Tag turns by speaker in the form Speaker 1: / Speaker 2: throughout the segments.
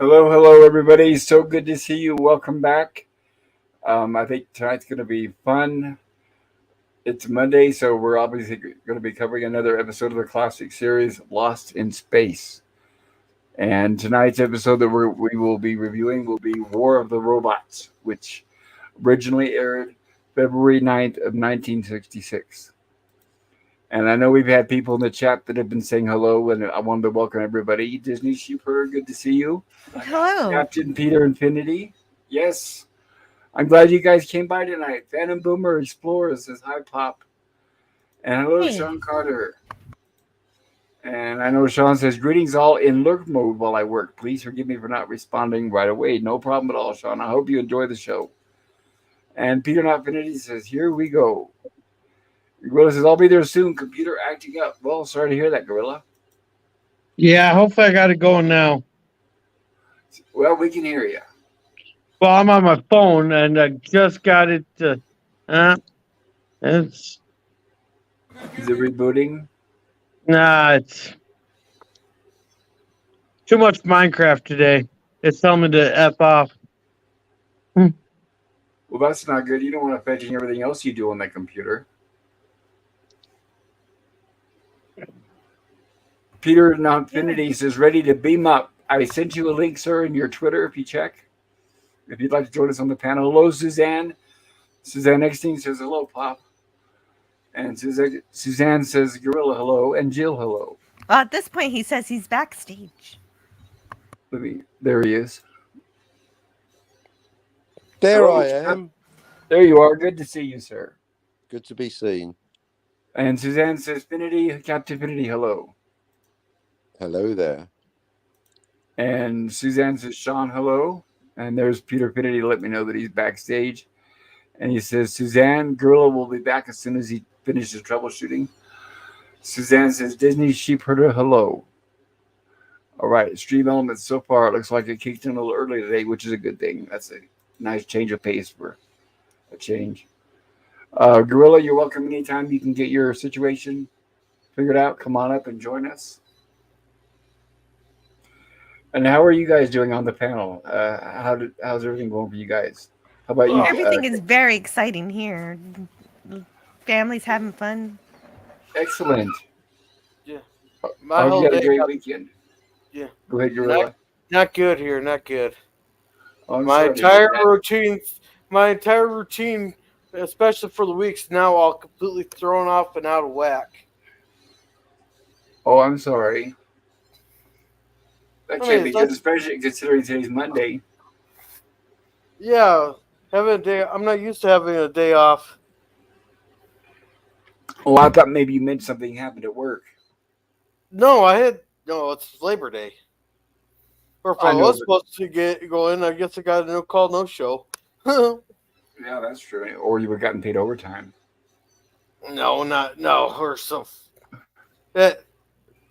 Speaker 1: Hello, everybody. So good to see you. Welcome back. I think tonight's going to be fun. It's Monday, so we're obviously going to be covering another episode of the classic series, Lost in Space. And tonight's episode that we will be reviewing will be War of the Robots, which originally aired February 9th of 1966. And I know we've had people in the chat that have been saying hello, and I wanted to welcome everybody. Disney Sheeper, good to see you.
Speaker 2: Hello.
Speaker 1: Captain Peter Infinity, yes. I'm glad you guys came by tonight. Phantom Boomer Explorer says hi, Pop. And hello,
Speaker 2: Hey.
Speaker 1: Sean Carter. And I know Sean says, greetings all in lurk mode while I work. Please forgive me for not responding right away. No problem at all, Sean. I hope you enjoy the show. And Peter Not Infinity says, here we go. Gorilla says, I'll be there soon. Computer acting up. Well, sorry to hear that, Gorilla.
Speaker 3: Yeah, hopefully I got it going now.
Speaker 1: Well, we can hear you.
Speaker 3: Well, I'm on my phone and I just got it. It's
Speaker 1: Is it rebooting?
Speaker 3: it's too much Minecraft today. It's telling me to F off.
Speaker 1: Well, that's not good. You don't want to fetching everything else you do on that computer. Peter Infinity says, ready to beam up. I sent you a link, sir, in your Twitter if you check. If you'd like to join us on the panel. Hello, Suzanne. Suzanne Eckstein says, hello, Pop. And Suzanne says, Gorilla, hello. And Jill, hello.
Speaker 2: Well, at this point, he says he's backstage.
Speaker 1: There he is.
Speaker 4: There
Speaker 1: Hello,
Speaker 4: I am.
Speaker 1: There you are. Good to see you, sir.
Speaker 4: Good to be seen.
Speaker 1: And Suzanne says, Captain Finity, hello.
Speaker 4: Hello there.
Speaker 1: And Suzanne says, Sean, hello. And there's Peter Finity to let me know that he's backstage. And he says, Suzanne, Gorilla will be back as soon as he finishes troubleshooting. Suzanne says, Disney Sheepherder, hello. All right, Stream Elements so far, it looks like it kicked in a little early today, which is a good thing. That's a nice change of pace for a change. Gorilla, you're welcome anytime you can get your situation figured out. Come on up and join us. And how are you guys doing on the panel? How's everything going for you guys? How about you?
Speaker 2: Everything is very exciting here. Family's having fun.
Speaker 1: Excellent.
Speaker 5: Yeah.
Speaker 1: I hope you had a great weekend.
Speaker 5: Yeah.
Speaker 1: Go ahead, Gorilla.
Speaker 5: Not good here. Not good.
Speaker 1: Oh,
Speaker 5: my entire routine, especially for the weeks, now all completely thrown off and out of whack.
Speaker 1: Oh, I'm sorry. That can't be good, especially considering today's Monday.
Speaker 5: Yeah, having a day. I'm not used to having a day off.
Speaker 1: Oh, I thought maybe you meant something happened at work.
Speaker 5: No, it's Labor Day. Or if I was supposed to go in, I guess I got a no call, no show.
Speaker 1: Yeah, that's true. Or you would have gotten paid overtime.
Speaker 5: No. Or so.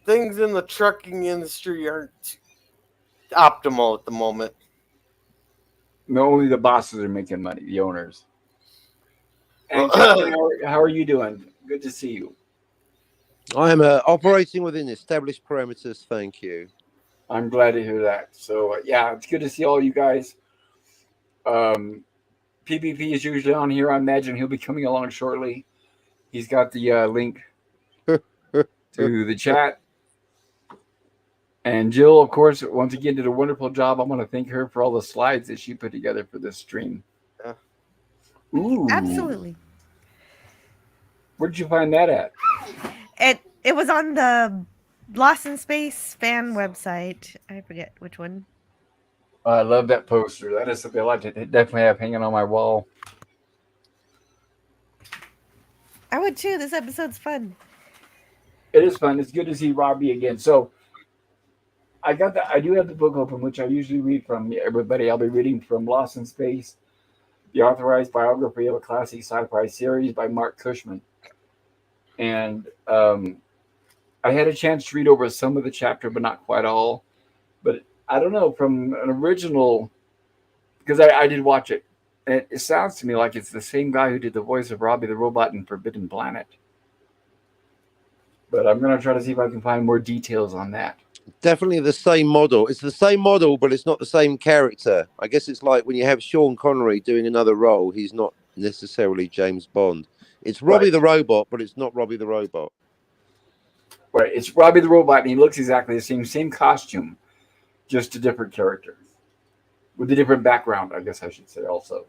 Speaker 5: Things in the trucking industry aren't optimal at the moment.
Speaker 1: No, only the bosses are making money, the owners. And how are you doing? Good to see you.
Speaker 4: I am operating within established parameters, thank you.
Speaker 1: I'm glad to hear that. So, yeah, it's good to see all you guys. PPP is usually on here. I imagine he'll be coming along shortly. He's got the link to the chat. And Jill, of course, once again, did a wonderful job. I want to thank her for all the slides that she put together for this stream.
Speaker 5: Yeah.
Speaker 1: Ooh.
Speaker 2: Absolutely.
Speaker 1: Where'd you find that at?
Speaker 2: It was on the Lost in Space fan website. I forget which one.
Speaker 1: I love that poster. That is something I like to definitely have hanging on my wall.
Speaker 2: I would too. This episode's fun.
Speaker 1: It is fun. It's good to see Robbie again. So I do have the book open, which I usually read from everybody. I'll be reading from Lost in Space, the authorized biography of a classic sci-fi series by Mark Cushman. And I had a chance to read over some of the chapter, but not quite all. But I don't know, from an original, because I did watch it. And it sounds to me like it's the same guy who did the voice of Robbie the Robot in Forbidden Planet. But I'm going to try to see if I can find more details on that.
Speaker 4: Definitely the same model. It's the same model, but it's not the same character. I guess it's like when you have Sean Connery doing another role, he's not necessarily James Bond. It's Robbie
Speaker 1: Right.
Speaker 4: the Robot, but it's not Robbie the Robot.
Speaker 1: Right. It's Robbie the Robot, and he looks exactly the same costume, just a different character with a different background, I guess I should say also.
Speaker 4: So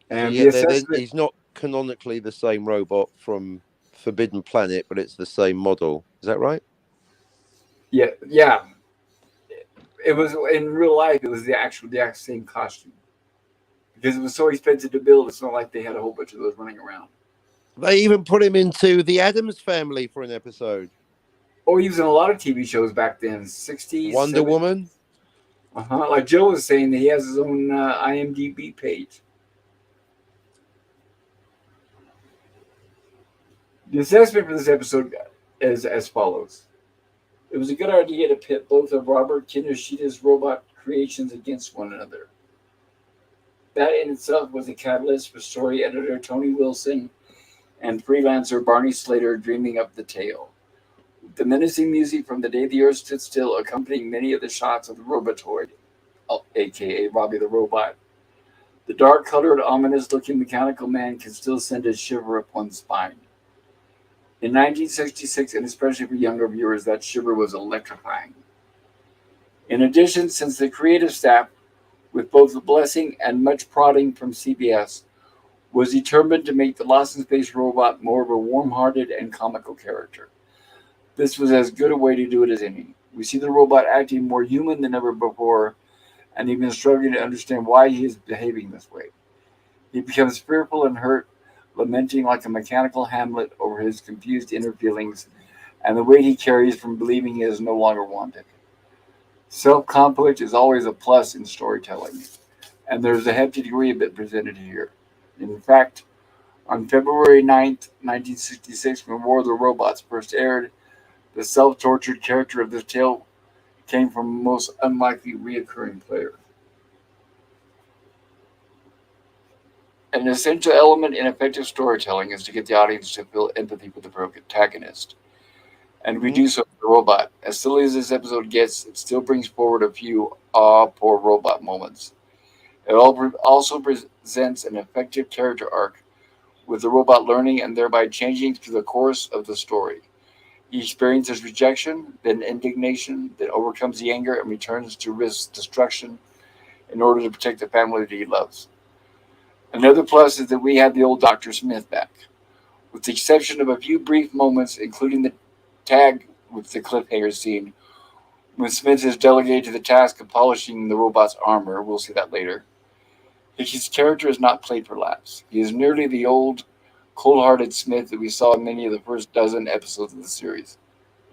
Speaker 1: And the
Speaker 4: yeah,
Speaker 1: assessment,
Speaker 4: he's not canonically the same robot from Forbidden Planet, but it's the same model. Is that right?
Speaker 1: yeah, it was in real life. It was the exact same costume because it was so expensive to build. It's not like they had a whole bunch of those running around.
Speaker 4: They even put him into the Addams Family for an episode.
Speaker 1: Oh, he was in a lot of TV shows back then, 60s,
Speaker 4: Wonder
Speaker 1: 70s.
Speaker 4: Woman.
Speaker 1: Like Jill was saying, that he has his own IMDb page. The assessment for this episode is as follows. It was a good idea to pit both of Robert Kinoshita's robot creations against one another. That in itself was a catalyst for story editor Tony Wilson and freelancer Barney Slater dreaming up the tale. The menacing music from The Day the Earth Stood Still accompanying many of the shots of the Robotoid, aka Robbie the Robot. The dark-colored, ominous-looking mechanical man can still send a shiver up one's spine. In 1966, and especially for younger viewers, that shiver was electrifying. In addition, since the creative staff, with both the blessing and much prodding from CBS, was determined to make the Lost in Space robot more of a warm-hearted and comical character. This was as good a way to do it as any. We see the robot acting more human than ever before, and even struggling to understand why he is behaving this way. He becomes fearful and hurt, lamenting like a mechanical Hamlet over his confused inner feelings and the weight he carries from believing he is no longer wanted. Self-conflict is always a plus in storytelling, and there's a hefty degree of it presented here. In fact, on February 9th, 1966, when War of the Robots first aired, the self-tortured character of this tale came from a most unlikely reoccurring player. An essential element in effective storytelling is to get the audience to feel empathy for the protagonist. And we do so with the robot. As silly as this episode gets, it still brings forward a few poor robot moments. It also presents an effective character arc, with the robot learning and thereby changing through the course of the story. He experiences rejection, then indignation, then overcomes the anger and returns to risk destruction in order to protect the family that he loves. Another plus is that we have the old Dr. Smith back. With the exception of a few brief moments, including the tag with the cliffhanger scene, when Smith is delegated to the task of polishing the robot's armor, we'll see that later, his character is not played for laughs. He is nearly the old, cold-hearted Smith that we saw in many of the first dozen episodes of the series.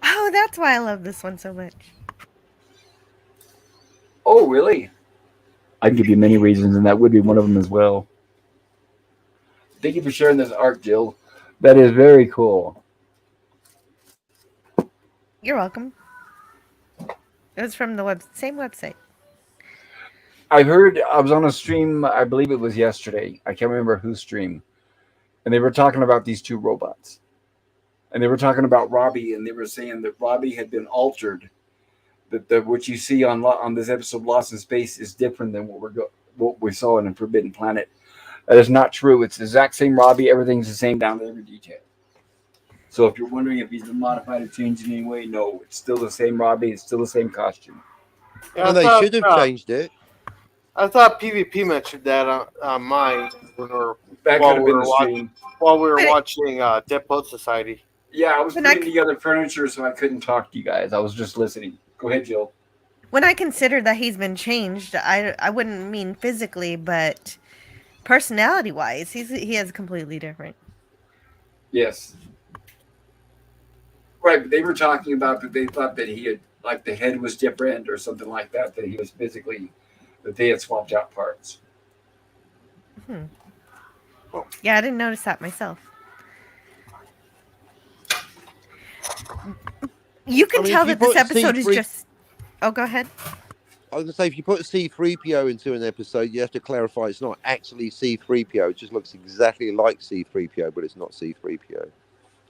Speaker 2: Oh, that's why I love this one so much.
Speaker 1: Oh, really? I'd give you many reasons, and that would be one of them as well. Thank you for sharing this arc, Jill. That is very cool.
Speaker 2: You're welcome. It was from the same website.
Speaker 1: I heard, I was on a stream, I believe it was yesterday. I can't remember whose stream. And they were talking about these two robots. And they were talking about Robbie, and they were saying that Robbie had been altered. That what you see on this episode, Lost in Space, is different than what we saw in Forbidden Planet. That is not true. It's the exact same Robbie. Everything's the same down to every detail. So if you're wondering if he's been modified or changed in any way, no, it's still the same Robbie. It's still the same costume.
Speaker 5: Yeah,
Speaker 4: Well, they should have changed it.
Speaker 5: I thought PvP mentioned that on mine
Speaker 1: That could have been the stream.
Speaker 5: while we were watching Dead Poet Society.
Speaker 1: Yeah, I was putting together furniture, so I couldn't talk to you guys. I was just listening. Go ahead, Jill.
Speaker 2: When I consider that he's been changed, I wouldn't mean physically, but personality-wise, he is completely different.
Speaker 1: Yes. Right, but they were talking about that they thought that he had, like, the head was different or something like that, that he was physically, that they had swapped out parts.
Speaker 2: Yeah, I didn't notice that myself. You can tell that this episode is just... Oh, go ahead.
Speaker 4: I was going to say, if you put C-3PO into an episode, you have to clarify it's not actually C-3PO. It just looks exactly like C-3PO, but it's not C-3PO.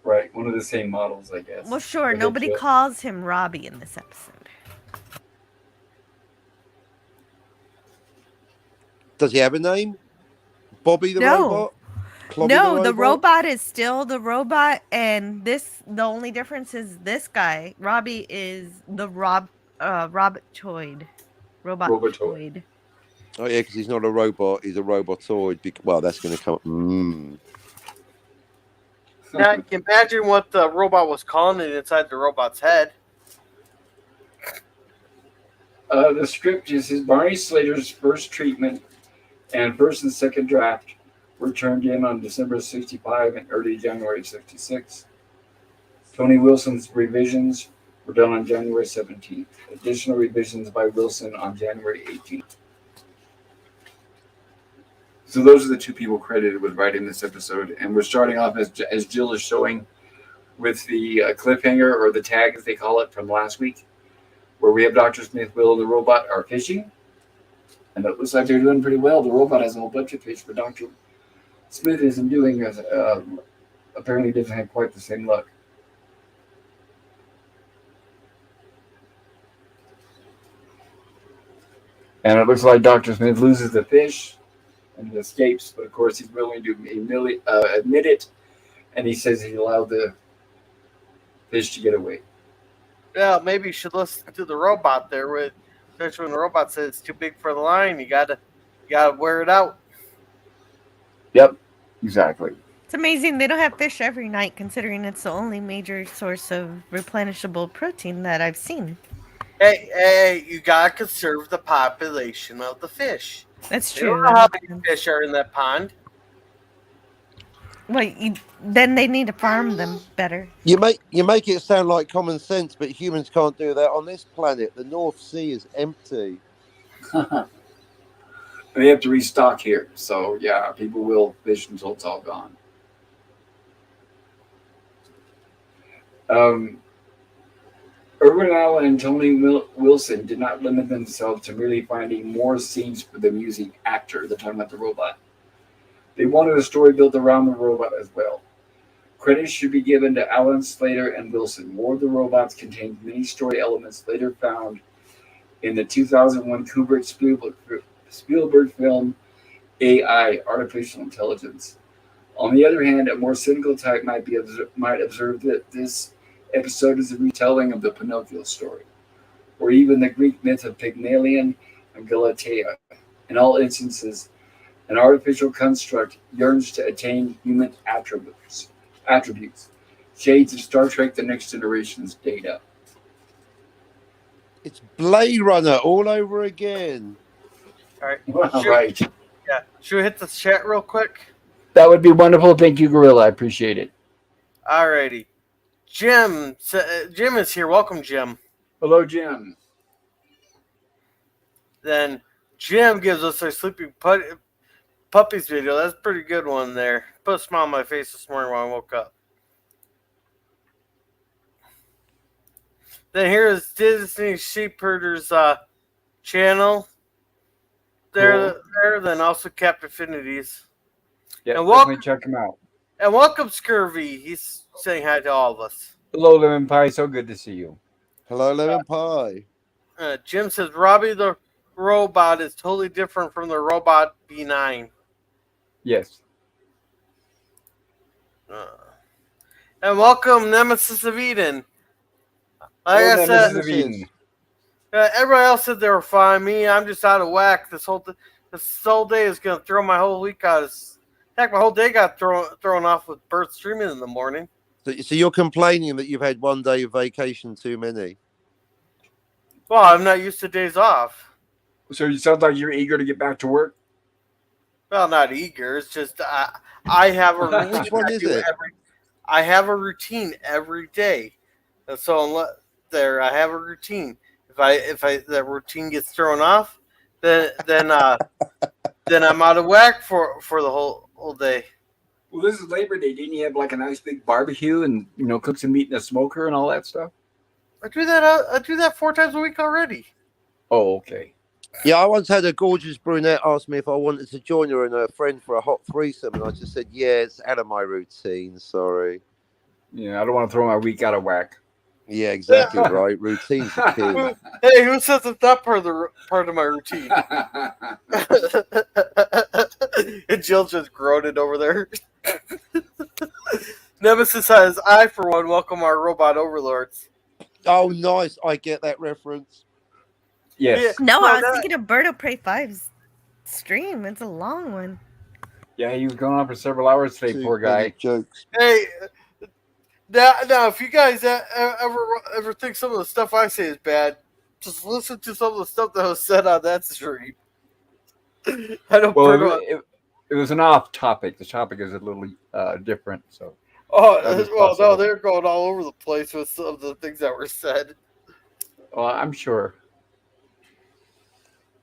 Speaker 1: Right, one of the same models, I guess.
Speaker 2: Well, sure,
Speaker 1: Okay,
Speaker 2: nobody
Speaker 1: Jill.
Speaker 2: calls him Robbie in this episode.
Speaker 4: Does he have a name? Bobby the
Speaker 2: No.
Speaker 4: robot? Clobby
Speaker 2: No,
Speaker 4: the
Speaker 2: the
Speaker 4: robot?
Speaker 2: robot is still the robot, and the only difference is this guy, Robbie, is the Robotoid.
Speaker 1: Robotoid.
Speaker 2: Robotoid.
Speaker 4: Oh yeah, because he's not a robot; he's a robotoid. Well, that's going to come.
Speaker 5: Now you can imagine what the robot was calling it inside the robot's head.
Speaker 1: The script is his Barney Slater's first treatment and first and second draft were turned in on December 65 and early January 66. Tony Wilson's revisions were done on January 17th. Additional revisions by Wilson on January 18th. So those are the two people credited with writing this episode. And we're starting off, as Jill is showing, with the cliffhanger, or the tag as they call it, from last week, where we have Dr. Smith, Will, and the robot are fishing. And it looks like they're doing pretty well. The robot has a whole bunch of fish, but Dr. Smith isn't doing apparently doesn't have quite the same luck. And it looks like Dr. Smith loses the fish and escapes, but of course he's willing to admit it, and he says he allowed the fish to get away.
Speaker 5: Yeah, maybe you should listen to the robot there. Especially when the robot says it's too big for the line, you gotta wear it out.
Speaker 1: Yep, exactly.
Speaker 2: It's amazing they don't have fish every night, considering it's the only major source of replenishable protein that I've seen.
Speaker 5: Hey, you gotta conserve the population of the fish.
Speaker 2: That's
Speaker 5: You
Speaker 2: true.
Speaker 5: don't know how many fish are in that pond.
Speaker 2: Well, then they need to farm them better.
Speaker 4: You make it sound like common sense, but humans can't do that on this planet. The North Sea is empty.
Speaker 1: They have to restock here, so yeah, people will fish until it's all gone. Irwin Allen and Tony Wilson did not limit themselves to merely finding more scenes for the music actor. They're talking about the robot. They wanted a story built around the robot as well. Credit should be given to Allen, Slater, and Wilson. War of the Robots contains many story elements later found in the 2001 Kubrick Spielberg film AI, Artificial Intelligence. On the other hand, a more cynical type might observe that this episode is a retelling of the Pinocchio story, or even the Greek myth of Pygmalion and Galatea. In all instances, an artificial construct yearns to attain human attributes, shades of Star Trek The Next Generation's Data.
Speaker 4: It's Blade Runner all over again.
Speaker 5: All right.
Speaker 1: All right.
Speaker 5: Yeah. Should we hit the chat real quick?
Speaker 1: That would be wonderful. Thank you, Gorilla. I appreciate it.
Speaker 5: Alrighty. Jim is here. Welcome, Jim.
Speaker 1: Hello, Jim.
Speaker 5: Then Jim gives us our sleeping puppies video. That's a pretty good one there. Put a smile on my face this morning when I woke up. Then here is Disney Sheep Herders channel. There. Then also Captain Affinities.
Speaker 1: Yeah,
Speaker 5: And
Speaker 1: definitely check him out.
Speaker 5: And welcome, Scurvy. He's saying hi to all of us.
Speaker 1: Hello, Lemon Pie. So good to see you.
Speaker 4: Hello, Lemon Pie.
Speaker 5: Jim says Robbie the robot is totally different from the robot B9.
Speaker 1: Yes.
Speaker 5: And welcome, Nemesis of Eden. Like
Speaker 1: Hello,
Speaker 5: I
Speaker 1: Nemesis
Speaker 5: said,
Speaker 1: of Eden.
Speaker 5: everybody else said they were fine. Me, I'm just out of whack. This whole day is going to throw my whole week out. Heck, my whole day got thrown off with birth streaming in the morning.
Speaker 4: So you're complaining that you've had one day of vacation too many?
Speaker 5: Well, I'm not used to days off.
Speaker 1: So you sound like you're eager to get back to work.
Speaker 5: Well, not eager. It's just I have a routine.
Speaker 4: Which one is it?
Speaker 5: I have a routine every day, and so I have a routine. If that routine gets thrown off, then I'm out of whack for the whole day.
Speaker 1: Well, this is Labor Day. Didn't you have like a nice big barbecue and cook some meat in a smoker and all that stuff?
Speaker 5: I do that 4 times a week already.
Speaker 1: Oh, okay.
Speaker 4: Yeah, I once had a gorgeous brunette ask me if I wanted to join her and her friend for a hot threesome, and I just said, yeah, it's out of my routine, sorry.
Speaker 1: I don't want to throw my week out of whack.
Speaker 4: Yeah, exactly right. Routine's the key.
Speaker 5: Hey, who says it's not part of my routine? And Jill just groaning over there. Nemesis says, "I for one welcome our robot overlords."
Speaker 4: Oh, nice. I get that reference.
Speaker 1: Yes.
Speaker 2: No,
Speaker 5: Well,
Speaker 2: I was
Speaker 5: that-
Speaker 2: thinking of Bird of Prey 5's stream. It's a long one.
Speaker 1: Yeah, he was going on for several hours today,
Speaker 4: Too
Speaker 1: poor
Speaker 4: many
Speaker 1: guy.
Speaker 4: jokes.
Speaker 5: Hey, now, if you guys ever think some of the stuff I say is bad, just listen to some of the stuff that was said on that stream. I don't.
Speaker 1: Well, it was an off topic. The topic is a little different. So. That is
Speaker 5: Well, no,
Speaker 1: possible.
Speaker 5: they're going all over the place with some of the things that were said.
Speaker 1: Well, I'm sure.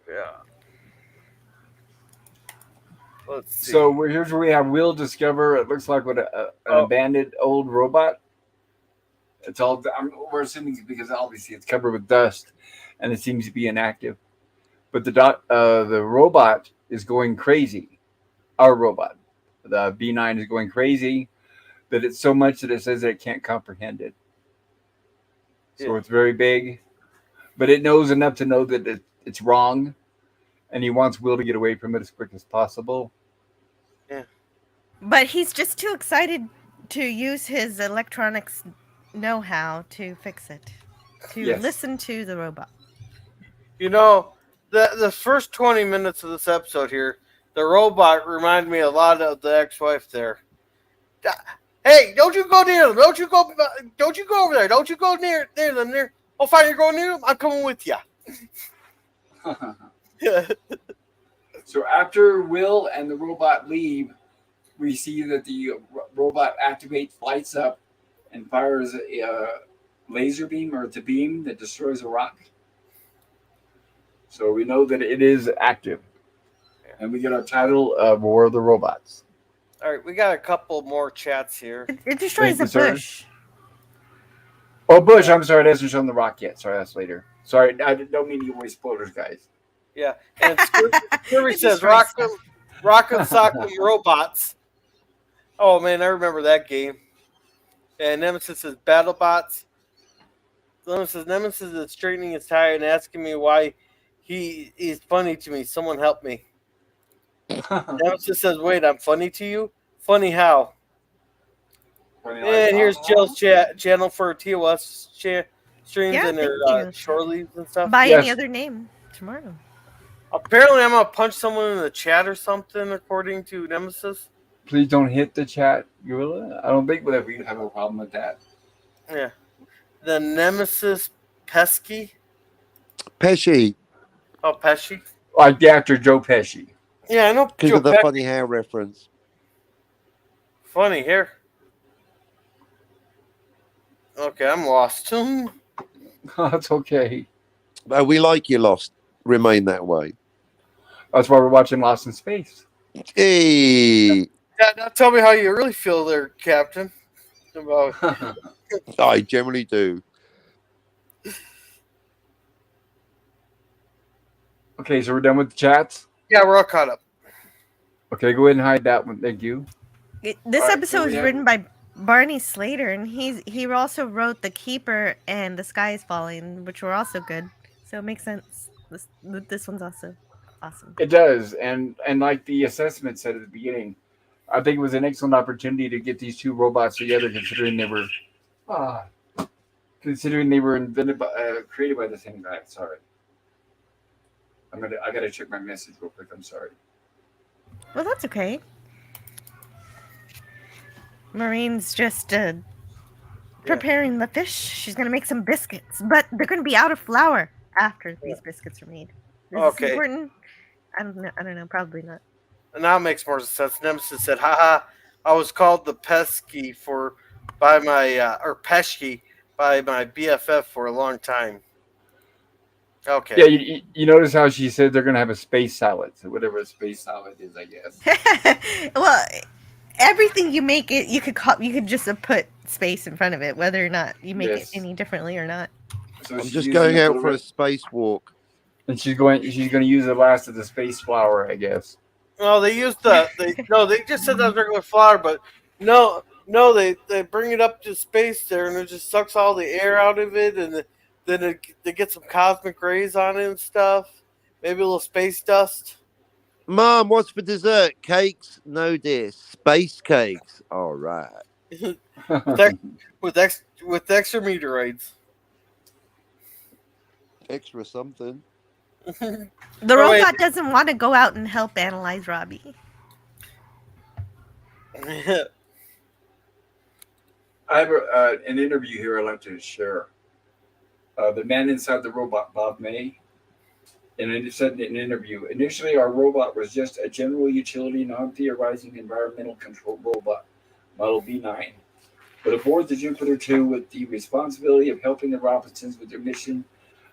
Speaker 5: Yeah. Let's see.
Speaker 1: So here's where we have Will discover. It looks like an abandoned old robot. It's all. We're assuming it's because obviously it's covered with dust, and it seems to be inactive. But the robot is going crazy. Our robot, the B9, is going crazy. That it's so much that it says that it can't comprehend it. So it's very big, but it knows enough to know that it's wrong, and he wants Will to get away from it as quick as possible.
Speaker 5: Yeah.
Speaker 2: But he's just too excited to use his electronics know-how to fix it. To listen to the robot.
Speaker 5: The first 20 minutes of this episode here, the robot reminded me a lot of the ex-wife there. Hey, don't you go near them. Don't you go over there. Don't you go near them. Oh, fine, you're going near them? I'm coming with you.
Speaker 1: So after Will and the robot leave, we see that the robot activates, lights up, and fires a laser beam, or it's a beam that destroys a rock. So we know that it is active. And we get our title of War of the Robots.
Speaker 5: All right, we got a couple more chats here.
Speaker 2: It destroys a bush.
Speaker 1: Oh, bush. I'm sorry. It hasn't shown the rock yet. Sorry, that's later. Sorry, I don't mean to give away spoilers, guys.
Speaker 5: Yeah, and Scurvy says, Rock'em Sock'em Robots. Oh, man, I remember that game. And Nemesis says, BattleBots. Nemesis is straightening his tie and asking me why he is funny to me. Someone help me. Nemesis says, wait, I'm funny to you? Funny how? And here's Jill's channel for TOS streams and her shore leaves and stuff.
Speaker 2: By any other name tomorrow.
Speaker 5: Apparently, I'm going to punch someone in the chat or something, according to Nemesis.
Speaker 1: Please don't hit the chat, Gorilla. I don't think that we have a problem with that.
Speaker 5: Yeah. The Nemesis Pesky.
Speaker 4: Pesci.
Speaker 5: Oh, Pesci?
Speaker 1: Like the actor Joe Pesci.
Speaker 5: Yeah, I know.
Speaker 4: Because of the funny hair reference.
Speaker 5: Funny hair. Okay, I'm lost.
Speaker 1: That's okay.
Speaker 4: We like you, Lost. Remain that way.
Speaker 1: That's why we're watching Lost in Space.
Speaker 4: Hey.
Speaker 5: Yeah, now tell me how you really feel there, Captain. About...
Speaker 4: I generally do.
Speaker 1: Okay, so we're done with the chats?
Speaker 5: Yeah, we're all caught up.
Speaker 1: Okay, go ahead and hide that one. Thank you.
Speaker 2: This episode was written by Barney Slater, and he also wrote The Keeper and The Sky is Falling, which were also good. So it makes sense. This one's also awesome.
Speaker 1: It does, and like the assessment said at the beginning, I think it was an excellent opportunity to get these two robots together, considering they were invented created by the same guy. Sorry, I gotta check my message real quick. I'm sorry.
Speaker 2: Well, that's okay. Marine's just preparing the fish. She's gonna make some biscuits, but they're gonna be out of flour after these biscuits are made. Is this important? I don't know. Probably not.
Speaker 5: Now it makes more sense. Nemesis said, haha, I was called the Pesky by my BFF for a long time. Okay.
Speaker 1: Yeah, you notice how she said they're going to have a space salad. So whatever a space salad is, I guess.
Speaker 2: Well, everything you make you could just put space in front of it, whether or not you make it any differently or not.
Speaker 1: So
Speaker 4: I'm just going out for a space walk.
Speaker 1: And she's going to use the last of the space flour, I guess.
Speaker 5: No, they used they just said that was regular flour, but no, No, they bring it up to space there, and it just sucks all the air out of it, and then they get some cosmic rays on it and stuff. Maybe a little space dust.
Speaker 4: Mom, what's for dessert? Cakes? No, dear. Space cakes. All right.
Speaker 5: with ex, with extra meteorites.
Speaker 4: Extra something.
Speaker 2: The
Speaker 5: Oh, wait.
Speaker 2: robot doesn't want to go out and help analyze Robbie.
Speaker 1: I have an interview here I'd like to share. The man inside the robot, Bob May, and it said in an interview, initially our robot was just a general utility, non-theorizing environmental control robot, Model B9. But aboard the Jupiter 2 with the responsibility of helping the Robinsons with their mission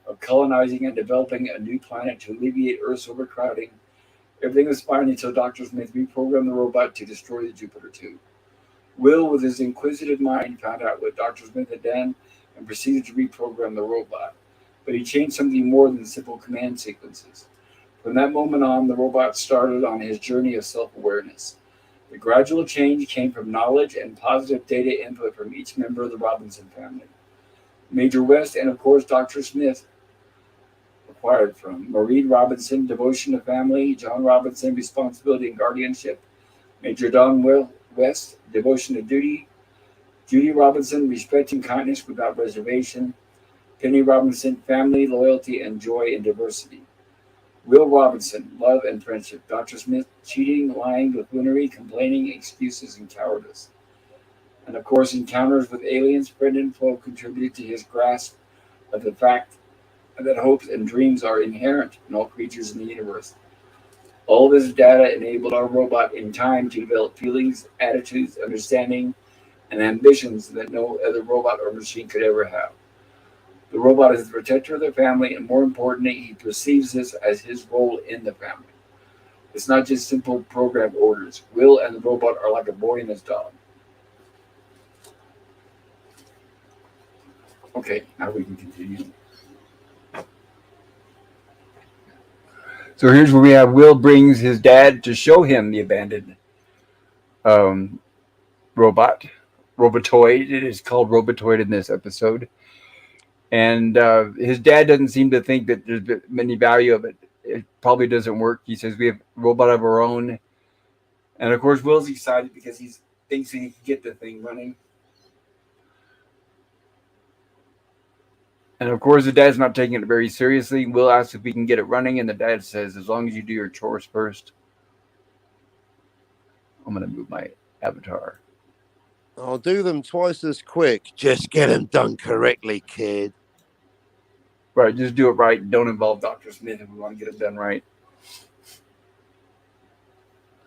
Speaker 1: of colonizing and developing a new planet to alleviate Earth's overcrowding, everything was fine until Dr. Smith reprogrammed the robot to destroy the Jupiter 2. Will, with his inquisitive mind, found out what Dr. Smith had done and proceeded to reprogram the robot. But he changed something more than simple command sequences. From that moment on, the robot started on his journey of self-awareness. The gradual change came from knowledge and positive data input from each member of the Robinson family. Major West and, of course, Dr. Smith acquired from Maureen Robinson, devotion to family; John Robinson, responsibility and guardianship; Major Don West, devotion to duty; Judy Robinson, respect and kindness without reservation; Penny Robinson, family, loyalty, and joy in diversity; Will Robinson, love and friendship; Dr. Smith, cheating, lying, buffoonery, complaining, excuses, and cowardice. And of course, encounters with aliens, Brendan Flo contributed to his grasp of the fact that hopes and dreams are inherent in all creatures in the universe. All this data enabled our robot in time to develop feelings, attitudes, understanding, and ambitions that no other robot or machine could ever have. The robot is the protector of the family, and more importantly, he perceives this as his role in the family. It's not just simple program orders. Will and the robot are like a boy and his dog. Okay, now we can continue. So here's where we have Will brings his dad to show him the abandoned um, robot, Robotoid. It is called Robotoid in this episode. And his dad doesn't seem to think that there's many value of it. It probably doesn't work. He says we have a robot of our own. And of course, Will's excited because he thinks he can get the thing running. And of course, the dad's not taking it very seriously. Will asks if we can get it running, and the dad says, as long as you do your chores first. I'm going to move my avatar.
Speaker 4: I'll do them twice as quick. Just get them done correctly, kid.
Speaker 1: Right, just do it right. Don't involve Dr. Smith if we want to get it done right.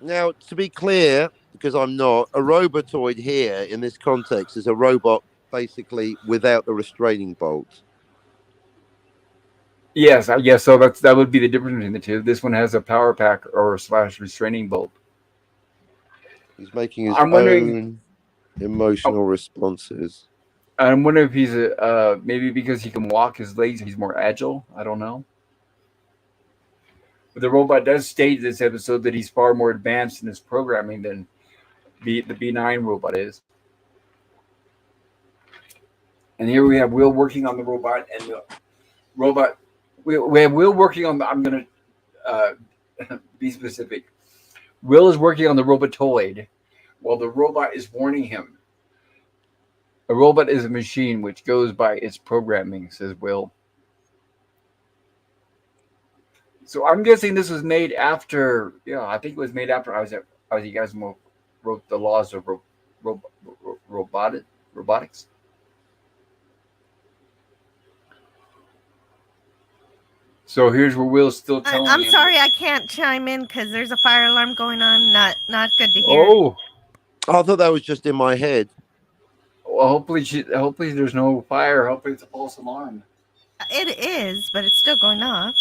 Speaker 4: Now, to be clear, because I'm not, a robotoid here in this context is a robot basically without the restraining bolt.
Speaker 1: Yes, I guess so. That would be the difference between the two. This one has a power pack or / restraining bolt.
Speaker 4: He's making his
Speaker 1: I'm wondering.
Speaker 4: own emotional responses.
Speaker 1: I'm wondering if he's maybe because he can walk his legs, he's more agile. I don't know. But the robot does state in this episode that he's far more advanced in his programming than the B9 robot is. And here we have Will working on the robot, and the robot. We have Will working on. I'm going to be specific. Will is working on the Robotoid, while the robot is warning him. A robot is a machine which goes by its programming, says Will. So I'm guessing this was made after. Yeah, I think it was made after Isaac Asimov wrote the laws of robotics. So here's where Will's still telling
Speaker 2: I'm
Speaker 1: him.
Speaker 2: sorry, I can't chime in because there's a fire alarm going on. Not good to hear.
Speaker 1: Oh,
Speaker 4: I thought that was just in my head.
Speaker 1: well, hopefully there's no fire. Hopefully it's a false alarm.
Speaker 2: It is, but it's still going off.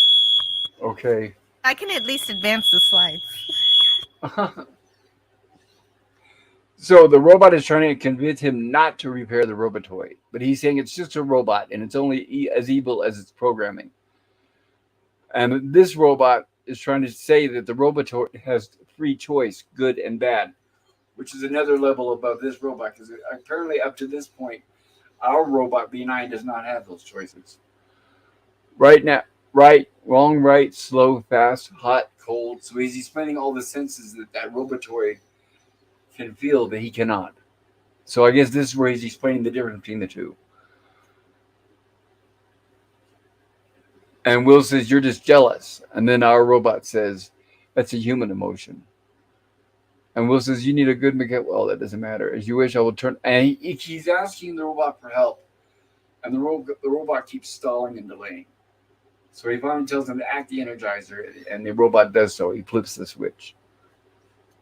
Speaker 1: Okay.
Speaker 2: I can at least advance the slides.
Speaker 1: So the robot is trying to convince him not to repair the Robotoid, but he's saying it's just a robot and it's only as evil as its programming. And this robot is trying to say that the Robotoid has free choice, good and bad, which is another level above this robot. Because apparently, up to this point, our robot B9 does not have those choices. Right now, right, wrong, right, slow, fast, hot, cold. So he's explaining all the senses that robotoid can feel that he cannot. So I guess this is where he's explaining the difference between the two. And Will says, "You're just jealous." And then our robot says, "That's a human emotion." And Will says, "You need a good mechanic." Well, that doesn't matter. As you wish, I will turn. And he's asking the robot for help. And the robot keeps stalling and delaying. So he finally tells him to act the Energizer. And the robot does so. He flips the switch.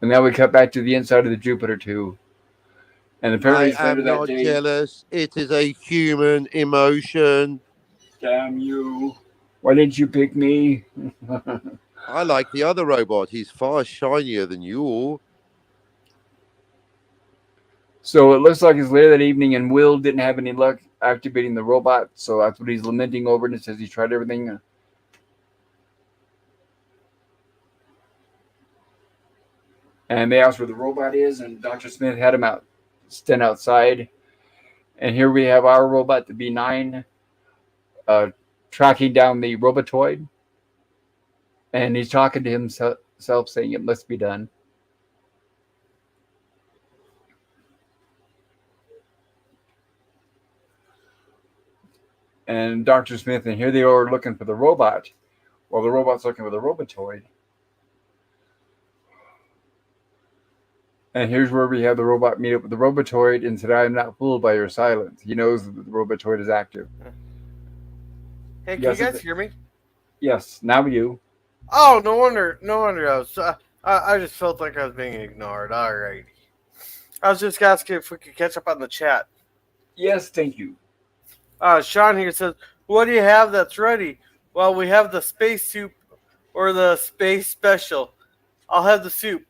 Speaker 1: And now we cut back to the inside of the Jupiter 2. And apparently
Speaker 4: I
Speaker 1: it's later
Speaker 4: am
Speaker 1: that
Speaker 4: not
Speaker 1: day.
Speaker 4: jealous. It is a human emotion.
Speaker 1: Damn you. Why didn't you pick me?
Speaker 4: I like the other robot. He's far shinier than you.
Speaker 1: So it looks like it's later that evening, and Will didn't have any luck activating the robot. So that's what he's lamenting over. And it says he's tried everything. And they asked where the robot is, and Dr. Smith had him stand outside. And here we have our robot, the B9, tracking down the robotoid. And he's talking to himself, saying it must be done. And Dr. Smith, and here they are looking for the robot, while the robot's looking for the robotoid. And here's where we have the robot meet up with the robotoid and said, "I am not fooled by your silence." He knows that the robotoid is active.
Speaker 5: Hey, can
Speaker 1: Yes,
Speaker 5: you guys hear me?
Speaker 1: Yes, now you.
Speaker 5: Oh, no wonder. I just felt like I was being ignored. Alrighty. I was just asking if we could catch up on the chat.
Speaker 1: Yes, thank you.
Speaker 5: Sean here says, "What do you have that's ready?" Well, we have the space soup or the space special. I'll have the soup.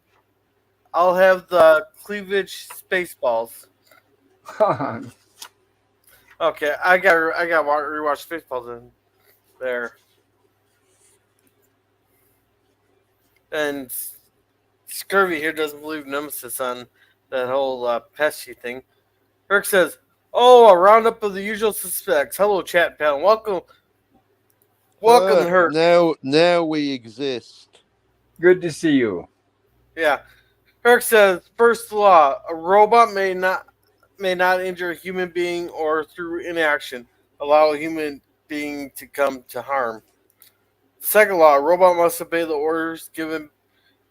Speaker 5: I'll have the cleavage space balls. Okay, I got rewatch Spaceballs in there. And Scurvy here doesn't believe Nemesis on that whole Pesci thing. Herc says, "Oh, a roundup of the usual suspects. Hello, chat panel. Welcome, Herc."
Speaker 4: Now we exist.
Speaker 1: Good to see you.
Speaker 5: Yeah, Herc says, "First law: a robot may not injure a human being or through inaction allow a human being to come to harm. Second law: a robot must obey the orders given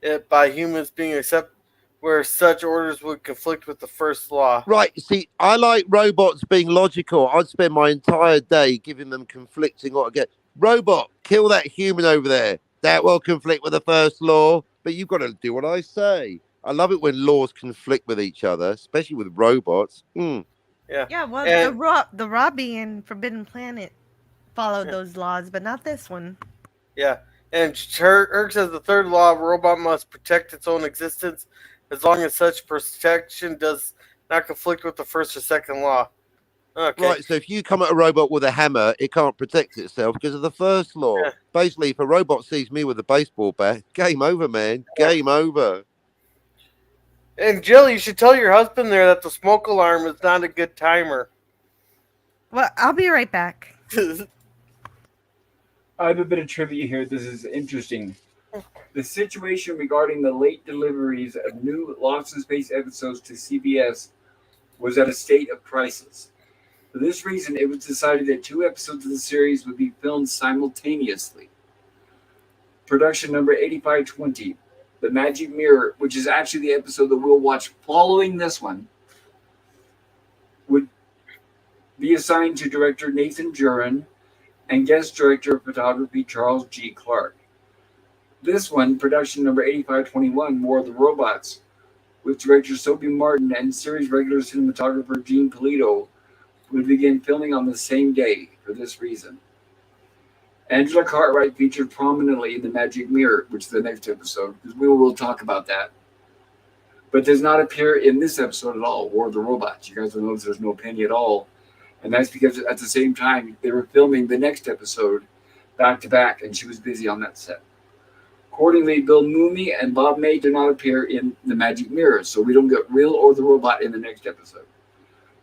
Speaker 5: it by humans being except where such orders would conflict with the first law."
Speaker 4: Right, see, I like robots being logical. I'd spend my entire day giving them conflicting or again. Robot, kill that human over there. That will conflict with the first law, but you've got to do what I say. I love it when laws conflict with each other, especially with robots.
Speaker 5: Yeah.
Speaker 2: Yeah, well,
Speaker 5: And-
Speaker 2: the Robbie in Forbidden Planet followed those laws, but not this one.
Speaker 5: Yeah. And Herc says the third law: a robot must protect its own existence as long as such protection does not conflict with the first or second law. Okay.
Speaker 4: Right, so if you come at a robot with a hammer, it can't protect itself because of the first law.
Speaker 5: Yeah.
Speaker 4: Basically, if a robot sees me with a baseball bat, game over, man. Game over.
Speaker 5: And Jill, you should tell your husband there that the smoke alarm is not a good timer.
Speaker 2: Well, I'll be right back.
Speaker 1: I have a bit of trivia here. This is interesting. The situation regarding the late deliveries of new Lost in Space episodes to CBS was at a state of crisis. For this reason, it was decided that 2 episodes of the series would be filmed simultaneously. Production number 8520, The Magic Mirror, which is actually the episode that we'll watch following this one, would be assigned to director Nathan Juran and guest director of photography Charles G. Clark. This one, production number 8521, War of the Robots, with director Sophie Martin and series regular cinematographer Gene Polito, would begin filming on the same day for this reason. Angela Cartwright featured prominently in The Magic Mirror, which is the next episode, because we will talk about that, but does not appear in this episode at all, War of the Robots. You guys will notice there's no Penny at all, and that's because at the same time they were filming the next episode back to back, and she was busy on that set. Accordingly, Bill Mooney and Bob May do not appear in the Magic Mirror, so we don't get Will or the robot in the next episode.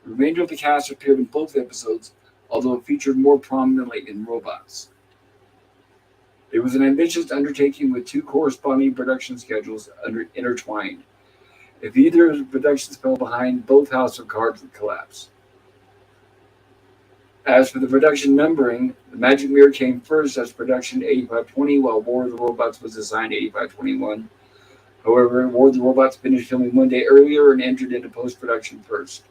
Speaker 1: The remainder of the cast appeared in both episodes, although it featured more prominently in robots. It was an ambitious undertaking with two corresponding production schedules intertwined. If either of the productions fell behind, both House of Cards would collapse. As for the production numbering, The Magic Mirror came first as production 8520, while War of the Robots was assigned 8521. However, War of the Robots finished filming one day earlier and entered into post-production first.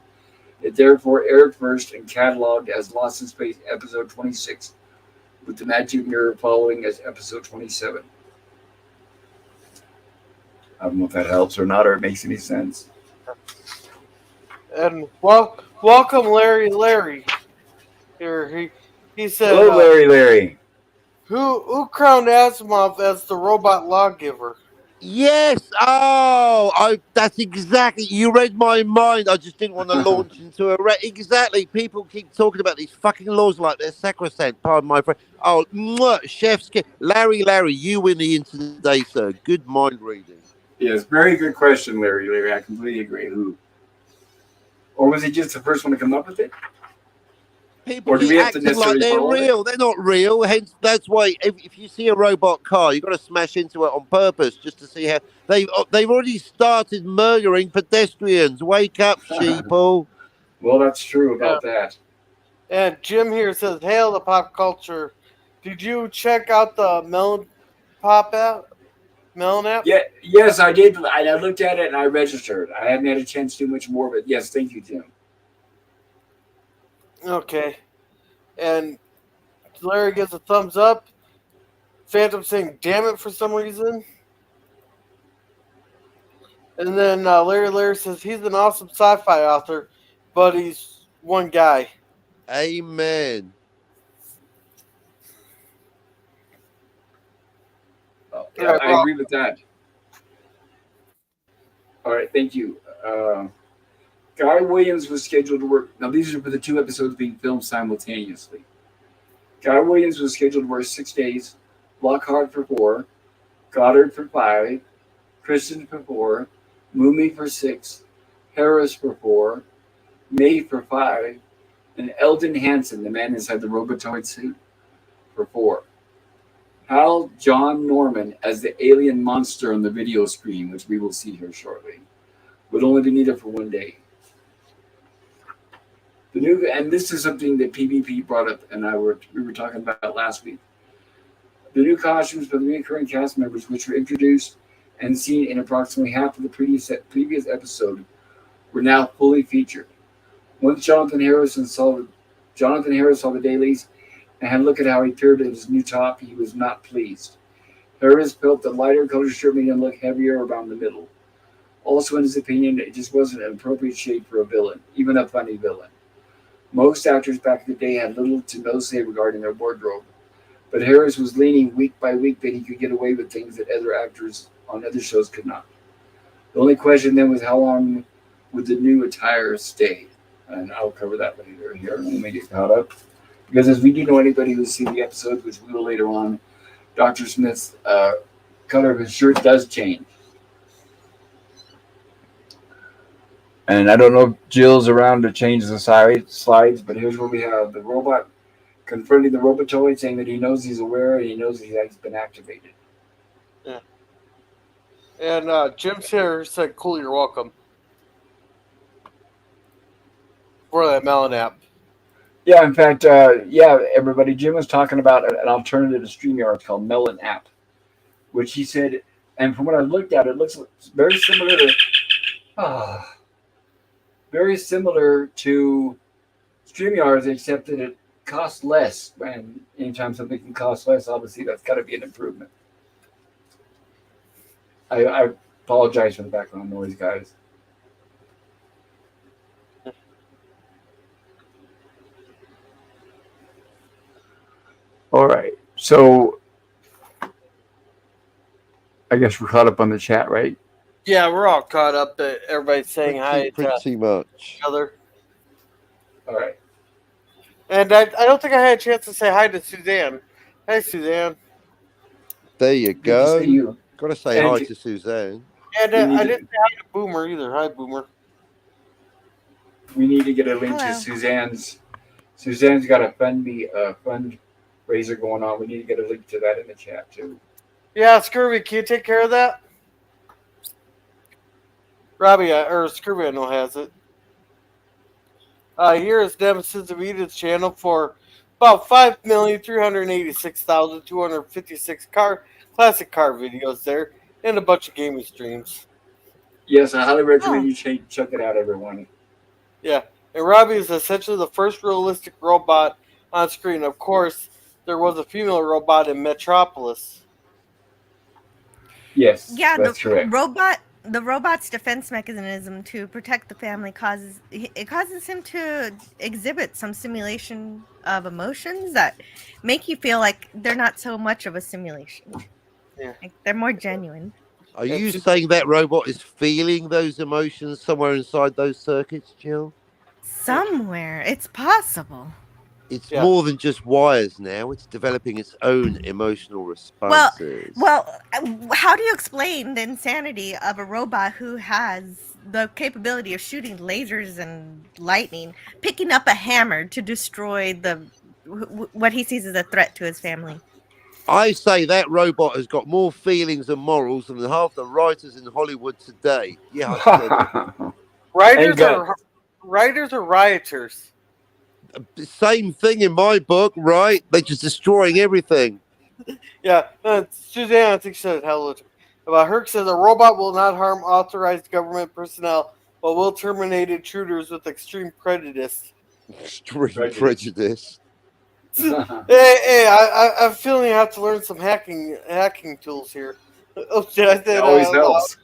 Speaker 1: It therefore aired first and cataloged as Lost in Space Episode 26, with The Magic Mirror following as Episode 27. I don't know if that helps or not, or it makes any sense.
Speaker 5: And welcome, Larry. Here he said,
Speaker 1: Hello, Larry.
Speaker 5: Who crowned Asimov as the robot lawgiver?
Speaker 4: Yes. That's exactly. You read my mind. I just didn't want to launch into a exactly. People keep talking about these fucking laws like they're sacrosanct. Pardon my friend. Oh, chef's kiss. Larry, you win the internet today, sir. Good mind reading.
Speaker 1: Yes, very good question, Larry. I completely agree. Who? Or was he just the first one to come up with it?
Speaker 4: People keep acting like they're real. They're not real. Hence, that's why if you see a robot car, you've got to smash into it on purpose just to see how they've already started murdering pedestrians. Wake up, sheeple.
Speaker 1: Well, that's true about that.
Speaker 5: And Jim here says, "Hail to pop culture. Did you check out the Melon app?
Speaker 1: Yeah, yes, I did. I looked at it and I registered. I haven't had a chance to do much more, but yes, thank you, Jim.
Speaker 5: Okay. And Larry gives a thumbs up. Phantom saying, damn it, for some reason. And then Larry says he's an awesome sci-fi author, but he's one guy.
Speaker 4: Amen.
Speaker 1: Oh, yeah, I agree with that. All right, thank you. Guy Williams was scheduled to work. Now, these are for the two episodes being filmed simultaneously. Guy Williams was scheduled to work 6 days, Lockhart for 4, Goddard for 5, Kristen for 4, Moomy for 6, Harris for 4, May for 5, and Eldon Hansen, the man inside the Robotoid suit, for 4. Hal John Norman as the alien monster on the video screen, which we will see here shortly, would only be needed for 1 day. And this is something that PvP brought up and we were talking about last week. The new costumes for the recurring cast members, which were introduced and seen in approximately half of the previous episode, were now fully featured. Once Jonathan Harris saw the dailies and had a look at how he appeared in his new top, he was not pleased. Harris felt the lighter colored shirt made him look heavier around the middle. Also, in his opinion, it just wasn't an appropriate shape for a villain, even a funny villain. Most actors back in the day had little to no say regarding their wardrobe, but Harris was leaning week by week that he could get away with things that other actors on other shows could not. The only question then was how long would the new attire stay? And I'll cover that later here when we get caught up. Because as we do know, anybody who's seen the episode, which we will later on, Dr. Smith's color of his shirt does change. And I don't know if Jill's around to change the slides, but here's where we have the robot confronting the Robotoid, saying that he knows he's aware and he knows he's been activated.
Speaker 5: Yeah. And Jim's here said, cool, you're welcome. For that Melon app.
Speaker 1: Yeah, in fact, everybody, Jim was talking about an alternative to StreamYard called Melon app, which he said, and from what I looked at, it looks very similar to StreamYard, except that it costs less. And anytime something can cost less, obviously that's got to be an improvement. I apologize for the background noise, guys. All right, so I guess we're caught up on the chat, right?
Speaker 5: Yeah, we're all caught up. Everybody's saying hi to
Speaker 4: much.
Speaker 5: each other.
Speaker 1: All right.
Speaker 5: And I don't think I had a chance to say hi to Suzanne. Hey, Suzanne.
Speaker 4: There you
Speaker 1: Good to
Speaker 4: go.
Speaker 1: see you.
Speaker 4: Got to say
Speaker 1: And
Speaker 4: hi to Suzanne.
Speaker 5: And
Speaker 1: we need
Speaker 5: I
Speaker 1: to,
Speaker 5: didn't say hi to Boomer either. Hi, Boomer.
Speaker 1: we need to get a link to
Speaker 2: Hello.
Speaker 1: Suzanne's. Suzanne's got a fundraiser going on. We need to get a link to that in the chat too.
Speaker 5: Yeah, Scurvy, can you take care of that? Robbie, or Scurvy, I know has it. Here is Nemesis of Eden's channel for about 5,386,256 classic car videos there, and a bunch of gaming streams.
Speaker 1: Yes, I highly recommend
Speaker 2: Oh.
Speaker 1: you check it out, everyone.
Speaker 5: Yeah, and Robbie is essentially the first realistic robot on screen. Of course, there was a female robot in Metropolis.
Speaker 1: Yes,
Speaker 2: Yeah,
Speaker 1: that's correct.
Speaker 2: the robot's defense mechanism to protect the family causes him to exhibit some simulation of emotions that make you feel like they're not so much of a simulation.
Speaker 5: Yeah.
Speaker 2: Like they're more genuine.
Speaker 4: Are you saying that robot is feeling those emotions somewhere inside those circuits, Jill?
Speaker 2: Somewhere, it's possible.
Speaker 4: It's
Speaker 5: Yeah.
Speaker 4: more than just wires now. It's developing its own emotional
Speaker 2: Well,
Speaker 4: responses.
Speaker 2: how do you explain the insanity of a robot who has the capability of shooting lasers and lightning, picking up a hammer to destroy what he sees as a threat to his family?
Speaker 4: I say that robot has got more feelings and morals than half the writers in Hollywood today. Yeah, I said it.
Speaker 5: Writers or rioters?
Speaker 4: The same thing in my book, right? They're just destroying everything.
Speaker 5: Yeah, Suzanne, I think she said hello. About Herc says a robot will not harm authorized government personnel, but will terminate intruders with extreme prejudice.
Speaker 4: Extreme prejudice.
Speaker 5: Hey, I'm feeling I have to learn some hacking tools here. Oh shit, I said
Speaker 1: It always helps.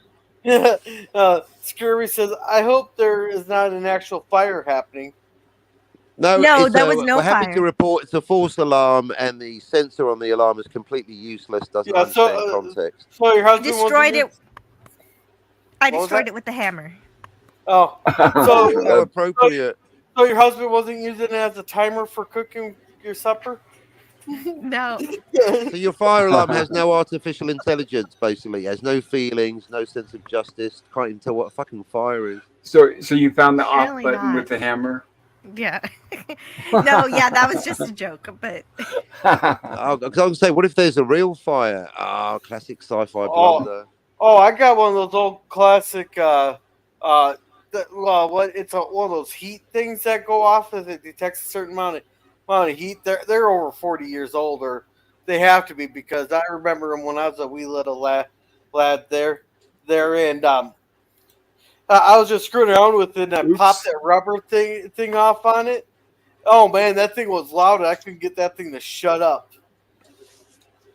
Speaker 5: Scurvy says, I hope there is not an actual fire happening.
Speaker 2: No, there was no
Speaker 4: we're happy
Speaker 2: fire.
Speaker 4: to report it's a false alarm, and the sensor on the alarm is completely useless. Doesn't understand context.
Speaker 5: So your
Speaker 2: I
Speaker 5: husband
Speaker 2: destroyed it. I
Speaker 5: What was
Speaker 2: destroyed
Speaker 5: that?
Speaker 2: it with the hammer.
Speaker 5: Oh,
Speaker 4: How appropriate.
Speaker 5: so your husband wasn't using it as a timer for cooking your supper?
Speaker 2: No.
Speaker 4: So your fire alarm has no artificial intelligence, basically. It has no feelings, no sense of justice. Can't even tell what a fucking fire is.
Speaker 1: So you found the off
Speaker 2: Apparently
Speaker 1: button
Speaker 2: not.
Speaker 1: with the hammer?
Speaker 2: Yeah. No, yeah, that was just a joke, but
Speaker 4: I was going to say, what if there's a real fire? Classic sci-fi blunder.
Speaker 5: Oh, I got one of those old classic. One of those heat things that go off as it detects a certain amount of heat. They're over 40 years old, or they have to be, because I remember them when I was a wee little lad there, and I was just screwing around with it, and I popped that rubber thing off on it. Oh man, that thing was loud, and I couldn't get that thing to shut up.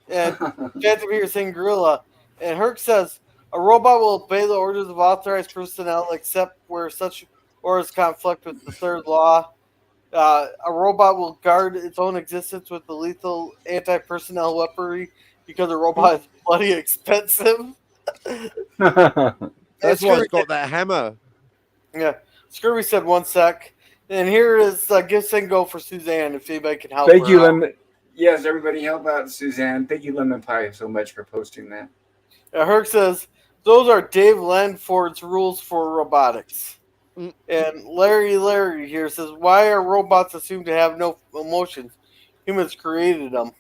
Speaker 5: And Phantom here saying gorilla, and Herc says a robot will obey the orders of authorized personnel except where such orders conflict with the third law. A robot will guard its own existence with the lethal anti-personnel weaponry because a robot is bloody expensive.
Speaker 4: That's why it's got that hammer.
Speaker 5: Yeah, Scurvy said 1 sec. And here is Gifts and Go for Suzanne, if anybody can help
Speaker 1: Thank
Speaker 5: her
Speaker 1: you,
Speaker 5: out.
Speaker 1: Lemon. Yes, everybody help out Suzanne. Thank you, Lemon Pie, so much for posting that.
Speaker 5: Herc says, those are Dave Lanford's rules for robotics. And Larry here says, why are robots assumed to have no emotions? Humans created them.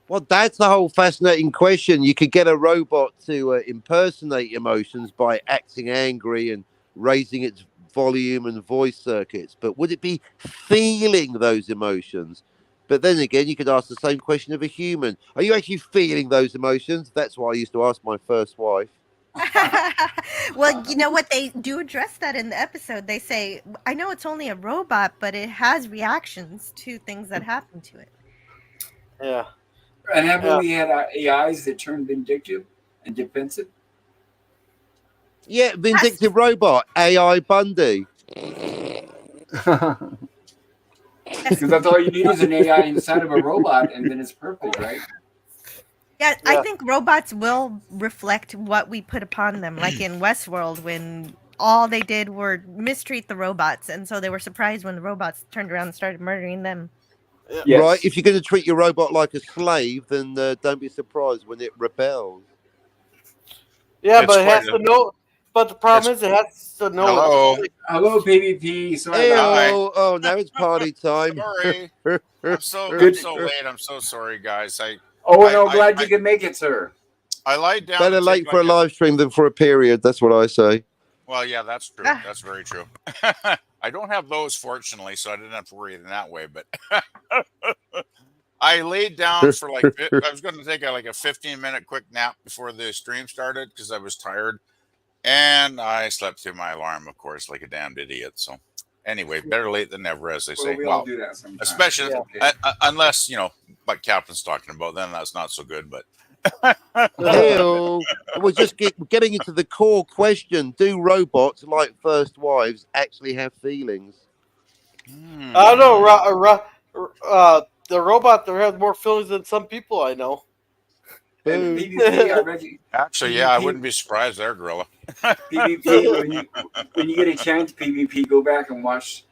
Speaker 4: Well, that's the whole fascinating question. You could get a robot to impersonate emotions by acting angry and raising its volume and voice circuits. But would it be feeling those emotions? But then again, you could ask the same question of a human. Are you actually feeling those emotions? That's what I used to ask my first wife.
Speaker 2: well, you know what? They do address that in the episode. They say, I know it's only a robot, but it has reactions to things that happen to it.
Speaker 5: Yeah.
Speaker 1: And haven't we had AIs that turn vindictive and defensive?
Speaker 4: Yeah, vindictive robot, AI Bundy.
Speaker 1: Because that's all you need is an AI inside of a robot, and then it's perfect, right?
Speaker 2: Yeah, I think robots will reflect what we put upon them, like in Westworld, when all they did were mistreat the robots, and so they were surprised when the robots turned around and started murdering them.
Speaker 1: Yes.
Speaker 4: Right? If you're going to treat your robot like a slave, then don't be surprised when it rebels.
Speaker 5: Yeah,
Speaker 6: It's
Speaker 5: but it
Speaker 6: quite
Speaker 5: has to know. But the problem is, it has to know.
Speaker 6: Hello.
Speaker 1: Hello, PvP. Sorry about that.
Speaker 4: Oh, now it's party time.
Speaker 6: Sorry. I'm so late. I'm so sorry, guys.
Speaker 1: Oh, no, glad you could make it, sir.
Speaker 6: I lied down.
Speaker 4: Better
Speaker 6: to take
Speaker 4: late for a
Speaker 6: like
Speaker 4: live stream than for a period. That's what I say.
Speaker 6: Well, yeah, that's true.
Speaker 2: Ah.
Speaker 6: That's very true. I don't have those, fortunately, so I didn't have to worry in that way. But I laid down for like I was going to take like a 15-minute quick nap before the stream started because I was tired, and I slept through my alarm, of course, like a damned idiot. So anyway, better late than never, as they say.
Speaker 1: We all do that sometimes.
Speaker 6: Especially unless what Captain's talking about, then that's not so good. But
Speaker 4: Hill, we're just getting into the core question: do robots, like first wives, actually have feelings?
Speaker 5: I don't know. The robot there has more feelings than some people I know.
Speaker 1: And PvP, I read you.
Speaker 6: Actually, yeah, I wouldn't be surprised there, Gorilla.
Speaker 1: PvP, when you get a chance, PvP, go back and watch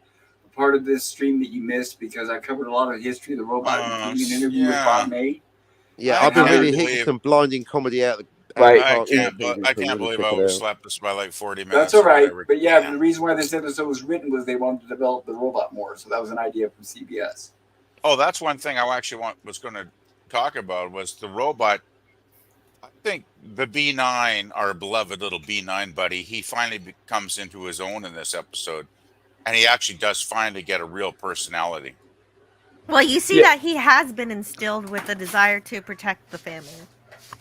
Speaker 1: part of this stream that you missed because I covered a lot of history of the robot and an interview with Bob May.
Speaker 4: Yeah,
Speaker 6: I
Speaker 4: I've been
Speaker 6: can't
Speaker 4: really hitting
Speaker 6: believe-
Speaker 4: some blinding comedy out.
Speaker 1: Right.
Speaker 6: I can't believe I overslept this by like 40 minutes.
Speaker 1: That's all right.
Speaker 6: or whatever.
Speaker 1: But yeah, the reason why this episode was written was they wanted to develop the robot more. So that was an idea from CBS.
Speaker 6: Oh, that's one thing I actually was going to talk about was the robot. I think the B9, our beloved little B9 buddy, he finally comes into his own in this episode, and he actually does finally get a real personality.
Speaker 2: Well, you see that he has been instilled with a desire to protect the family.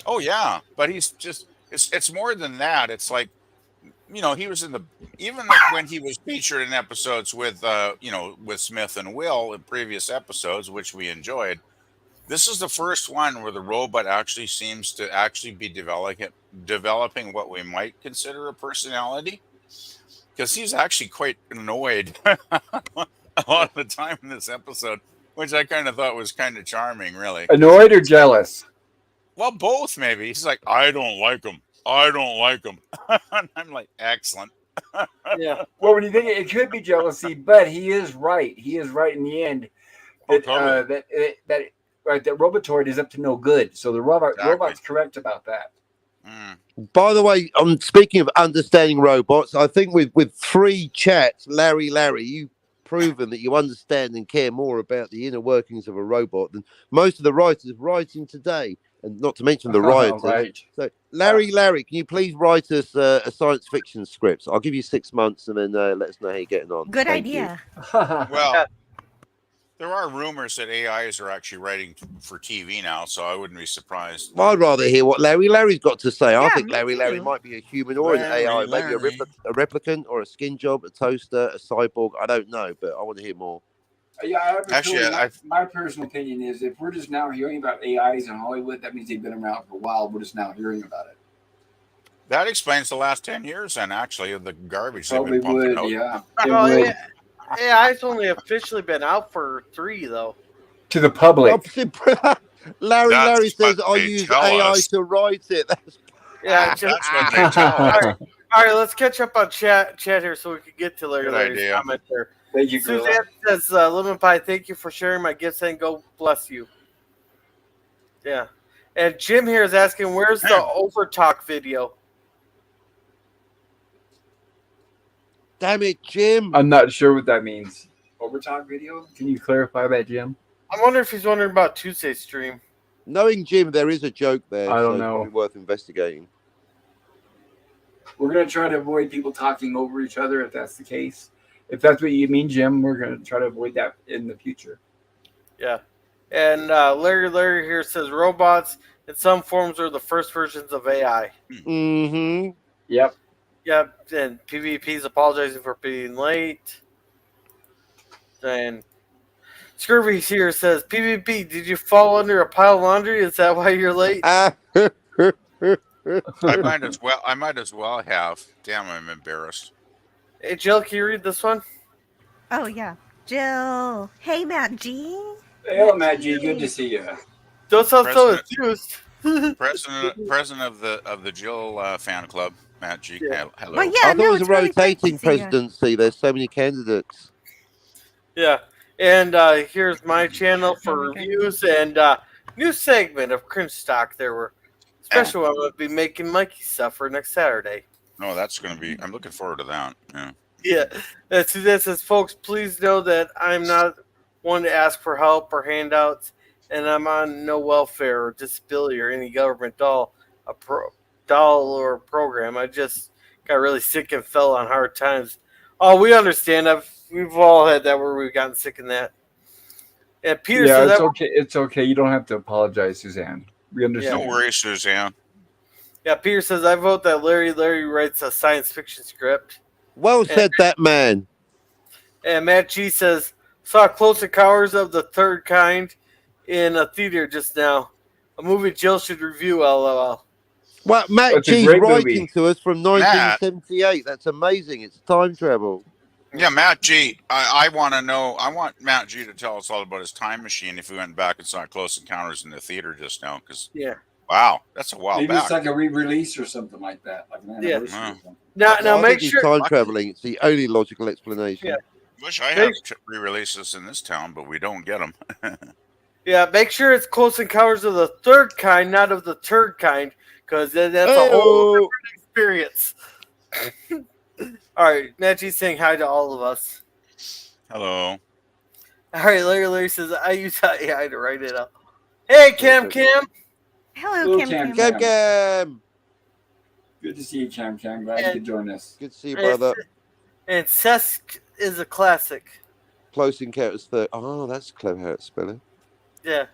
Speaker 6: Oh yeah, but he's just it's more than that. It's like, he was even when he was featured in episodes with with Smith and Will in previous episodes, which we enjoyed. This is the first one where the robot actually seems to actually be developing what we might consider a personality, because he's actually quite annoyed a lot of the time in this episode, which I kind of thought was kind of charming, really.
Speaker 1: Annoyed or jealous?
Speaker 6: Well, both maybe. He's like, I don't like him. I don't like him. And I'm like, excellent.
Speaker 5: Yeah.
Speaker 1: Well, when you think it could be jealousy, but he is right. He is right in the end. That
Speaker 6: Totally.
Speaker 1: that Robotoid is up to no good. So the robot's correct about that.
Speaker 4: By the way, speaking of understanding robots, I think with 3 chats, Larry, you've proven that you understand and care more about the inner workings of a robot than most of the writers writing today, and not to mention the rioters.
Speaker 1: Right.
Speaker 4: So, Larry, can you please write us a science fiction script? I'll give you 6 months, and then let us know how you're getting on.
Speaker 2: Good
Speaker 4: Thank
Speaker 2: idea.
Speaker 6: Well, there are rumors that AIs are actually writing for TV now, so I wouldn't be surprised.
Speaker 4: you. I'd rather hear what Larry's got to say. I
Speaker 2: Yeah,
Speaker 4: think
Speaker 2: me
Speaker 4: Larry
Speaker 2: too.
Speaker 4: might be a human or an AI, maybe a replicant or a skin job, a toaster, a cyborg. I don't know, but I want to hear more.
Speaker 1: Yeah,
Speaker 6: Actually,
Speaker 1: my personal opinion is if we're just now hearing about AIs in Hollywood, that means they've been around for a while. We're just now hearing about it.
Speaker 6: That explains the last 10 years, and actually, of the garbage
Speaker 1: Probably
Speaker 6: they've been pumping
Speaker 1: would,
Speaker 6: out.
Speaker 1: yeah. It
Speaker 5: Well,
Speaker 1: would.
Speaker 5: AI's only officially been out for 3 though.
Speaker 1: To the public.
Speaker 4: Larry
Speaker 6: That's
Speaker 4: says
Speaker 6: what
Speaker 4: I
Speaker 6: they
Speaker 4: use
Speaker 6: tell
Speaker 4: AI
Speaker 6: us.
Speaker 4: to write it.
Speaker 5: Yeah,
Speaker 6: That's what they tell us.
Speaker 5: All right, let's catch up on chat here so we can get to
Speaker 6: Good
Speaker 5: Larry's
Speaker 6: idea.
Speaker 5: comment there.
Speaker 1: Thank you,
Speaker 5: Suzanne
Speaker 1: Gorilla.
Speaker 5: says, Lemon Pie, thank you for sharing my gifts and go bless you. Yeah. And Jim here is asking, where's the Overtalk video?
Speaker 4: Damn it, Jim.
Speaker 1: I'm not sure what that means. Overtalk video? Can you clarify that, Jim?
Speaker 5: I wonder if he's wondering about Tuesday's stream.
Speaker 4: Knowing Jim, there is a joke there.
Speaker 1: I don't
Speaker 4: so
Speaker 1: know.
Speaker 4: It's probably worth investigating.
Speaker 1: We're going to try to avoid people talking over each other if that's the case. If that's what you mean, Jim, we're going to try to avoid that in the future.
Speaker 5: Yeah. And Larry here says robots in some forms are the first versions of AI.
Speaker 4: Mm-hmm.
Speaker 1: Yep.
Speaker 5: Yep. And PvP's apologizing for being late. And Scurvy here says, PvP, did you fall under a pile of laundry? Is that why you're late?
Speaker 6: I might as well have. Damn, I'm embarrassed.
Speaker 5: Hey, Jill, can you read this one?
Speaker 2: Oh, yeah. Jill. Hey, Matt G.
Speaker 1: Hello, Matt G. Good to see you.
Speaker 5: Don't sound so
Speaker 6: President.
Speaker 5: enthused.
Speaker 6: President of the Jill fan club, Matt G.
Speaker 5: Yeah.
Speaker 6: Hello.
Speaker 2: Well, yeah,
Speaker 4: I thought
Speaker 2: no,
Speaker 4: it was a
Speaker 2: it's really great to
Speaker 4: rotating
Speaker 2: see ya.
Speaker 4: presidency. There's so many candidates.
Speaker 5: Yeah. And here's my channel for
Speaker 2: Okay.
Speaker 5: reviews and new segment of Cringe Stock. There were special one will be making Mikey stuff for next Saturday.
Speaker 6: No, that's going to be. I'm looking forward to that. Yeah.
Speaker 5: Yeah, that's who this is, folks. Please know that I'm not one to ask for help or handouts, and I'm on no welfare or disability or any government doll or program. I just got really sick and fell on hard times. Oh, we understand. We've all had that where we've gotten sick in that. And Peter
Speaker 1: Yeah,
Speaker 5: says
Speaker 1: it's
Speaker 5: that.
Speaker 1: okay. It's okay. You don't have to apologize, Suzanne. We
Speaker 5: Yeah.
Speaker 6: No
Speaker 1: understand.
Speaker 6: worries, Suzanne.
Speaker 5: Yeah, Peter says I vote that Larry writes a science fiction script.
Speaker 4: Well said, that man.
Speaker 5: And Matt G says, saw Close Encounters of the Third Kind in a theater just now. A movie Jill should review, lol.
Speaker 4: Well, Matt
Speaker 1: It's a
Speaker 4: G's
Speaker 1: great
Speaker 4: writing
Speaker 1: movie.
Speaker 4: to us from 1978. That's amazing. It's time travel.
Speaker 6: Yeah, Matt G. I want to know. I want Matt G to tell us all about his time machine if we went back and saw Close Encounters in the theater just now. Because
Speaker 5: Yeah.
Speaker 6: wow, that's a while
Speaker 1: Maybe
Speaker 6: back.
Speaker 1: it's like a re-release or something like that, like an
Speaker 5: Yeah.
Speaker 1: anniversary or something.
Speaker 5: Now
Speaker 4: I
Speaker 5: make
Speaker 4: think he's
Speaker 5: sure.
Speaker 4: time traveling. It's the only logical explanation.
Speaker 5: Yeah.
Speaker 6: Wish I had re-releases in this town, but we don't get them.
Speaker 5: Yeah, make sure it's Close Encounters of the Third Kind, not of the Turd Kind, because then that's a whole different experience. All right, Matt G's saying hi to all of us.
Speaker 6: Hello.
Speaker 5: All right, Larry says I use AI to write it up. Hey, Cam.
Speaker 2: Hello,
Speaker 1: Hello,
Speaker 2: Kim.
Speaker 1: Cam.
Speaker 2: Kim.
Speaker 4: Gam.
Speaker 1: Good to see you, Cam. Glad you could join us.
Speaker 4: Good to see you, brother.
Speaker 5: And Sesk is a classic.
Speaker 4: Close Encounters third. Oh, that's clever how it's spelling.
Speaker 5: Yeah.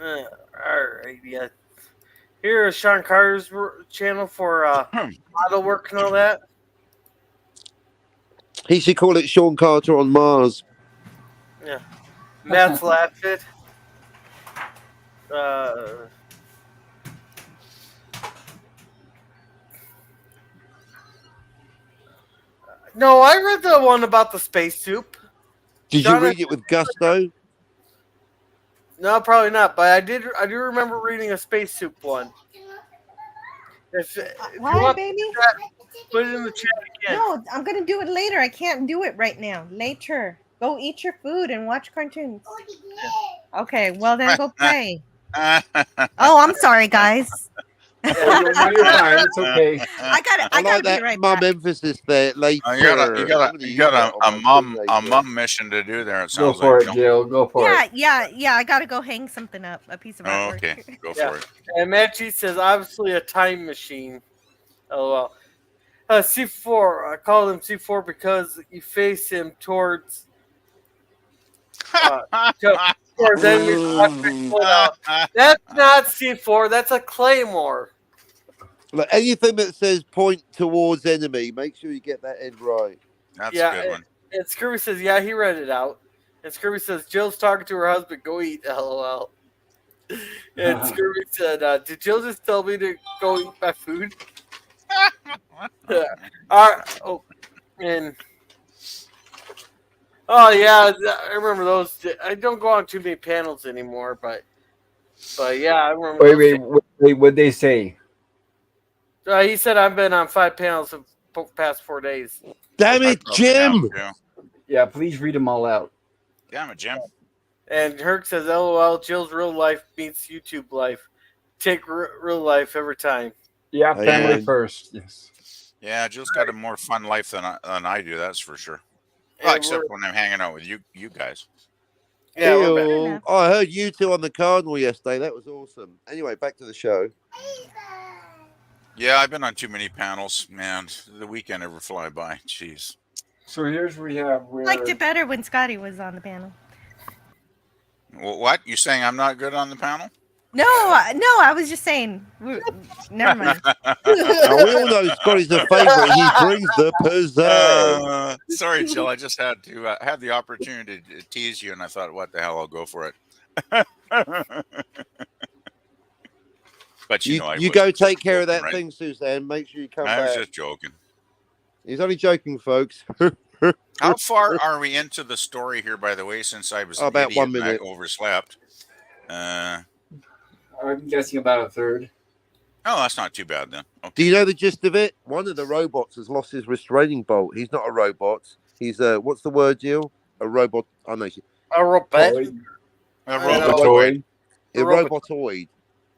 Speaker 5: All right, yeah. Here is Sean Carter's channel for model work and all that.
Speaker 4: He should call it Sean Carter on Mars.
Speaker 5: Yeah. Matt's Latfit. No, I read the one about the space soup.
Speaker 4: Did you read it with gusto?
Speaker 5: No, probably not. But I do remember reading a space soup one. If you
Speaker 2: What,
Speaker 5: want
Speaker 2: baby?
Speaker 5: that, put it in the chat again.
Speaker 2: No, I'm gonna do it later. I can't do it right now. Later. Go eat your food and watch cartoons. Okay, well then go play. Oh, I'm sorry, guys.
Speaker 1: No, you're fine. It's okay.
Speaker 2: I
Speaker 4: I
Speaker 2: gotta
Speaker 4: like
Speaker 2: be
Speaker 4: that
Speaker 2: right
Speaker 4: mum
Speaker 2: back.
Speaker 4: emphasis there. Later.
Speaker 6: You got a mum mission to do there. It
Speaker 1: Go
Speaker 6: sounds
Speaker 1: for
Speaker 6: like.
Speaker 1: it, Jill. Go for it.
Speaker 2: Yeah. I gotta go hang something up. A piece of
Speaker 6: Oh,
Speaker 2: artwork.
Speaker 6: okay, go
Speaker 5: Yeah.
Speaker 6: for it.
Speaker 5: And Matt G says, obviously a time machine. LOL. C4. I called him C4 because you face him towards enemy. That's not C4. That's a claymore.
Speaker 4: Like anything that says point towards enemy, make sure you get that end right.
Speaker 6: That's
Speaker 5: Yeah,
Speaker 6: a good one.
Speaker 5: And Scurvy says, yeah, he read it out. And Scurvy says, Jill's talking to her husband. Go eat. LOL. And Scurvy said, did Jill just tell me to go eat my food? Yeah, I remember those. I don't go on too many panels anymore, but yeah, I remember.
Speaker 1: Wait. What'd they say?
Speaker 5: He said I've been on 5 panels in the past 4 days.
Speaker 4: Damn it, Jim!
Speaker 1: Yeah, please read them all out.
Speaker 6: Damn it, Jim.
Speaker 5: And Herc says, "LOL, Jill's real life beats YouTube life. Take real life every time."
Speaker 1: Yeah, family first. Yes.
Speaker 6: Yeah, Jill's got a more fun life than I do. That's for sure. Well, except when I'm hanging out with you guys.
Speaker 5: Yeah,
Speaker 4: Oh, I heard you two on the Cardinal yesterday. That was awesome. Anyway, back to the show.
Speaker 6: Yeah, I've been on too many panels, man. The weekend ever fly by. Jeez.
Speaker 1: So here's we have.
Speaker 2: I liked it better when Scotty was on the panel.
Speaker 6: What? You saying I'm not good on the panel?
Speaker 2: No, I was just saying. Never mind.
Speaker 4: Now, we all know Scotty's the favorite. He brings the pizzazz.
Speaker 6: Sorry, Jill. I just had to have the opportunity to tease you, and I thought, what the hell, I'll go for it. But
Speaker 4: you go take care of that thing, Suzanne. Make sure you come back.
Speaker 6: I was just joking.
Speaker 4: He's only joking, folks.
Speaker 6: How far are we into the story here, by the way, since I was
Speaker 4: about 1 minute.
Speaker 6: I overslept?
Speaker 1: I'm guessing about a third.
Speaker 6: Oh, that's not too bad then. Okay.
Speaker 4: Do you know the gist of it? One of the robots has lost his restraining bolt. He's not a robot. He's a what's the word, Jill? A robot. I know.
Speaker 5: A robot.
Speaker 6: A
Speaker 1: Robotoid.
Speaker 4: A robotoid.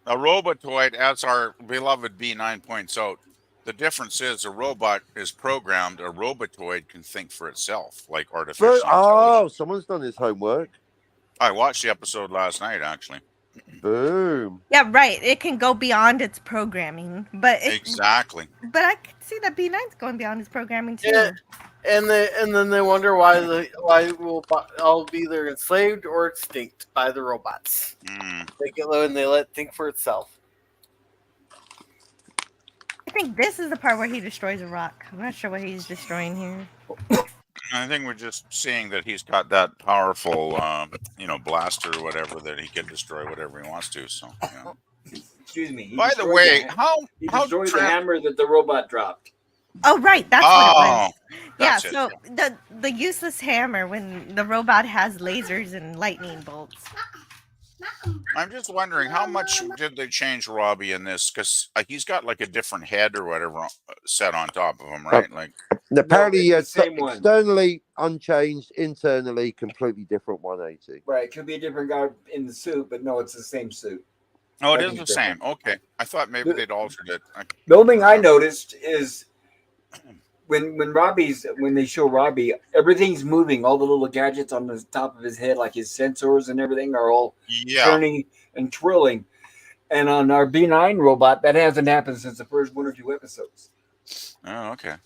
Speaker 6: A robotoid, as our beloved B9 points out, the difference is a robot is programmed. A robotoid can think for itself, like artificial intelligence.
Speaker 4: Someone's done his homework.
Speaker 6: I watched the episode last night, actually.
Speaker 4: Boom.
Speaker 2: Yeah, right. It can go beyond its programming, but
Speaker 6: Exactly.
Speaker 2: But I can see that B9's going beyond its programming too.
Speaker 5: Yeah. And then they wonder why we'll all be either enslaved or extinct by the robots. They get low and they let it think for itself.
Speaker 2: I think this is the part where he destroys a rock. I'm not sure what he's destroying here.
Speaker 6: I think we're just seeing that he's got that powerful, blaster or whatever that he can destroy whatever he wants to. So, yeah.
Speaker 1: Excuse me.
Speaker 6: By the way,
Speaker 1: he destroyed the hammer that the robot dropped.
Speaker 2: Oh, right. That's what it was. Yeah,
Speaker 6: that's it,
Speaker 2: so the useless hammer when the robot has lasers and lightning bolts.
Speaker 6: I'm just wondering how much did they change Robbie in this? Because he's got like a different head or whatever set on top of him, right? Like
Speaker 4: apparently,
Speaker 1: no, same one.
Speaker 4: Externally unchanged, internally completely different 180.
Speaker 1: Right, it could be a different guy in the suit, but no, it's the same suit.
Speaker 6: Oh, it is the same. Okay, I thought maybe they'd altered it.
Speaker 1: The only thing I noticed is when they show Robbie, everything's moving. All the little gadgets on the top of his head, like his sensors and everything, are all turning and twirling. And on our B9 robot, that hasn't happened since the first 1 or 2 episodes.
Speaker 6: Oh, okay.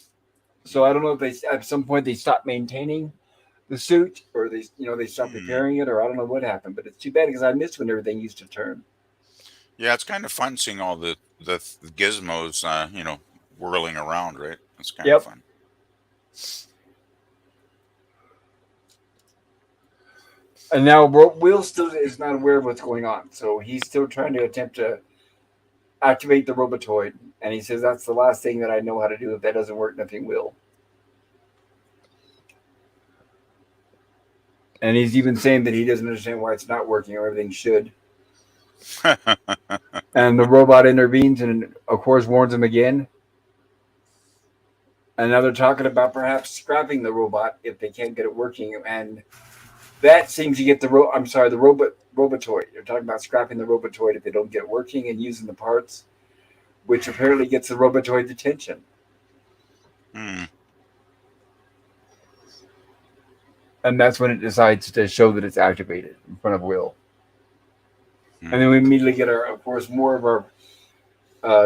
Speaker 1: So I don't know if they at some point they stopped maintaining the suit, or they stopped repairing it, or I don't know what happened. But it's too bad because I missed when everything used to turn.
Speaker 6: Yeah, it's kind of fun seeing all the gizmos, whirling around, right? It's kind of fun.
Speaker 1: And now Will still is not aware of what's going on, so he's still trying to attempt to activate the robotoid. And he says, that's the last thing that I know how to do. If that doesn't work, nothing will. And he's even saying that he doesn't understand why it's not working or everything should. And the robot intervenes and, of course, warns him again. And now they're talking about perhaps scrapping the robot if they can't get it working. And that seems to get the robotoid. They're talking about scrapping the robotoid if they don't get it working and using the parts, which apparently gets the robotoid's attention. And that's when it decides to show that it's activated in front of Will. And then we immediately get of course, more of our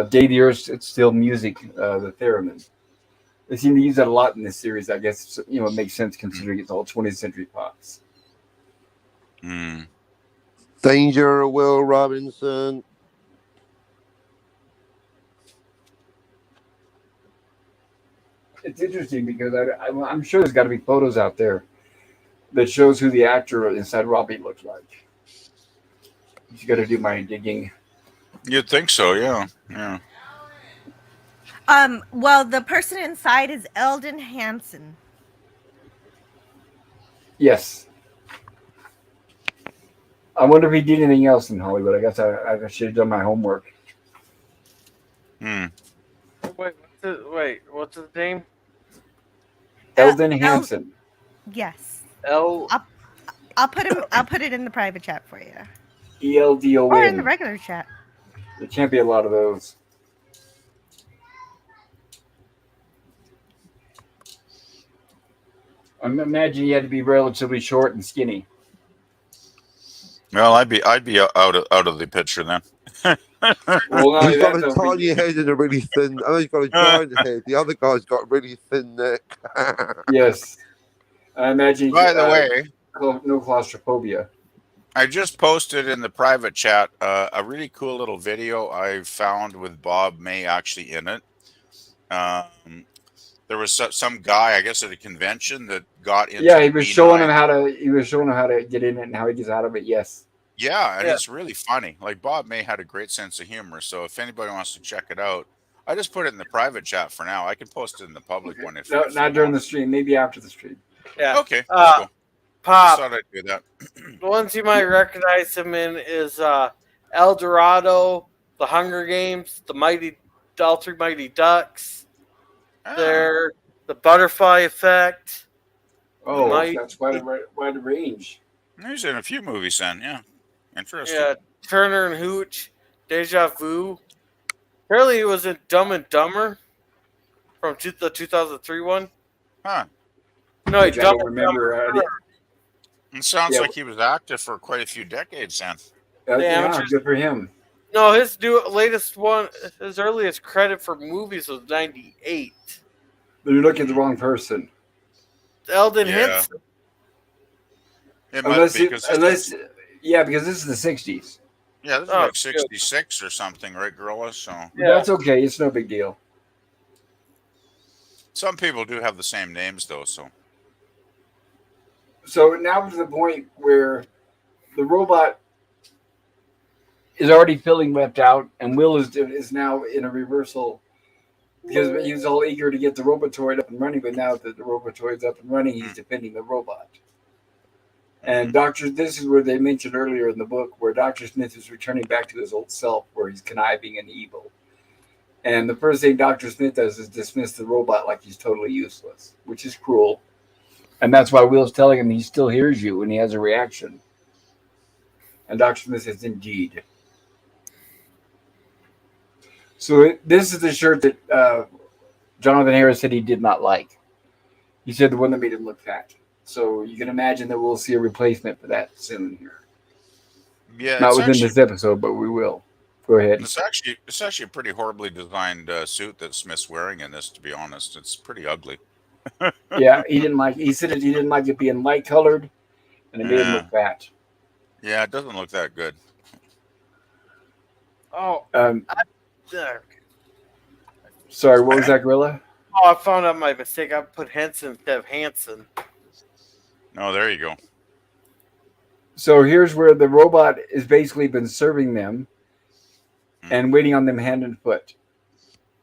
Speaker 1: Day the Earth It's Still music, the theremin. They seem to use that a lot in this series. I guess it makes sense considering it's all 20th century pops.
Speaker 4: Danger, Will Robinson.
Speaker 1: It's interesting because I'm sure there's got to be photos out there that shows who the actor inside Robbie looks like. You got to do my digging.
Speaker 6: You'd think so, yeah.
Speaker 2: Well, the person inside is Eldon Hansen.
Speaker 1: Yes. I wonder if he did anything else in Hollywood. I guess I should have done my homework.
Speaker 5: Wait, what's his name?
Speaker 1: Eldon Hansen.
Speaker 2: Yes.
Speaker 5: I'll
Speaker 2: put it in the private chat for you.
Speaker 1: ELDON.
Speaker 2: Or in the regular chat.
Speaker 1: There can't be a lot of those. I imagine he had to be relatively short and skinny.
Speaker 6: Well, I'd be out of the picture then.
Speaker 1: Well,
Speaker 4: he's got a tiny head and a really thin. I know he's got a giant head. The other guy's got a really thin neck.
Speaker 1: Yes, I imagine.
Speaker 6: By the way,
Speaker 1: no claustrophobia.
Speaker 6: I just posted in the private chat a really cool little video I found with Bob May actually in it. There was some guy, I guess, at a convention that got into.
Speaker 1: Yeah, he was showing him how to get in it and how he gets out of it. Yes.
Speaker 6: Yeah, and it's really funny. Like Bob May had a great sense of humor, so if anybody wants to check it out, I just put it in the private chat for now. I can post it in the public one if
Speaker 1: not during the stream, maybe after the stream.
Speaker 5: Yeah.
Speaker 6: Okay. Cool.
Speaker 5: Pop.
Speaker 6: I thought I'd do that.
Speaker 5: The ones you might recognize him in is El Dorado, The Hunger Games, All Three Mighty Ducks. They're The Butterfly Effect.
Speaker 1: Oh,
Speaker 5: Might-
Speaker 1: that's quite a wide range.
Speaker 6: He's in a few movies then. Yeah, interesting.
Speaker 5: Yeah, Turner and Hooch, Deja Vu. Apparently, he was in Dumb and Dumber from the 2003 one.
Speaker 6: Huh.
Speaker 5: No,
Speaker 1: Which I
Speaker 5: Dumb
Speaker 1: don't
Speaker 5: and
Speaker 1: remember.
Speaker 5: Dumber.
Speaker 6: It sounds
Speaker 1: Yeah.
Speaker 6: like he was active for quite a few decades then.
Speaker 5: The
Speaker 1: Yeah,
Speaker 5: Amateurs.
Speaker 1: good for him.
Speaker 5: No, his latest one, his earliest credit for movies was '98.
Speaker 1: You're looking at the wrong person.
Speaker 5: Eldon
Speaker 6: Yeah.
Speaker 5: Henson.
Speaker 6: It must be because
Speaker 1: because this is the 60s.
Speaker 6: yeah, this is
Speaker 5: Oh,
Speaker 6: like
Speaker 5: good.
Speaker 6: 66 or something, right, Gorilla? So
Speaker 5: Yeah.
Speaker 1: That's okay. It's no big deal.
Speaker 6: some people do have the same names though.
Speaker 1: So now to the point where the robot is already feeling left out, and Will is now in a reversal because he was all eager to get the Robotoid up and running, but now that the Robotoid's up and running, he's defending the robot. And this is where they mentioned earlier in the book where Dr. Smith is returning back to his old self, where he's conniving and evil. And the first thing Dr. Smith does is dismiss the robot like he's totally useless, which is cruel. And that's why Will's telling him he still hears you and he has a reaction. And Dr. Smith says, indeed. So this is the shirt that Jonathan Harris said he did not like. He said the one that made him look fat. So you can imagine that we'll see a replacement for that soon here.
Speaker 6: Yeah,
Speaker 1: Not within this episode, but we will. Go ahead.
Speaker 6: It's actually a pretty horribly designed suit that Smith's wearing in this. To be honest, it's pretty ugly.
Speaker 1: Yeah, he didn't like. He said he didn't like it being light colored, and it made him look fat.
Speaker 6: Yeah, it doesn't look that good.
Speaker 5: Oh, there.
Speaker 1: Sorry, what was that, Gorilla?
Speaker 5: Oh, I found out my mistake. I put Henson instead of Hanson.
Speaker 6: Oh, there you go.
Speaker 1: So here's where the robot has basically been serving them and waiting on them hand and foot.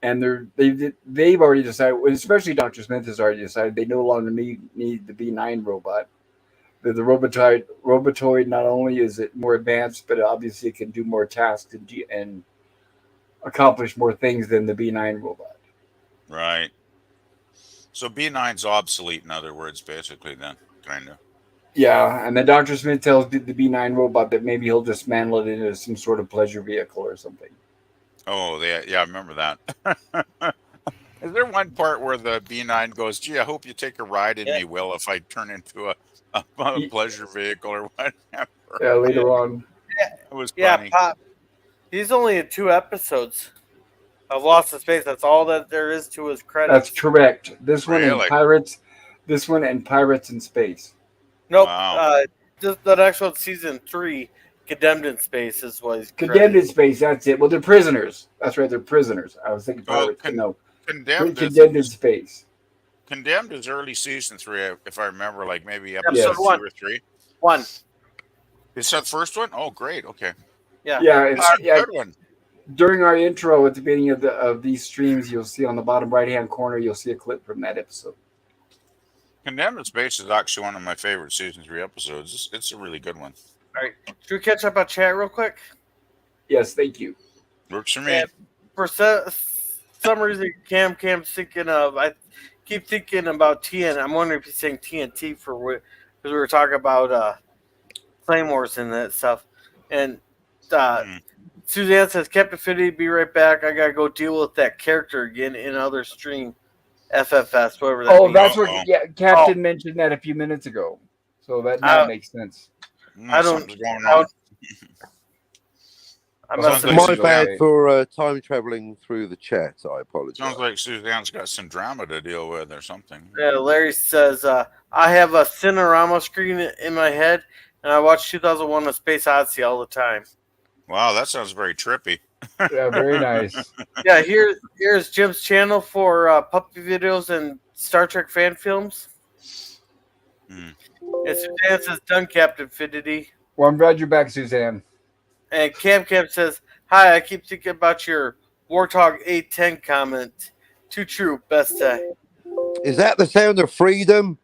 Speaker 1: And they've already decided, especially Dr. Smith has already decided, they no longer need the B9 robot. The Robotoid not only is it more advanced, but obviously it can do more tasks and accomplish more things than the B9 robot.
Speaker 6: Right. So B9's obsolete, in other words, basically, then, kind of.
Speaker 1: Yeah, and then Dr. Smith tells the B9 robot that maybe he'll dismantle it into some sort of pleasure vehicle or something.
Speaker 6: Oh, yeah, I remember that. Is there one part where the B9 goes, gee, I hope you take a ride in me, Will, if I turn into a pleasure vehicle or whatever?
Speaker 1: Yeah, later on.
Speaker 6: It was funny.
Speaker 5: Yeah, Pop. He's only in 2 episodes of Lost in Space. That's all that there is to his credit.
Speaker 1: That's correct. This one
Speaker 6: Really?
Speaker 1: and Pirates in Space.
Speaker 5: Nope.
Speaker 6: Wow.
Speaker 5: Just the next one, season 3, Condemned in Space is what he's
Speaker 1: Condemned
Speaker 5: credited.
Speaker 1: in Space, that's it. Well, they're prisoners. That's right, they're prisoners. I was thinking
Speaker 6: Oh,
Speaker 1: Pirates, but no.
Speaker 6: Condemned
Speaker 1: Condemned in Space.
Speaker 6: Condemned is early season 3, if I remember, like maybe
Speaker 5: Episode
Speaker 6: episode 2
Speaker 5: 1.
Speaker 6: or 3.
Speaker 5: 1.
Speaker 6: Is that the first one? Oh, great. Okay.
Speaker 5: Yeah.
Speaker 1: Yeah,
Speaker 6: That's a good one.
Speaker 1: During our intro at the beginning of these streams, you'll see on the bottom right-hand corner, you'll see a clip from that episode.
Speaker 6: Condemned in Space is actually one of my favorite season 3 episodes. It's a really good one.
Speaker 5: All right. Should we catch up on chat real quick?
Speaker 1: Yes, thank you.
Speaker 6: Works for me.
Speaker 5: And for some reason, Cam's thinking of. I keep thinking about TN. I'm wondering if he's saying TNT because we were talking about Claymores and that stuff. And Suzanne says, Captain Fiddy, be right back. I gotta go deal with that character again in another stream. FFS, whatever that means.
Speaker 1: That's what Captain mentioned that a few minutes ago. So that now makes sense.
Speaker 5: I don't.
Speaker 6: Something's going on.
Speaker 5: I must have
Speaker 4: My bad for time traveling through the chat. I apologize.
Speaker 6: Sounds like Suzanne's got some drama to deal with or something.
Speaker 5: Yeah, Larry says, I have a Cinerama screen in my head, and I watch 2001: A Space Odyssey all the time.
Speaker 6: Wow, that sounds very trippy.
Speaker 1: Yeah, very nice.
Speaker 5: Yeah, here's Jim's channel for puppy videos and Star Trek fan films. And Suzanne says, done, Captain Fiddy.
Speaker 1: Well, I'm glad you're back, Suzanne.
Speaker 5: And Cam says, hi, I keep thinking about your Warthog 810 comment. Too true, best day.
Speaker 4: Is that the sound of freedom?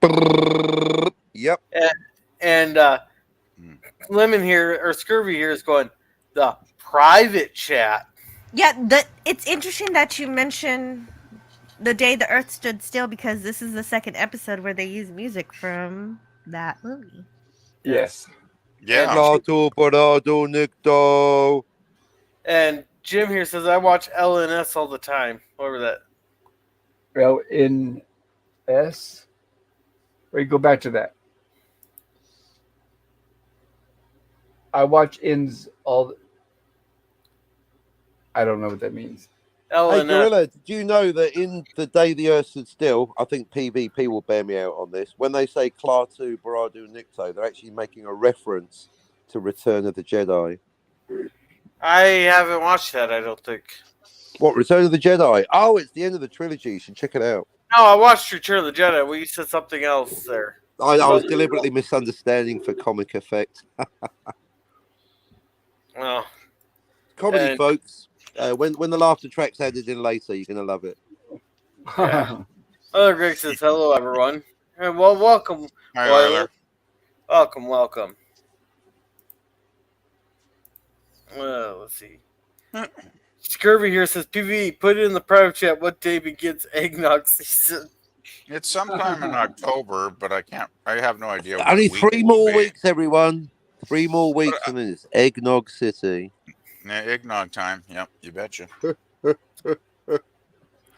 Speaker 4: Yep.
Speaker 5: And Lemon here, or Scurvy here, is going, the private chat.
Speaker 2: Yeah, it's interesting that you mention The Day the Earth Stood Still, because this is the second episode where they use music from that movie.
Speaker 1: Yes.
Speaker 6: Yeah.
Speaker 4: Plato, Parado, Nicto.
Speaker 5: And Jim here says I watch LNS all the time. Whatever that.
Speaker 1: LNS. Wait, go back to that. I watch ins all. I don't know what that means.
Speaker 4: Hey,
Speaker 5: LNS.
Speaker 4: Gorilla, did you know that in The Day the Earth Stood Still, I think PvP will bear me out on this, when they say Klaatu, Baradu, Nikto, they're actually making a reference to Return of the Jedi.
Speaker 5: I haven't watched that. I don't think.
Speaker 4: What, Return of the Jedi? Oh, it's the end of the trilogy. You should check it out.
Speaker 5: No, I watched Return of the Jedi. We said something else there.
Speaker 4: I was deliberately misunderstanding for comic effect.
Speaker 5: Well,
Speaker 4: Comedy,
Speaker 5: And-
Speaker 4: folks. When the laughter track's added in later, you're going to love it.
Speaker 5: Yeah. Other Greg says hello, everyone, and well, welcome,
Speaker 6: Hi,
Speaker 5: Euler.
Speaker 6: Euler.
Speaker 5: Welcome. Let's see. Scurvy here says, PV, put it in the private chat. What day begins eggnog season?
Speaker 6: It's sometime in October, but I have no idea. What
Speaker 4: Only
Speaker 6: week
Speaker 4: 3
Speaker 6: it will
Speaker 4: more
Speaker 6: be.
Speaker 4: weeks, everyone. 3 more weeks, and then it's Eggnog City.
Speaker 6: Yeah, eggnog time. Yep, you betcha.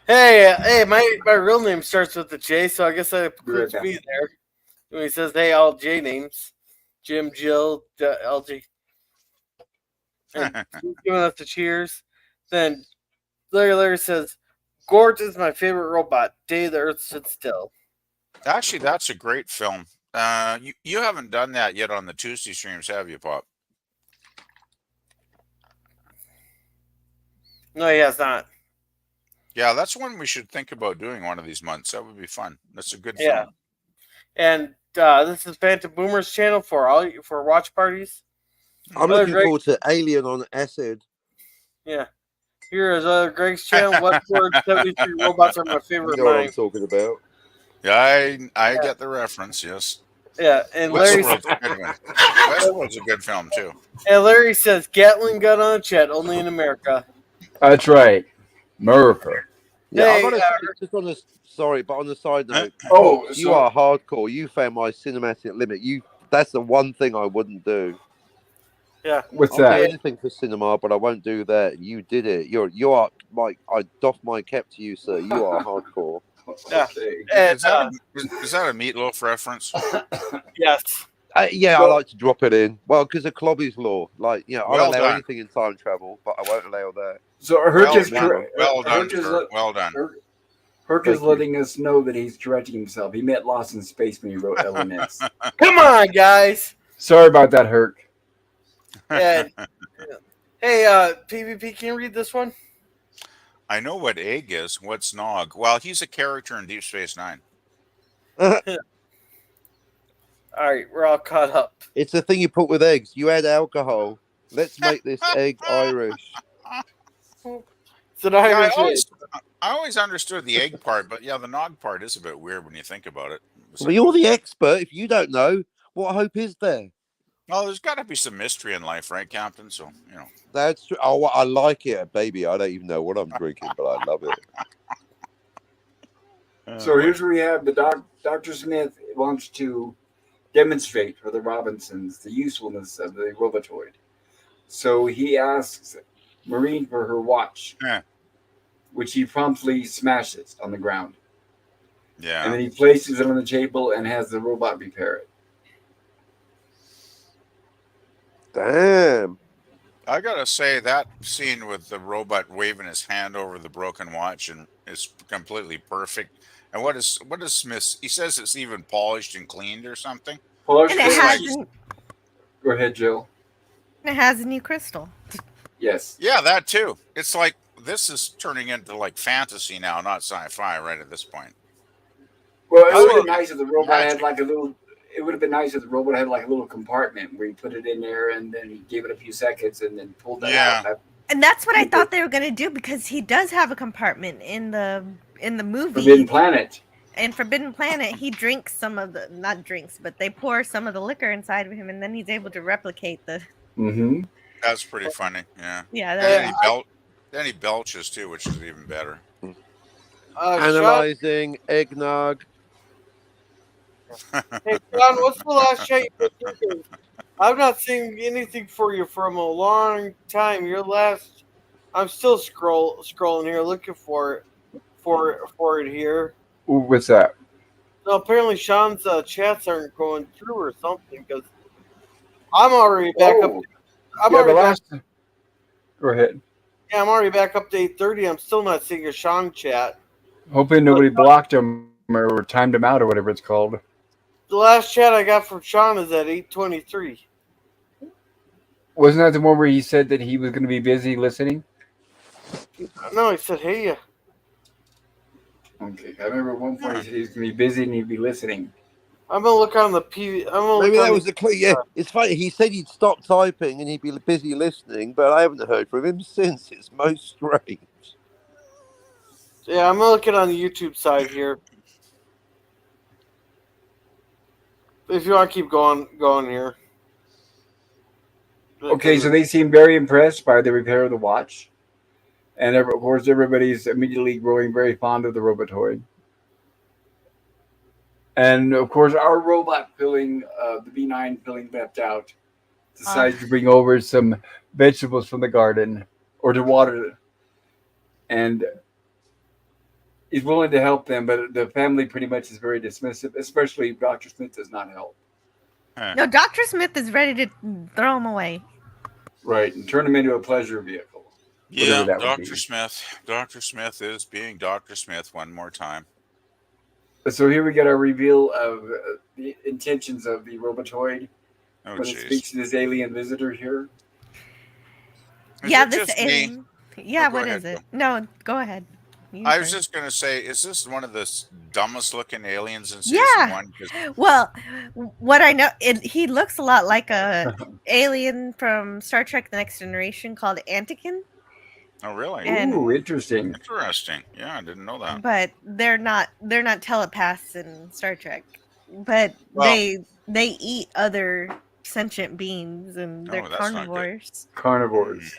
Speaker 5: Hey, my real name starts with a J, so I guess I put
Speaker 1: Yeah.
Speaker 5: V there. When he says, hey, all J names. Jim, Jill, LG. And he's giving us the cheers. Then Larry says, Gort is my favorite robot. Day the Earth Stood Still.
Speaker 6: Actually, that's a great film. You haven't done that yet on the Tuesday streams, have you, Pop?
Speaker 5: No, he has not.
Speaker 6: Yeah, that's one we should think about doing one of these months. That would be fun. That's a good
Speaker 5: Yeah.
Speaker 6: film.
Speaker 5: And this is Phantom Boomer's channel for watch parties.
Speaker 4: I'm looking forward to Alien on Acid.
Speaker 5: Yeah. Here is Greg's channel. What 73 robots are my favorite
Speaker 4: You know what
Speaker 5: mine?
Speaker 4: I'm talking about.
Speaker 6: Yeah, I get the reference. Yes.
Speaker 5: Yeah, and Larry
Speaker 6: Westworld's a good one. Westworld's a good film too.
Speaker 5: and Larry says Gatling gun on chat only in America.
Speaker 1: That's right. America.
Speaker 4: Yeah,
Speaker 5: Hey,
Speaker 4: I'm gonna say, just on the sorry, but on the side note,
Speaker 1: Oh,
Speaker 4: you are hardcore. You found my cinematic limit. That's the one thing I wouldn't do.
Speaker 5: Yeah.
Speaker 1: What's
Speaker 4: I'll do
Speaker 1: that?
Speaker 4: anything for cinema, but I won't do that. You did it. You are Mike. I doff my cap to you, sir. You are hardcore.
Speaker 5: Yeah.
Speaker 1: Okay.
Speaker 5: And,
Speaker 6: Is that a Meatloaf reference?
Speaker 5: yes.
Speaker 4: Yeah, I like to drop it in. Well, because of Clobby's law, like I'll
Speaker 6: Well
Speaker 4: allow
Speaker 6: done.
Speaker 4: anything in time travel, but I won't allow that.
Speaker 1: So Herc is
Speaker 6: Well done, sir. Well done.
Speaker 1: Herc is letting us know that he's correcting himself. He meant Lost in Space when he wrote LNS.
Speaker 5: Come on, guys.
Speaker 1: Sorry about that, Herc.
Speaker 5: And hey, PvP, can you read this one?
Speaker 6: I know what egg is. What's Nog? Well, he's a character in Deep Space Nine.
Speaker 5: All right, we're all caught up.
Speaker 4: It's the thing you put with eggs. You add alcohol. Let's make this egg Irish.
Speaker 5: It's an
Speaker 6: Yeah,
Speaker 5: Irish
Speaker 6: I always understood the egg part, but yeah, the Nog part is a bit weird when you think about it.
Speaker 4: Well, you're the expert. If you don't know, what hope is there?
Speaker 6: Well, there's got to be some mystery in life, right, Captain? So,
Speaker 4: That's true. Oh, I like it, baby. I don't even know what I'm drinking, but I love it.
Speaker 1: So here's where we have the Dr. Smith wants to demonstrate for the Robinsons the usefulness of the Robotoid. So he asks Marine for her watch, which he promptly smashes on the ground.
Speaker 6: Yeah.
Speaker 1: And then he places it on the table and has the robot repair it.
Speaker 4: Damn.
Speaker 6: I gotta say that scene with the robot waving his hand over the broken watch and is completely perfect. And what is Smith? He says it's even polished and cleaned or something.
Speaker 1: Polished
Speaker 2: And it has
Speaker 1: Go ahead, Jill.
Speaker 2: it has a new crystal.
Speaker 1: Yes.
Speaker 6: Yeah, that too. It's like this is turning into like fantasy now, not sci-fi. Right at this point.
Speaker 1: Well, it would have been nice if the robot had like a little. It would have been nice if the robot had like a little compartment where you put it in there and then he gave it a few seconds and then pulled that out.
Speaker 2: And that's what I thought they were gonna do, because he does have a compartment in the movie.
Speaker 1: Forbidden Planet.
Speaker 2: In Forbidden Planet, he drinks some of the not drinks, but they pour some of the liquor inside of him, and then he's able to replicate the.
Speaker 1: Mm-hmm.
Speaker 6: That's pretty funny. Yeah.
Speaker 2: Yeah.
Speaker 6: And then he belches too, which is even better.
Speaker 5: Sean,
Speaker 4: Analyzing eggnog.
Speaker 5: hey Sean, what's the last chat you put through? 'Cause I've not seen anything for you from a long time. I'm still scrolling here looking for it here.
Speaker 1: Ooh, what's that?
Speaker 5: So apparently Sean's chats aren't going through or something because I'm already back up.
Speaker 1: Oh,
Speaker 5: I'm
Speaker 1: yeah, the
Speaker 5: already back.
Speaker 1: last. Go ahead.
Speaker 5: Yeah, I'm already back up to 8:30. I'm still not seeing a Sean chat.
Speaker 1: Hoping
Speaker 5: But
Speaker 1: nobody blocked him or timed him out or whatever it's called.
Speaker 5: the last chat I got from Sean is at 8:23.
Speaker 1: Wasn't that the one where he said that he was going to be busy listening?
Speaker 5: No, he said, "Hey,
Speaker 1: Okay, I remember at one point
Speaker 6: Huh.
Speaker 1: he said he was going to be busy and he'd be listening.
Speaker 5: I'm gonna look on the PV. I'm gonna
Speaker 4: Maybe
Speaker 5: look
Speaker 4: that
Speaker 5: on
Speaker 4: was the clue. Yeah, it's funny. He said he'd stop typing and he'd be busy listening, but I haven't heard from him since. It's most strange.
Speaker 5: Yeah, I'm looking on the YouTube side here. If you want to keep going here.
Speaker 1: Okay, so they seem very impressed by the repair of the watch. And of course, everybody's immediately growing very fond of the Robotoid. And of course, our robot filling, the B9 filling left out, decides to bring over some vegetables from the garden or to water. And he's willing to help them, but the family pretty much is very dismissive, especially Dr. Smith does not help.
Speaker 6: Huh.
Speaker 2: No, Dr. Smith is ready to throw him away.
Speaker 1: Right, and turn him into a pleasure vehicle.
Speaker 6: Yeah,
Speaker 1: that would
Speaker 6: Dr.
Speaker 1: be.
Speaker 6: Smith. Dr. Smith is being Dr. Smith one more time.
Speaker 1: So here we get our reveal of the intentions of the Robotoid
Speaker 6: Oh,
Speaker 1: when it
Speaker 6: jeez.
Speaker 1: speaks to this alien visitor here.
Speaker 6: Is
Speaker 2: Yeah,
Speaker 6: it
Speaker 2: this
Speaker 6: just me?
Speaker 2: alien. Yeah,
Speaker 6: Oh, go
Speaker 2: what
Speaker 6: ahead,
Speaker 2: is it?
Speaker 6: Bill.
Speaker 2: No, go ahead. You
Speaker 6: I was
Speaker 2: first.
Speaker 6: just going to say, is this one of the dumbest looking aliens in season
Speaker 2: Yeah.
Speaker 6: one? 'Cause-
Speaker 2: Well, what I know, he looks a lot like a alien from Star Trek: The Next Generation called Antikin,
Speaker 6: oh, really?
Speaker 2: And-
Speaker 1: Ooh, interesting.
Speaker 6: Interesting. Yeah, I didn't know that.
Speaker 2: but they're not telepaths in Star Trek. But
Speaker 6: Well-
Speaker 2: they eat other sentient beings and they're
Speaker 6: Oh, that's not good.
Speaker 2: carnivores.
Speaker 1: Carnivores.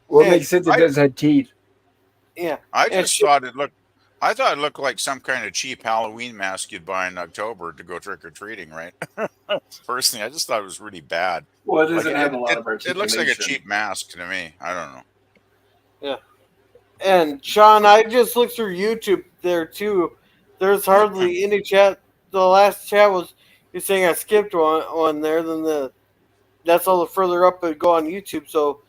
Speaker 1: Well, it
Speaker 5: Yeah,
Speaker 1: makes sense. It does have teeth.
Speaker 5: Yeah,
Speaker 6: I
Speaker 5: and
Speaker 6: just thought it looked. I thought it looked like some kind of cheap Halloween mask you'd buy in October to go trick or treating, right? Personally, I just thought it was really bad.
Speaker 1: Well, it
Speaker 6: Like,
Speaker 1: doesn't have a lot of
Speaker 6: it looks like a
Speaker 1: articulation.
Speaker 6: cheap mask to me. I don't know.
Speaker 5: And Sean, I just looked through YouTube there too. There's hardly any chat. The last chat was you're saying I skipped one there. Then that's all the further up it go on YouTube. So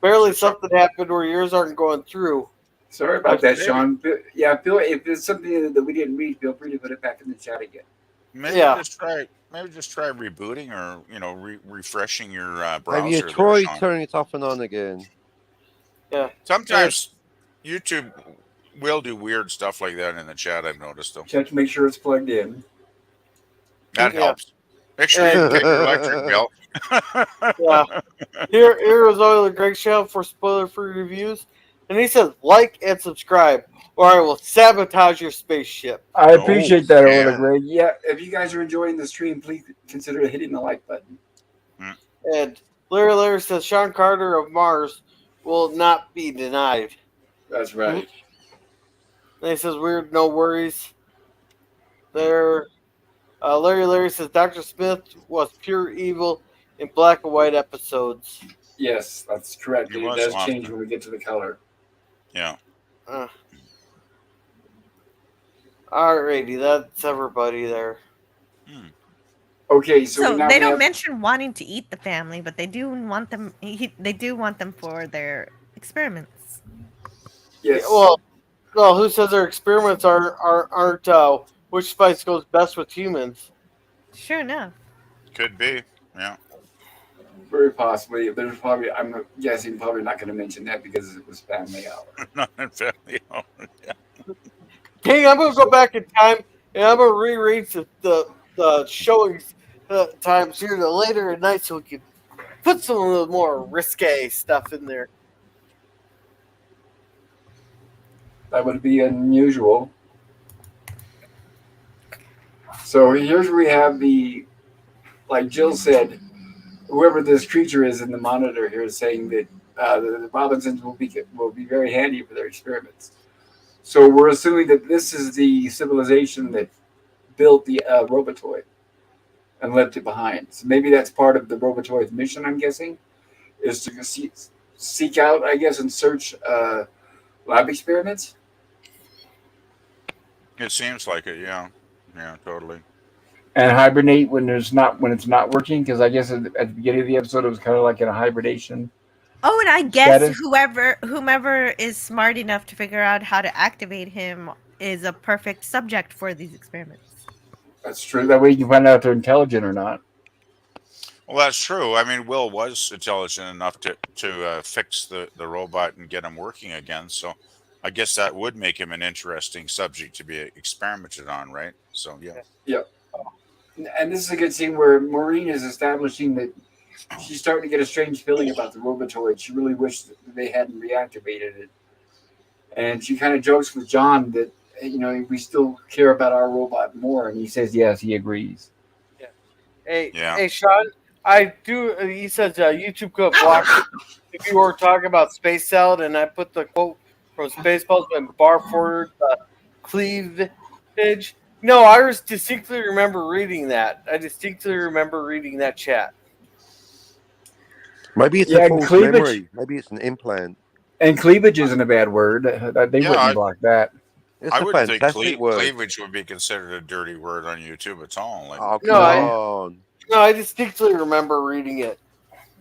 Speaker 5: barely something happened where yours aren't going through.
Speaker 1: Sorry about that,
Speaker 6: Maybe.
Speaker 1: Sean. Yeah, Phil, if there's something that we didn't read, feel free to put it back in the chat again.
Speaker 6: Maybe
Speaker 5: Yeah.
Speaker 6: just try rebooting or refreshing your browser.
Speaker 4: Have you
Speaker 6: there,
Speaker 4: tried
Speaker 6: Sean.
Speaker 4: turning it off and on again?
Speaker 5: Yeah.
Speaker 6: Sometimes YouTube will do weird stuff like that in the chat. I've noticed though.
Speaker 1: You have to make sure it's plugged in.
Speaker 6: That
Speaker 5: Yeah.
Speaker 6: helps. Make sure you pay your electric bill.
Speaker 5: Yeah. Here is Oiler Greg Show for spoiler-free reviews, and he says like and subscribe, or I will sabotage your spaceship.
Speaker 1: I appreciate that,
Speaker 6: yeah.
Speaker 1: Ola Greg. Yeah, if you guys are enjoying the stream, please consider hitting the like button.
Speaker 5: And Larry says Sean Carter of Mars will not be denied.
Speaker 1: That's right.
Speaker 5: And he says weird, no worries. There, Larry says Dr. Smith was pure evil in black and white episodes.
Speaker 1: Yes, that's correct.
Speaker 6: It
Speaker 1: It
Speaker 6: was
Speaker 1: does
Speaker 6: awesome.
Speaker 1: change when we get to the color.
Speaker 6: Yeah.
Speaker 5: Alrighty, that's everybody there.
Speaker 1: Okay, so now
Speaker 2: they
Speaker 1: we
Speaker 2: don't
Speaker 1: have,
Speaker 2: mention wanting to eat the family, but they do want them. They do want them for their experiments.
Speaker 1: yes.
Speaker 5: Well, who says their experiments aren't which spice goes best with humans?
Speaker 2: Sure enough.
Speaker 6: Could be. Yeah.
Speaker 1: Very possibly. There's probably, I'm guessing, probably not going to mention that because it was family hour.
Speaker 6: Not in family. Yeah.
Speaker 5: Hey, I'm gonna go back in time and I'm gonna rearrange the showings times here to later at night so we can put some of the more risque stuff in there.
Speaker 1: That would be unusual. So here's where we have the, like Jill said, whoever this creature is in the monitor here is saying that the Robinsons will be very handy for their experiments. So we're assuming that this is the civilization that built the Robotoid and left it behind. So maybe that's part of the Robotoid's mission. I'm guessing is to seek out, I guess, and search lab experiments.
Speaker 6: It seems like it. Yeah. Yeah. Totally.
Speaker 1: And hibernate when it's not working, because I guess at the beginning of the episode it was kind of like in a hibernation.
Speaker 2: Oh, and I guess
Speaker 1: Status?
Speaker 2: whomever is smart enough to figure out how to activate him is a perfect subject for these experiments.
Speaker 1: That's true. That way you can find out if they're intelligent or not.
Speaker 6: Well, that's true. I mean, Will was intelligent enough to fix the robot and get him working again. So I guess that would make him an interesting subject to be experimented on, right? So yeah.
Speaker 1: Yep. And this is a good scene where Maureen is establishing that she's starting to get a strange feeling about the Robotoid. She really wished that they hadn't reactivated it. And she kind of jokes with John that, we still care about our robot more. And he says, yes, he agrees.
Speaker 5: Hey,
Speaker 6: Yeah.
Speaker 5: hey, Sean. I do. He says YouTube could block if you were talking about Space Salad, and I put the quote from Spaceballs when Bar forward cleavage. No, I distinctly remember reading that. I distinctly remember reading that chat.
Speaker 4: Maybe it's a false memory. Maybe it's an implant.
Speaker 1: And cleavage isn't a bad word. They wouldn't block that.
Speaker 4: It's
Speaker 6: I
Speaker 4: a
Speaker 6: wouldn't think
Speaker 4: fantastic word.
Speaker 6: cleavage would be considered a dirty word on YouTube at all. Like,
Speaker 4: oh, come on.
Speaker 5: No, I distinctly remember reading it.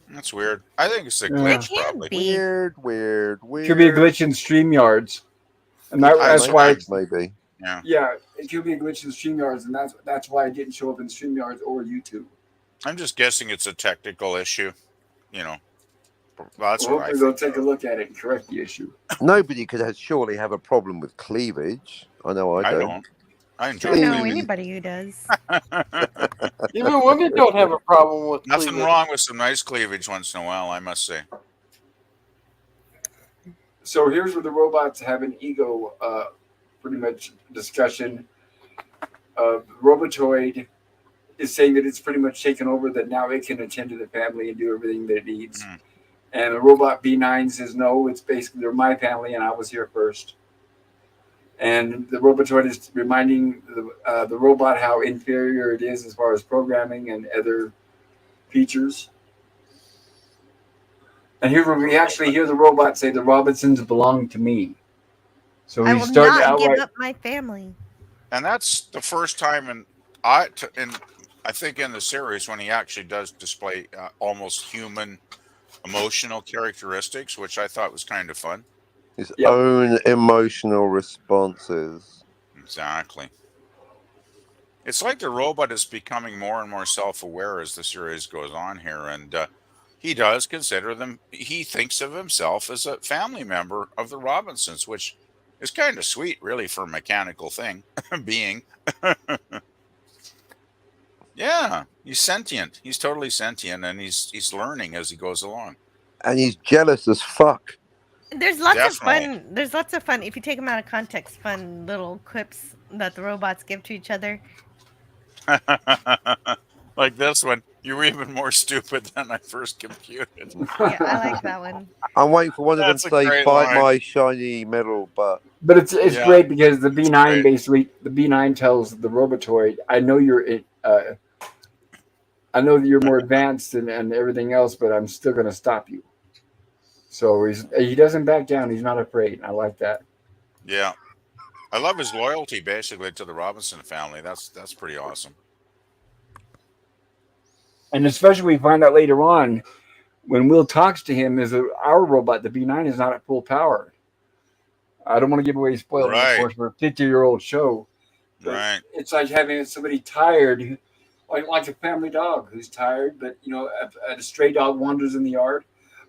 Speaker 6: That's weird. I think it's a glitch, probably.
Speaker 4: Weird.
Speaker 1: Could be a glitch in StreamYards. And that's why.
Speaker 4: Maybe.
Speaker 1: Yeah, it could be a glitch in StreamYards, and that's why it didn't show up in StreamYards or YouTube.
Speaker 6: I'm just guessing it's a technical issue. Well, that's what I
Speaker 1: hopefully
Speaker 6: think.
Speaker 1: They'll take a look at it and correct the issue.
Speaker 4: Nobody could surely have a problem with cleavage. I know I don't.
Speaker 6: I enjoy
Speaker 2: I don't know
Speaker 6: cleavage.
Speaker 2: anybody who does.
Speaker 5: Even women don't have a problem with
Speaker 6: Nothing
Speaker 5: cleavage.
Speaker 6: wrong with some nice cleavage once in a while, I must say.
Speaker 1: So here's where the robots have an ego, pretty much discussion. Robotoid is saying that it's pretty much taken over, that now it can attend to the family and do everything that it needs. Mm. And the robot B9 says, no, it's basically they're my family and I was here first. And the Robotoid is reminding the robot how inferior it is as far as programming and other features. And here we actually hear the robot say, the Robinsons belong to me. So
Speaker 2: I will not give up my family.
Speaker 6: And that's the first time I think in the series when he actually does display almost human emotional characteristics, which I thought was kind of fun.
Speaker 4: His own emotional responses.
Speaker 6: Exactly. It's like the robot is becoming more and more self-aware as the series goes on here, and he does consider them. He thinks of himself as a family member of the Robinsons, which is kind of sweet, really, for a mechanical being. Yeah, he's sentient. He's totally sentient, and he's learning as he goes along.
Speaker 4: And he's jealous as fuck.
Speaker 2: There's lots of fun. There's lots of fun, if you take them out of context, fun little quips that the robots give to each other.
Speaker 6: Like this one. You were even more stupid than I first computed.
Speaker 2: Yeah, I like that one.
Speaker 4: I'm waiting for one of them to say, "Bite my shiny metal butt."
Speaker 1: But it's great because the B9 basically, the B9 tells the Robotoid, I know I know that you're more advanced and everything else, but I'm still going to stop you. So he doesn't back down. He's not afraid. I like that.
Speaker 6: Yeah. I love his loyalty basically to the Robinson family. That's pretty awesome.
Speaker 1: And especially we find out later on when Will talks to him is that our robot, the B9, is not at full power. I don't want to give away spoilers, of course, for a 50-year-old show.
Speaker 6: Right.
Speaker 1: It's like having somebody tired, like a family dog who's tired, but a stray dog wanders in the yard,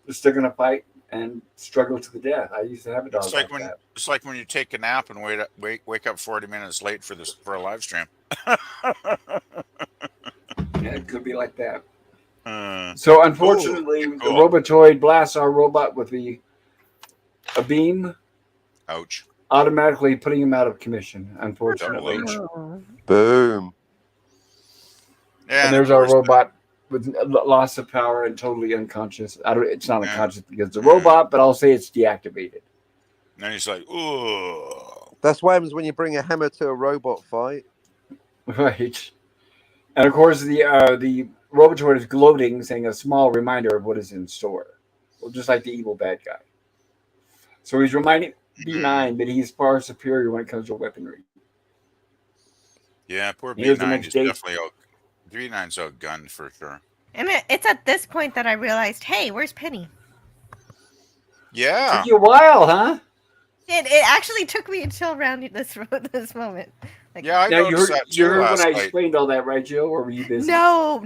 Speaker 1: they're still going to fight and struggle to the death. I used to have a dog like that.
Speaker 6: It's like when you take a nap and wake up 40 minutes late for a live stream.
Speaker 1: Yeah, it could be like that. So unfortunately, the Robotoid blasts our robot with a beam.
Speaker 6: Ouch.
Speaker 1: Automatically putting him out of commission, unfortunately.
Speaker 4: Boom.
Speaker 1: Yeah, and there's our robot with loss of power and totally unconscious. It's not unconscious because it's a robot, but I'll say it's deactivated.
Speaker 6: And then he's like, ooh.
Speaker 4: That's what happens when you bring a hammer to a robot fight.
Speaker 1: Right. And of course, the Robotoid is gloating, saying a small reminder of what is in store. Well, just like the evil bad guy. So he's reminding B9 that he's far superior when it comes to weaponry.
Speaker 6: Yeah, poor
Speaker 1: Here's the
Speaker 6: B9
Speaker 1: next
Speaker 6: is
Speaker 1: date.
Speaker 6: definitely out. B9's outgunned for sure.
Speaker 2: And it's at this point that I realized, hey, where's Penny?
Speaker 6: Yeah.
Speaker 1: Took you a while, huh?
Speaker 2: It actually took me until around this moment. Like,
Speaker 6: Yeah, I
Speaker 1: Now
Speaker 6: noticed that
Speaker 1: you
Speaker 6: too
Speaker 1: heard when
Speaker 6: last
Speaker 1: I
Speaker 6: night.
Speaker 1: explained all that, right, Jill? Or were you busy?
Speaker 2: no,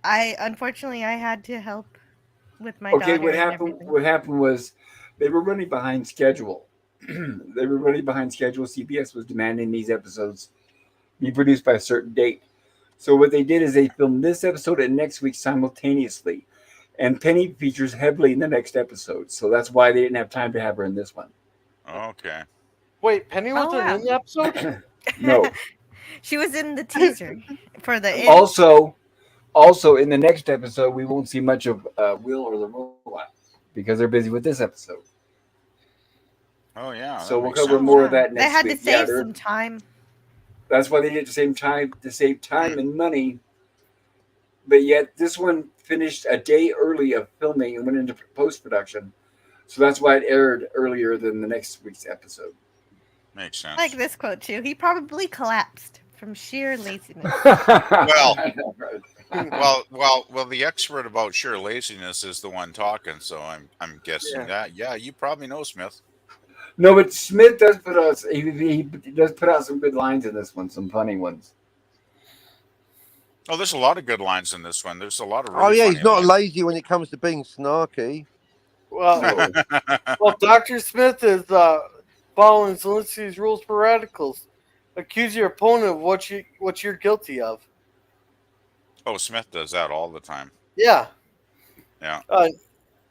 Speaker 2: I unfortunately I had to help with my
Speaker 1: Okay,
Speaker 2: daughter and everything.
Speaker 1: what happened was they were running behind schedule. They were running behind schedule. CBS was demanding these episodes be produced by a certain date. So what they did is they filmed this episode and next week simultaneously. And Penny features heavily in the next episode. So that's why they didn't have time to have her in this one.
Speaker 6: Okay.
Speaker 5: Wait, Penny
Speaker 2: Oh,
Speaker 5: wasn't
Speaker 2: wow.
Speaker 5: in the episode?
Speaker 1: No.
Speaker 2: She was in the teaser for the end.
Speaker 1: Also in the next episode we won't see much of Will or the robot because they're busy with this episode.
Speaker 6: Oh yeah.
Speaker 1: So
Speaker 6: That
Speaker 1: we'll
Speaker 6: makes
Speaker 1: cover
Speaker 6: sense.
Speaker 1: more of
Speaker 2: wow.
Speaker 1: that
Speaker 2: They
Speaker 1: next
Speaker 2: had
Speaker 1: week.
Speaker 2: to save some time.
Speaker 1: That's why they did it at the same time to save time and money. But yet this one finished a day early of filming and went into post production. So that's why it aired earlier than the next week's episode.
Speaker 6: Makes sense.
Speaker 2: Like this quote too. He probably collapsed from sheer laziness.
Speaker 6: Well,
Speaker 1: I know, right?
Speaker 6: well. The expert about sheer laziness is the one talking, so I'm guessing that. Yeah, you probably know Smith.
Speaker 1: No, but Smith does put out he does put out some good lines in this one, some funny ones.
Speaker 6: Oh, there's a lot of good lines in this one. There's a lot of
Speaker 4: Oh
Speaker 6: really
Speaker 4: yeah,
Speaker 6: funny
Speaker 4: he's not
Speaker 6: lines.
Speaker 4: lazy when it comes to being snarky.
Speaker 5: Well,
Speaker 1: No.
Speaker 5: Dr. Smith is following Zelensky's rules for radicals. Accuse your opponent of what you're guilty of.
Speaker 6: Oh, Smith does that all the time.
Speaker 5: Yeah.
Speaker 6: Yeah.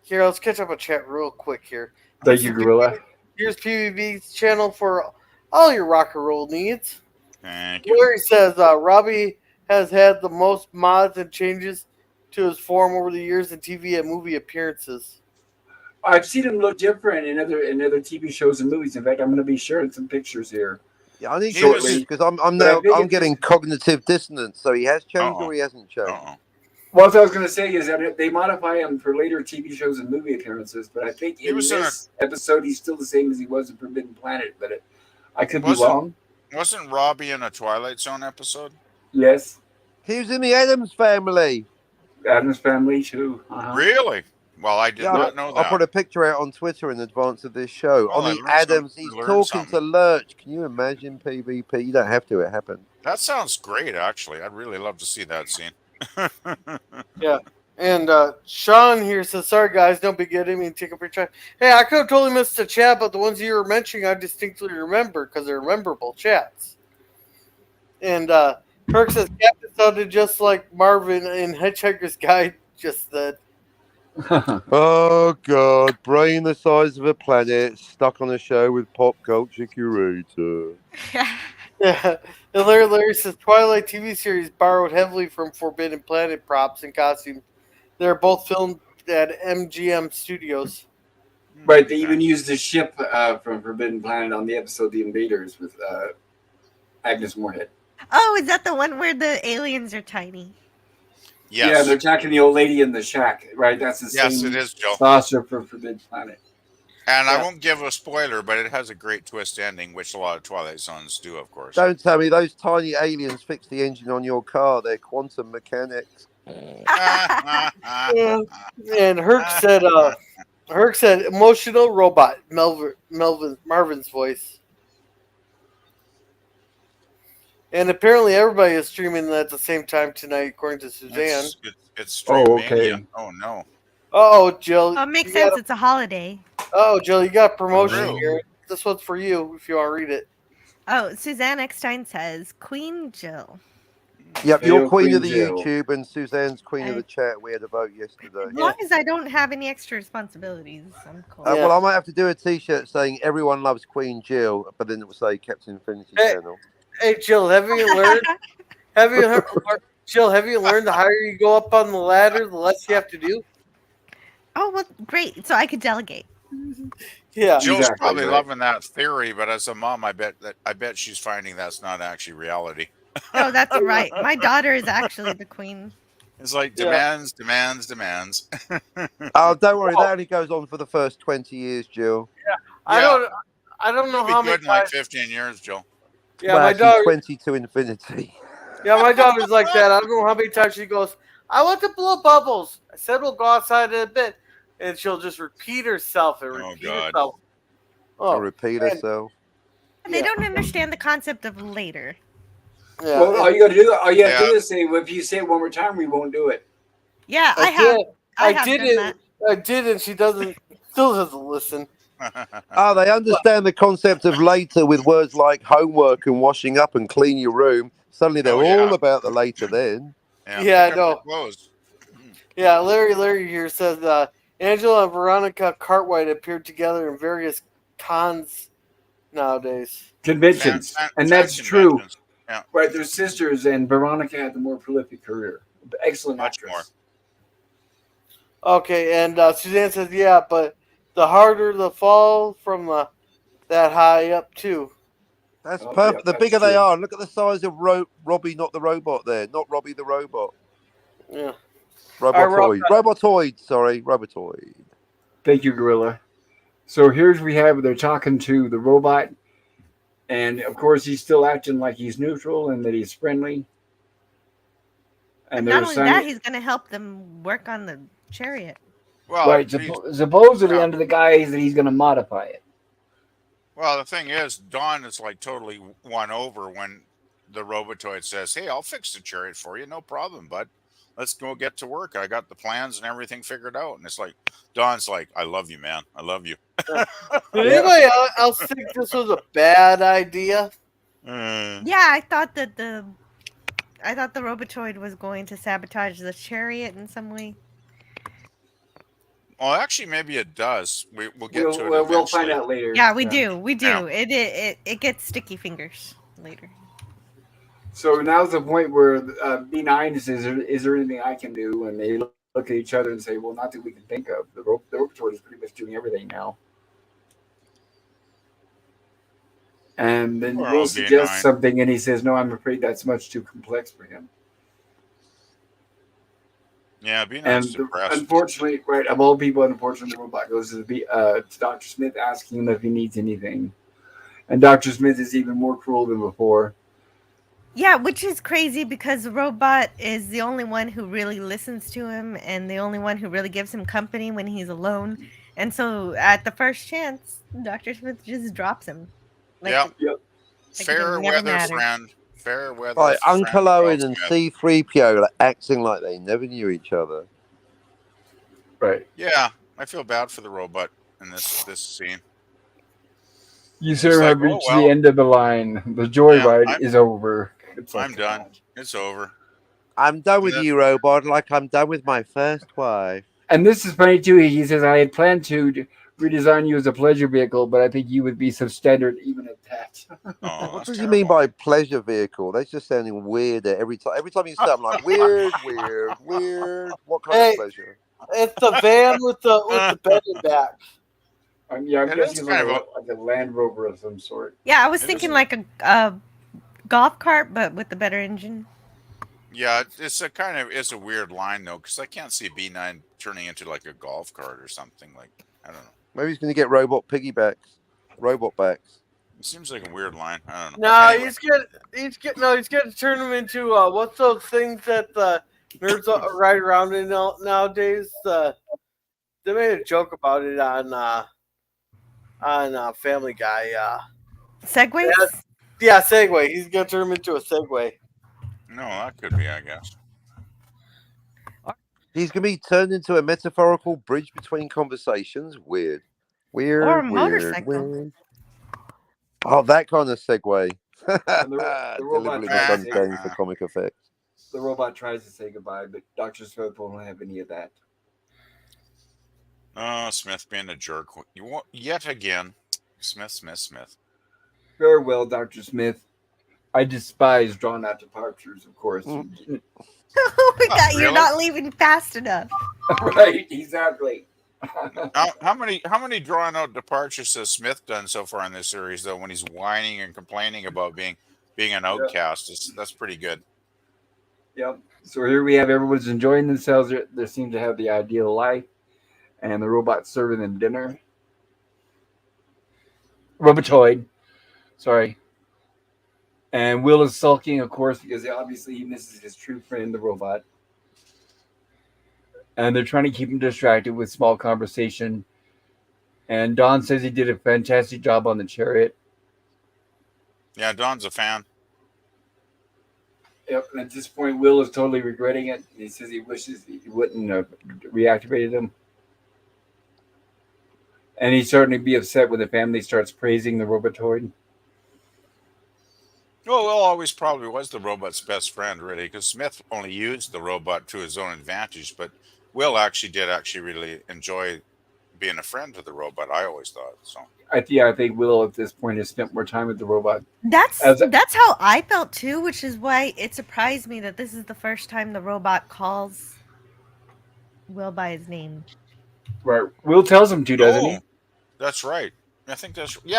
Speaker 5: Here, let's catch up a chat real quick here.
Speaker 1: Thank you, Gorilla.
Speaker 5: Here's PVB's channel for all your rock and roll needs.
Speaker 6: Thank you.
Speaker 5: Larry says Robbie has had the most mods and changes to his form over the years in TV and movie appearances.
Speaker 1: I've seen him look different in other TV shows and movies. In fact, I'm going to be sharing some pictures here.
Speaker 4: Yeah, I need
Speaker 6: He
Speaker 4: to
Speaker 6: was-
Speaker 4: because I'm
Speaker 1: But I
Speaker 4: now
Speaker 1: think
Speaker 4: I'm
Speaker 1: it's
Speaker 4: getting
Speaker 1: just-
Speaker 4: cognitive dissonance. So he has changed
Speaker 6: Uh-oh.
Speaker 4: or he hasn't changed.
Speaker 6: Uh-oh.
Speaker 1: Well, what I was going to say is that they modify him for later TV shows and movie appearances, but I think
Speaker 6: He
Speaker 1: in
Speaker 6: was in
Speaker 1: this episode he's still the same as he was in Forbidden Planet. But I could be
Speaker 6: Wasn't-
Speaker 1: wrong.
Speaker 6: Wasn't Robbie in a Twilight Zone episode?
Speaker 1: Yes,
Speaker 4: He was in the Adams Family.
Speaker 1: Adam's Family too. Uh-huh.
Speaker 6: Really? Well, I did
Speaker 4: Yeah,
Speaker 6: not know
Speaker 4: I
Speaker 6: that.
Speaker 4: put a picture out on Twitter in advance of this show.
Speaker 6: Well, I
Speaker 4: on the
Speaker 6: learned
Speaker 4: Adams,
Speaker 6: some-
Speaker 4: he's
Speaker 6: learned
Speaker 4: talking
Speaker 6: something.
Speaker 4: to Lurch. Can you imagine PvP? You don't have to. It happened.
Speaker 6: That sounds great, actually. I'd really love to see that scene.
Speaker 5: And Sean here says, sorry guys, don't be good. I mean, take up your time. Hey, I could have totally missed the chat, but the ones you were mentioning, I distinctly remember because they're memorable chats. And Kirk says, Captain sounded just like Marvin in Hitchhiker's Guide just said.
Speaker 4: Oh God, brain the size of a planet, stuck on a show with pop culture curator.
Speaker 5: Yeah. And Larry says, Twilight TV series borrowed heavily from Forbidden Planet props and costumes. They're both filmed at MGM Studios.
Speaker 1: Right, they even used the ship from Forbidden Planet on the episode The Invaders with Agnes Moorehead.
Speaker 2: Oh, is that the one where the aliens are tiny?
Speaker 1: Yeah,
Speaker 6: Yes.
Speaker 1: they're attacking the old lady in the shack, right? That's the
Speaker 6: Yes,
Speaker 1: same
Speaker 6: it is, Joe.
Speaker 1: saucer for Forbidden Planet.
Speaker 6: And I
Speaker 5: Yeah.
Speaker 6: won't give a spoiler, but it has a great twist ending, which a lot of Twilight Zones do, of course.
Speaker 4: Don't tell me those tiny aliens fix the engine on your car. They're quantum mechanics.
Speaker 5: And Herc said emotional robot, Marvin's voice. And apparently everybody is streaming at the same time tonight, according to Suzanne.
Speaker 6: It's
Speaker 1: Oh,
Speaker 6: Streamania.
Speaker 1: okay.
Speaker 6: Oh, no.
Speaker 5: Oh, Jill.
Speaker 2: Oh, it makes
Speaker 5: you got
Speaker 2: sense. It's a holiday.
Speaker 5: Jill, you got promotion
Speaker 6: True.
Speaker 5: here. This one's for you if you want to read it.
Speaker 2: Oh, Suzanne Eckstein says, Queen Jill.
Speaker 4: Yep,
Speaker 1: Hail
Speaker 4: you're queen of the
Speaker 1: Queen Jill.
Speaker 4: YouTube and Suzanne's queen of
Speaker 2: I-
Speaker 4: the chat. We had a vote yesterday.
Speaker 2: As long as I don't have any extra responsibilities, I'm cool.
Speaker 5: Yeah.
Speaker 4: Well, I might have to do a T-shirt saying "Everyone loves Queen Jill," but then it will say Captain Infinity
Speaker 5: Hey.
Speaker 4: Channel.
Speaker 5: Hey, Jill, have you learned? Jill, have you learned the higher you go up on the ladder, the less you have to do?
Speaker 2: Oh, well, great. So I could delegate.
Speaker 5: Yeah.
Speaker 6: Jill's
Speaker 1: Exactly,
Speaker 6: probably
Speaker 1: right.
Speaker 6: loving that theory, but as a mom, I bet she's finding that's not actually reality.
Speaker 2: No, that's right. My daughter is actually the queen.
Speaker 6: It's like
Speaker 5: Yeah.
Speaker 6: demands.
Speaker 4: Oh, don't worry.
Speaker 5: Well,
Speaker 4: That only goes on for the first 20 years, Jill.
Speaker 5: I
Speaker 6: Yeah,
Speaker 5: don't know
Speaker 6: it'll be
Speaker 5: how many
Speaker 6: good in like
Speaker 5: times.
Speaker 6: 15 years, Jill.
Speaker 5: Yeah,
Speaker 4: Well,
Speaker 5: my
Speaker 4: actually,
Speaker 5: daughter.
Speaker 4: 20 to infinity.
Speaker 5: Yeah, my daughter's like that. I don't know how many times she goes, I want to blow bubbles. I said we'll go outside in a bit. And she'll just repeat herself and
Speaker 6: Oh
Speaker 5: repeat
Speaker 6: God.
Speaker 5: herself.
Speaker 4: To
Speaker 5: Oh,
Speaker 4: repeat
Speaker 5: and,
Speaker 4: herself.
Speaker 2: They
Speaker 5: yeah.
Speaker 2: don't understand the concept of later.
Speaker 5: Yeah.
Speaker 1: Well, all you got to do, all you have to
Speaker 6: Yeah.
Speaker 1: do is say, well, if you say it one more time, we won't do it.
Speaker 2: Yeah,
Speaker 5: I
Speaker 2: I have.
Speaker 5: did.
Speaker 2: I
Speaker 5: I
Speaker 2: have
Speaker 5: did
Speaker 2: done
Speaker 5: it.
Speaker 2: that.
Speaker 5: I did, and she still doesn't listen.
Speaker 4: Oh, they understand the concept of later with words like homework and washing up and clean your room. Suddenly they're
Speaker 6: Oh
Speaker 4: all
Speaker 6: yeah.
Speaker 4: about the later then.
Speaker 6: Yeah.
Speaker 5: Yeah,
Speaker 6: Pick
Speaker 5: I
Speaker 6: up your
Speaker 5: know.
Speaker 6: clothes.
Speaker 5: Yeah, Larry here says Angela and Veronica Cartwright appeared together in various cons nowadays.
Speaker 1: Conventions. And
Speaker 6: Fan
Speaker 1: that's true.
Speaker 6: conventions. Yeah,
Speaker 1: Right, they're sisters, and Veronica had the more prolific career. Excellent
Speaker 6: much
Speaker 1: actress.
Speaker 6: more.
Speaker 5: Okay, and Suzanne says, yeah, but the harder the fall from that high up, too.
Speaker 4: That's
Speaker 1: Oh, yeah,
Speaker 4: perfect. The
Speaker 1: that's
Speaker 4: bigger they
Speaker 1: true.
Speaker 4: are, look at the size of Robbie, not the robot there. Not Robbie the robot.
Speaker 5: Yeah. right,
Speaker 4: Robotoid. Robotoid, sorry. Robotoid.
Speaker 1: Thank you, Gorilla. So here's we have they're talking to the robot, and of course he's still acting like he's neutral and that he's friendly.
Speaker 2: But
Speaker 1: And
Speaker 2: not
Speaker 1: they're
Speaker 2: only
Speaker 1: signing
Speaker 2: that, he's going to help them work on the chariot.
Speaker 6: Well,
Speaker 1: right. Supposedly
Speaker 6: yeah.
Speaker 1: under the guise that he's going to modify it.
Speaker 6: Well, the thing is, Dawn is like totally won over when the Robotoid says, "Hey, I'll fix the chariot for you, no problem, bud. Let's go get to work. I got the plans and everything figured out." And it's like Dawn's like, "I love you, man. I love you."
Speaker 5: Did anybody else think this was a bad idea?
Speaker 2: Yeah, I thought the Robotoid was going to sabotage the chariot in some way.
Speaker 6: Well, actually, maybe it does. We'll get to it eventually.
Speaker 1: We'll find out later.
Speaker 2: Yeah, we do. We do.
Speaker 6: Yeah.
Speaker 2: It gets sticky fingers later.
Speaker 1: So now's the point where B9 says, "Is there anything I can do?" And they look at each other and say, "Well, not that we can think of. The Robotoid is pretty much doing everything now." And then
Speaker 6: Poor
Speaker 1: Will
Speaker 6: old
Speaker 1: suggests
Speaker 6: B9.
Speaker 1: something, and he says, "No, I'm afraid that's much too complex for him."
Speaker 6: Yeah, be
Speaker 1: And
Speaker 6: nice depressed.
Speaker 1: unfortunately, right, of all people, unfortunately, the robot goes to Dr. Smith asking him if he needs anything. And Dr. Smith is even more cruel than before.
Speaker 2: Yeah, which is crazy because the robot is the only one who really listens to him and the only one who really gives him company when he's alone. And so at the first chance, Dr. Smith just drops him.
Speaker 6: Yeah.
Speaker 1: Yep.
Speaker 2: Like it
Speaker 6: Fair
Speaker 2: never
Speaker 6: weather
Speaker 2: mattered.
Speaker 6: friend. Fair weather
Speaker 4: Like
Speaker 6: friend.
Speaker 4: Uncle
Speaker 6: Will
Speaker 4: Owen and
Speaker 6: Smith.
Speaker 4: C3PO like, acting like they never knew each other.
Speaker 1: Right.
Speaker 6: Yeah, I feel bad for the robot in this scene.
Speaker 1: You
Speaker 6: He's
Speaker 1: sir
Speaker 6: like,
Speaker 1: have
Speaker 6: "Oh,
Speaker 1: reached
Speaker 6: well."
Speaker 1: the end of the line. The joyride
Speaker 6: I'm-
Speaker 1: is over. It's like,
Speaker 6: I'm done. It's over.
Speaker 4: I'm done with
Speaker 6: Yeah.
Speaker 4: you, robot, like I'm done with my first wife.
Speaker 1: And this is funny too. He says, "I had planned to redesign you as a pleasure vehicle, but I think you would be substandard even at that."
Speaker 6: Oh,
Speaker 4: What
Speaker 6: that's
Speaker 4: does he
Speaker 6: terrible.
Speaker 4: mean by pleasure vehicle? That's just sounding weirder every time. Every time you say, it, I'm like, weird. What kind
Speaker 5: Hey.
Speaker 4: of pleasure?
Speaker 5: It's the van with the bed in back.
Speaker 1: I'm
Speaker 6: It
Speaker 1: guessing
Speaker 6: is
Speaker 1: it's
Speaker 6: kind
Speaker 1: like
Speaker 6: of
Speaker 1: a Land Rover of some sort.
Speaker 2: Yeah, I was
Speaker 6: It
Speaker 2: thinking
Speaker 6: is-
Speaker 2: like a golf cart, but with a better engine.
Speaker 6: Yeah, it's a weird line though, because I can't see B9 turning into like a golf cart or something. Like, I don't know.
Speaker 4: Maybe he's going to get robot backs.
Speaker 6: It seems like a weird line. I don't know.
Speaker 5: No,
Speaker 6: Anyway.
Speaker 5: he's gonna turn him into what's those things that nerds ride around in nowadays? They made a joke about it on Family Guy.
Speaker 2: Segways?
Speaker 5: Yeah, Segway. He's gonna turn him into a Segway.
Speaker 6: No, that could be, I guess.
Speaker 4: He's going to be turned into a metaphorical bridge between conversations. Weird.
Speaker 2: Or a motorcycle.
Speaker 4: Oh, that kind of segue.
Speaker 1: And the robot
Speaker 4: Deliberately
Speaker 1: tries to
Speaker 4: misunderstanding for comic effect.
Speaker 1: The robot tries to say goodbye, but Dr. Smith won't have any of that.
Speaker 6: Oh, Smith being a jerk. You want yet again. Smith.
Speaker 1: Farewell, Dr. Smith. I despise drawn out departures, of course.
Speaker 2: Oh my god, you're
Speaker 6: Really?
Speaker 2: not leaving fast enough.
Speaker 1: Right, exactly.
Speaker 6: How many drawn out departures has Smith done so far in this series though? When he's whining and complaining about being an
Speaker 1: Yeah.
Speaker 6: outcast, that's pretty good.
Speaker 1: Yep. So here we have everyone's enjoying themselves. They seem to have the ideal life, and the robot's serving them dinner. Robotoid, sorry. And Will is sulking, of course, because obviously he misses his true friend, the robot. And they're trying to keep him distracted with small conversation. And Don says he did a fantastic job on the chariot.
Speaker 6: Yeah, Don's a fan.
Speaker 1: Yep. And at this point, Will is totally regretting it. He says he wishes he wouldn't have reactivated him. And he's starting to be upset when the family starts praising the Robotoid.
Speaker 6: Well, Will always probably was the robot's best friend, really, because Smith only used the robot to his own advantage. But Will did really enjoy being a friend to the robot. I always thought so.
Speaker 1: I think Will at this point has spent more time with the robot.
Speaker 2: That's how I felt too, which is why it surprised me that this is the first time the robot calls Will by his name.
Speaker 1: Right. Will tells him to, doesn't he?
Speaker 6: That's right. I think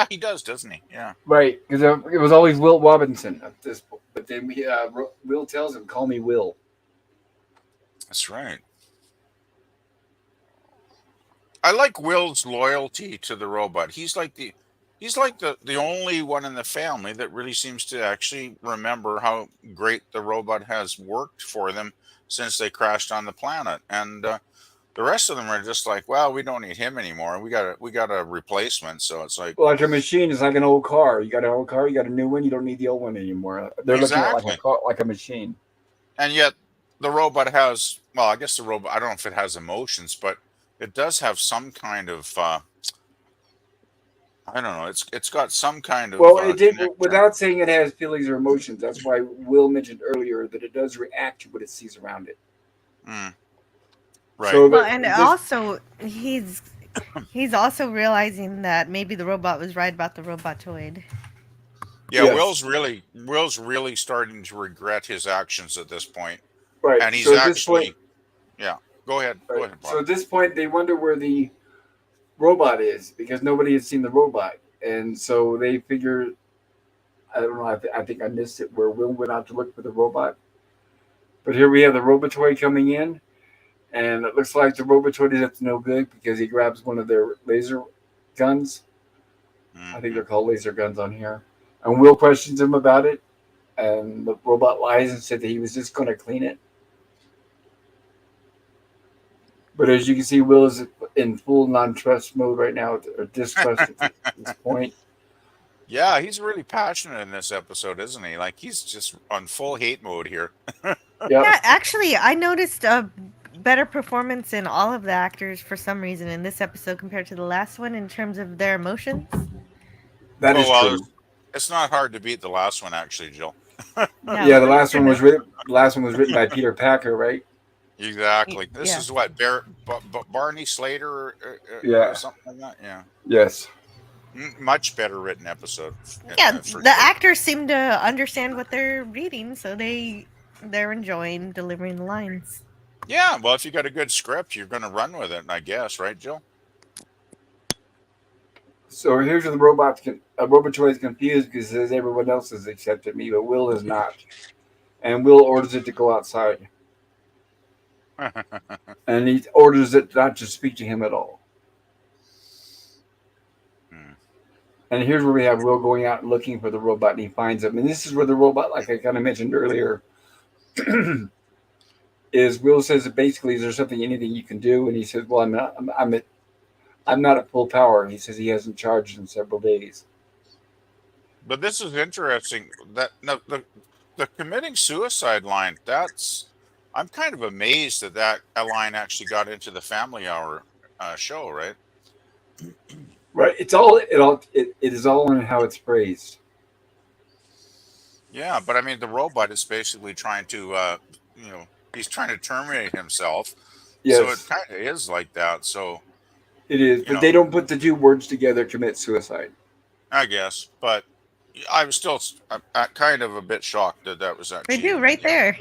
Speaker 6: he does, doesn't he? Yeah.
Speaker 1: Right, because it was always Wilt Robinson at this point. But then Will tells him, "Call me Will."
Speaker 6: That's right. I like Will's loyalty to the robot. He's like the only one in the family that really seems to actually remember how great the robot has worked for them since they crashed on the planet. And the rest of them are just like, well, we don't need him anymore. We got a replacement. So it's like,
Speaker 1: Well, like a machine is like an old car. You got an old car, you got a new one. You don't need the old one anymore. They're looking at
Speaker 6: exactly.
Speaker 1: like a machine.
Speaker 6: And yet the robot has, well, I guess the robot, I don't know if it has emotions, but it does have some kind of I don't know. It's got some kind of
Speaker 1: Well, it did
Speaker 6: connection.
Speaker 1: without saying it has feelings or emotions. That's why Will mentioned earlier that it does react to what it sees around it.
Speaker 6: Right.
Speaker 1: So
Speaker 2: Well, and also he's also realizing that maybe the robot was right about the Robotoid.
Speaker 6: Yeah,
Speaker 1: Yes.
Speaker 6: Will's really starting to regret his actions at this point.
Speaker 1: Right.
Speaker 6: And he's
Speaker 1: so at
Speaker 6: actually,
Speaker 1: this point,
Speaker 6: yeah. Go ahead.
Speaker 1: right.
Speaker 6: Go ahead, Bob.
Speaker 1: So at this point, they wonder where the robot is because nobody had seen the robot, and so they figure. I don't know. I think I missed it where Will went out to look for the robot. But here we have the Robotoid coming in, and it looks like the Robotoid is up to no good because he grabs one of their laser guns. I think they're called laser guns on here. And Will questions him about it, and the robot lies and said that he was just going to clean it. But as you can see, Will is in full non-trust mode right now, or distrust at this point.
Speaker 6: Yeah, he's really passionate in this episode, isn't he? Like he's just on full hate mode here.
Speaker 1: Yep.
Speaker 2: Yeah, actually, I noticed a better performance in all of the actors for some reason in this episode compared to the last one in terms of their emotions.
Speaker 1: That is true.
Speaker 6: It's not hard to beat the last one, actually, Jill.
Speaker 1: Yeah, the last one was written by Peter Packer, right?
Speaker 6: Exactly. This
Speaker 2: Yeah.
Speaker 6: is what Barney Slater or
Speaker 1: Yeah.
Speaker 6: something like that. Yeah.
Speaker 1: Yes.
Speaker 6: Much better written episode.
Speaker 2: Yeah,
Speaker 6: for
Speaker 2: the
Speaker 6: sure.
Speaker 2: actors seem to understand what they're reading, so they're enjoying delivering the lines.
Speaker 6: Yeah, well, if you got a good script, you're going to run with it, I guess, right, Jill?
Speaker 1: So here's where the Robotoid is confused because it says everyone else has accepted me, but Will is not. And Will orders it to go outside. And he orders it not to speak to him at all. And here's where we have Will going out and looking for the robot, and he finds him. And this is where the robot, like I kind of mentioned earlier, is Will says that basically, is there anything you can do? And he says, well, I'm not at full power. He says he hasn't charged in several days.
Speaker 6: But this is interesting. That the committing suicide line. I'm kind of amazed that line actually got into the Family Hour show, right?
Speaker 1: Right. It is all in how it's phrased.
Speaker 6: Yeah, but I mean, the robot is basically trying to, he's trying to terminate himself.
Speaker 1: Yes.
Speaker 6: So it kind of is like that. So
Speaker 1: it is, but they don't put the two words together. Commit suicide.
Speaker 6: I guess, but I was still kind of a bit shocked that was actually.
Speaker 2: They do right there.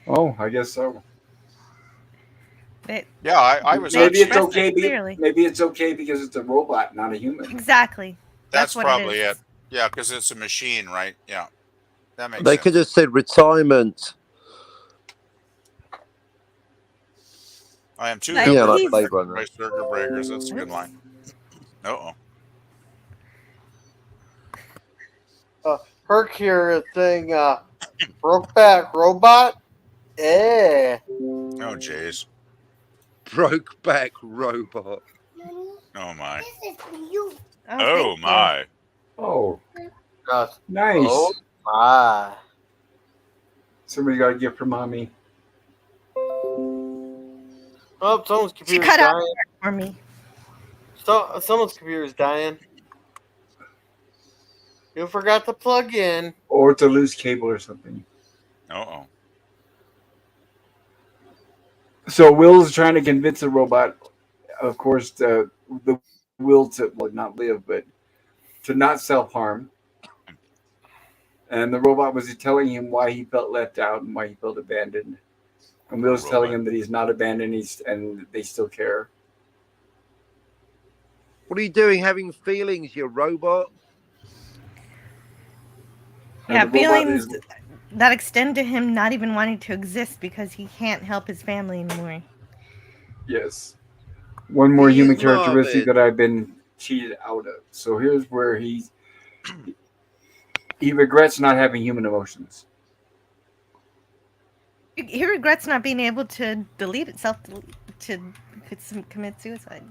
Speaker 1: Oh, I guess so.
Speaker 6: Yeah, I was
Speaker 1: Maybe it's
Speaker 2: expressed
Speaker 1: okay.
Speaker 2: it clearly.
Speaker 1: Maybe it's okay because it's a robot, not a human.
Speaker 2: Exactly.
Speaker 6: That's
Speaker 2: what
Speaker 6: probably
Speaker 2: it
Speaker 6: it.
Speaker 2: is.
Speaker 6: Yeah, because it's a machine, right? Yeah, that makes
Speaker 4: They
Speaker 6: sense.
Speaker 4: could have said retirement.
Speaker 6: I am too
Speaker 2: Like,
Speaker 6: hip
Speaker 4: Yeah,
Speaker 6: for
Speaker 4: like
Speaker 2: he's-
Speaker 4: Blade Runner.
Speaker 6: my circuit breakers. That's a good line. Uh oh.
Speaker 5: Herc here is saying, Brokeback Robot? Eh.
Speaker 6: Oh, jeez.
Speaker 4: Brokeback robot.
Speaker 6: Oh, my.
Speaker 2: Oh,
Speaker 6: Oh,
Speaker 2: thank you.
Speaker 6: my.
Speaker 1: Oh,
Speaker 5: Gosh.
Speaker 1: nice.
Speaker 5: Oh, my.
Speaker 1: Somebody got a gift for mommy.
Speaker 5: Oh, someone's
Speaker 2: She
Speaker 5: computer's
Speaker 2: cut out
Speaker 5: dying.
Speaker 2: for me.
Speaker 5: Someone's computer's dying. You forgot to plug in.
Speaker 1: Or it's a loose cable or something.
Speaker 6: Uh-oh.
Speaker 1: So Will's trying to convince the robot, of course, the will to not live, but to not self-harm. And the robot was telling him why he felt left out and why he felt abandoned. And Will's telling him that he's not abandoned, and they still care.
Speaker 4: What are you doing having feelings, you robot?
Speaker 2: Yeah,
Speaker 1: And the robot
Speaker 2: feelings that extend to him not even wanting to exist because he can't help his family anymore.
Speaker 1: Yes. One more
Speaker 4: He
Speaker 1: human
Speaker 4: is
Speaker 1: characteristic
Speaker 4: Marvin.
Speaker 1: that I've been cheated out of. So here's where he regrets not having human emotions.
Speaker 2: He regrets not being able to delete itself to commit suicide.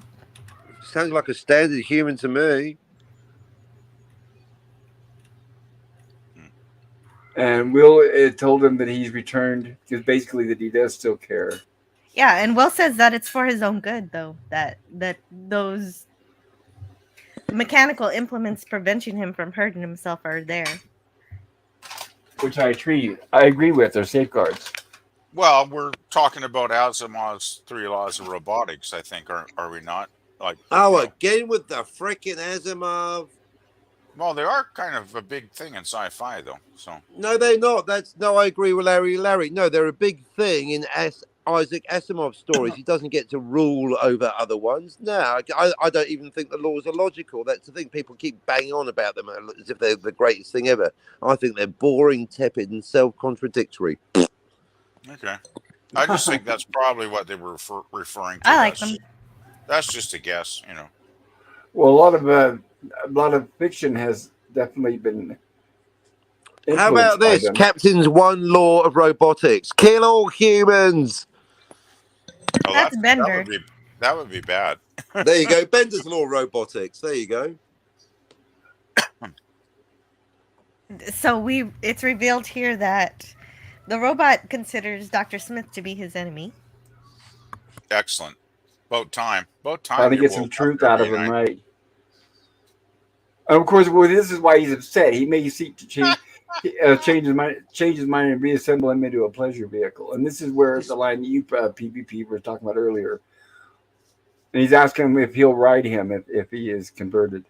Speaker 4: Sounds like a standard human to me.
Speaker 1: And Will told him that he's returned because basically that he does still care.
Speaker 2: Yeah, and Will says that it's for his own good, though. That those mechanical implements preventing him from hurting himself are there.
Speaker 1: Which I agree with. They're safeguards.
Speaker 6: Well, we're talking about Asimov's 3 laws of robotics, I think, are we not? Like,
Speaker 4: again with the frickin' Asimov.
Speaker 6: Well, they are kind of a big thing in sci-fi, though. So
Speaker 4: No, they're not. I agree with Larry. No, they're a big thing in Isaac Asimov stories. He doesn't get to rule over other ones. No, I don't even think the laws are logical. That's the thing. People keep banging on about them as if they're the greatest thing ever. I think they're boring, tepid, and self-contradictory.
Speaker 6: okay, I just think that's probably what they were referring to.
Speaker 2: I like them.
Speaker 6: That's just a guess,
Speaker 1: Well, a lot of fiction has definitely been.
Speaker 4: How about this?
Speaker 1: Them.
Speaker 4: Captain's one law of robotics: kill all humans.
Speaker 6: Oh,
Speaker 2: that's Bender.
Speaker 6: That would be bad.
Speaker 4: There you go. Bender's law of robotics. There you go.
Speaker 2: So it's revealed here that the robot considers Dr. Smith to be his enemy.
Speaker 6: Excellent. About time.
Speaker 1: Trying to get some truth out of him, right? And of course, this is why he's upset. He may seek to change his mind and reassemble him into a pleasure vehicle. And this is where the line that you PvP were talking about earlier. And he's asking him if he'll ride him if he is converted.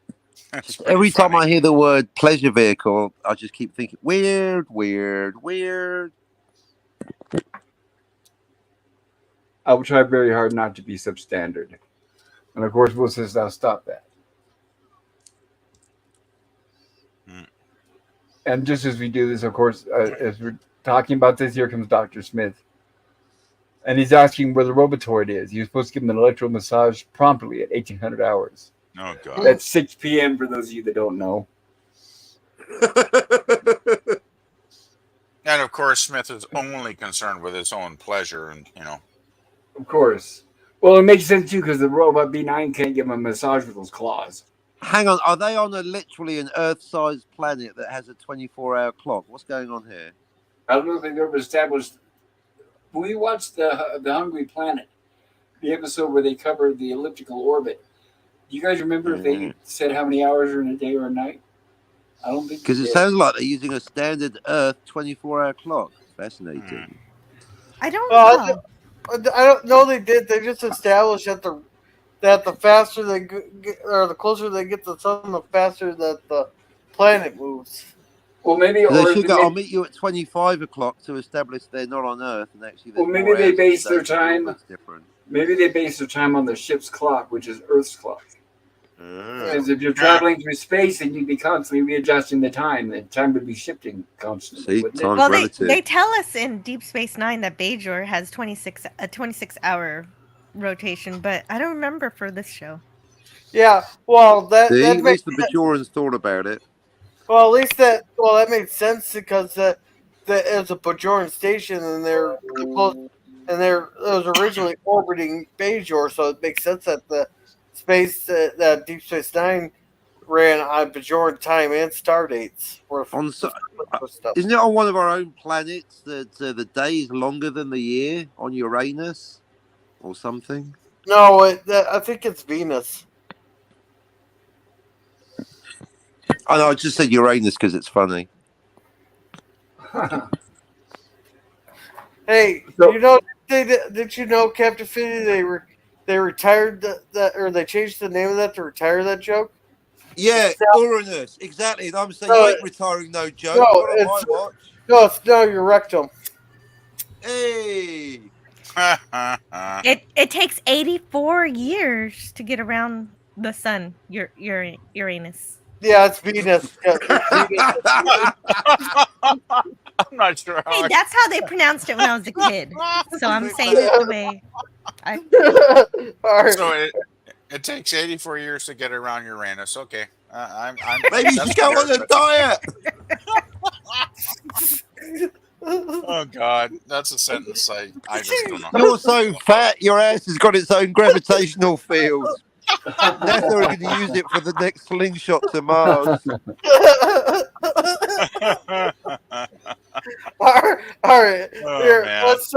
Speaker 4: Every time I hear the word pleasure vehicle, I just keep thinking weird.
Speaker 1: I will try very hard not to be substandard. And of course, Will says, "Now stop that." And just as we do this, of course, as we're talking about this, here comes Dr. Smith. And he's asking where the Robotoid is. He was supposed to give him an electro massage promptly at 1800 hours.
Speaker 6: Oh, God.
Speaker 1: That's 6 p.m. for those of you that don't know.
Speaker 6: And, of course, Smith is only concerned with his own pleasure and,
Speaker 1: Of course. Well, it makes sense, too, because the robot B9 can't give him a massage with those claws.
Speaker 4: Hang on. Are they on literally an Earth-sized planet that has a 24-hour clock? What's going on here?
Speaker 1: I don't know if they've ever established. We watched the Hungry Planet, the episode where they covered the elliptical orbit. Do you guys remember if they said how many hours are in a day or a night? I don't think.
Speaker 4: Because it sounds like they're using a standard Earth 24-hour clock. Fascinating.
Speaker 2: I don't know.
Speaker 5: I don't know. They did. They just established that the faster they get, or the closer they get to the sun, the faster that the planet moves.
Speaker 1: Well, maybe
Speaker 4: they should go. I'll meet you at 25 o'clock to establish they're not on Earth and actually.
Speaker 1: Well, maybe they base their time.
Speaker 4: Different.
Speaker 1: Maybe they base their time on the ship's clock, which is Earth's clock.
Speaker 4: Ah.
Speaker 1: Because if you're traveling through space and you'd be constantly readjusting the time would be shifting constantly,
Speaker 4: See,
Speaker 1: wouldn't it?
Speaker 4: time's
Speaker 2: Well,
Speaker 4: relative.
Speaker 2: they tell us in Deep Space Nine that Bajor has 26-hour rotation, but I don't remember for this show.
Speaker 5: Yeah, well,
Speaker 4: See,
Speaker 5: that
Speaker 4: at
Speaker 5: makes
Speaker 4: least the Bajorans thought about it.
Speaker 5: well, at least that made sense because that it was a Bajoran station and they're supposed and it was originally orbiting Bajor, so it makes sense that the space that Deep Space Nine ran on Bajoran time and star dates for stuff.
Speaker 4: Isn't it on one of our own planets that the day is longer than the year on Uranus or something?
Speaker 5: No, I think it's Venus.
Speaker 4: I know, I just said Uranus because it's funny.
Speaker 5: Hey,
Speaker 1: So-
Speaker 5: you know? Did you know, Captain Finney? They retired that, or they changed the name of that to retire that joke.
Speaker 4: Yeah, Uranus, exactly. And I'm saying,
Speaker 5: No,
Speaker 4: I ain't retiring no joke.
Speaker 5: no,
Speaker 4: Not on my
Speaker 5: it's-
Speaker 4: watch.
Speaker 5: No, it's your rectum.
Speaker 4: Hey,
Speaker 2: It takes 84 years to get around the sun, Uranus.
Speaker 5: Yeah, it's Venus. Yeah, it's
Speaker 6: I'm not sure how.
Speaker 2: Hey, that's how they pronounced it when I was a kid. So I'm saying it the way I.
Speaker 5: Venus. All right.
Speaker 6: So it takes 84 years to get around Uranus. Okay, I'm
Speaker 4: maybe you
Speaker 6: that's
Speaker 4: should go on
Speaker 6: fair,
Speaker 4: a diet.
Speaker 6: Oh God, that's a sentence I just don't know.
Speaker 4: You're so fat, your ass has got its own gravitational field. NASA are going to use it for the next slingshot to Mars.
Speaker 5: all right.
Speaker 6: Oh,
Speaker 5: Here,
Speaker 6: man.
Speaker 5: let's.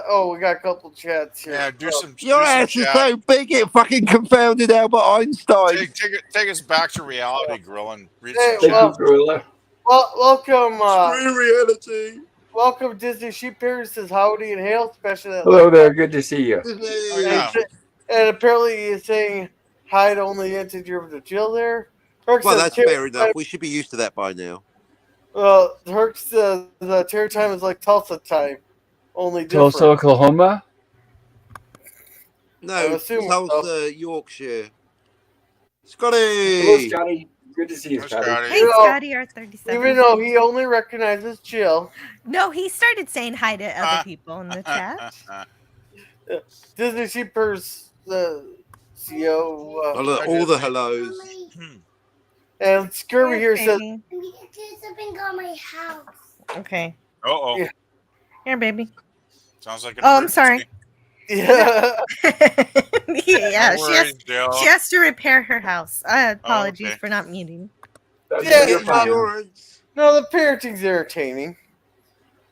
Speaker 5: Oh, we got a couple chats here.
Speaker 6: Yeah, do some.
Speaker 4: Your
Speaker 6: do some
Speaker 4: ass is
Speaker 6: chat.
Speaker 4: so big it fucking confounded Albert Einstein.
Speaker 6: Take us back to reality, Grill, and read
Speaker 5: Hey,
Speaker 6: some
Speaker 1: Thank
Speaker 6: chat.
Speaker 1: you, Gorilla.
Speaker 5: Welcome.
Speaker 4: Screw reality.
Speaker 5: Welcome, Disney Sheep Parents says howdy and hail, especially that.
Speaker 1: Hello there. Good to see you.
Speaker 6: Oh, yeah.
Speaker 5: And apparently he's saying hi to only Antiderivative Jill there. Herc
Speaker 4: Well,
Speaker 5: says
Speaker 4: that's
Speaker 5: Terry
Speaker 4: fair enough.
Speaker 5: time-
Speaker 4: We should be used to that by now.
Speaker 5: Herc says Terry time is like Tulsa time, only different.
Speaker 1: Tulsa, Oklahoma.
Speaker 5: I'm
Speaker 4: No,
Speaker 5: assuming
Speaker 4: Tulsa, Yorkshire.
Speaker 1: Hello,
Speaker 4: Scotty.
Speaker 1: Scotty. Good to see you,
Speaker 6: Hi,
Speaker 1: Scotty.
Speaker 6: Scotty.
Speaker 2: Hey,
Speaker 5: You know,
Speaker 2: Scotty, R37.
Speaker 5: Even though he only recognizes Jill,
Speaker 2: No, he started saying hi to other people in the chat.
Speaker 5: Disney Sheepers, the CEO,
Speaker 4: Oh, look, all the hellos.
Speaker 5: and Scurvy here
Speaker 2: Here,
Speaker 5: says,
Speaker 2: baby.
Speaker 7: Do something on my house.
Speaker 2: Okay.
Speaker 6: Oh,
Speaker 5: Yeah.
Speaker 2: Here, baby.
Speaker 6: sounds like an
Speaker 2: Oh, I'm sorry.
Speaker 5: yeah,
Speaker 2: Yeah,
Speaker 6: No worries, Jill.
Speaker 2: she has to repair her house. Apologies
Speaker 6: okay.
Speaker 2: for not muting.
Speaker 5: Yeah,
Speaker 1: You're fine.
Speaker 4: Insurance.
Speaker 5: no, the parenting's entertaining.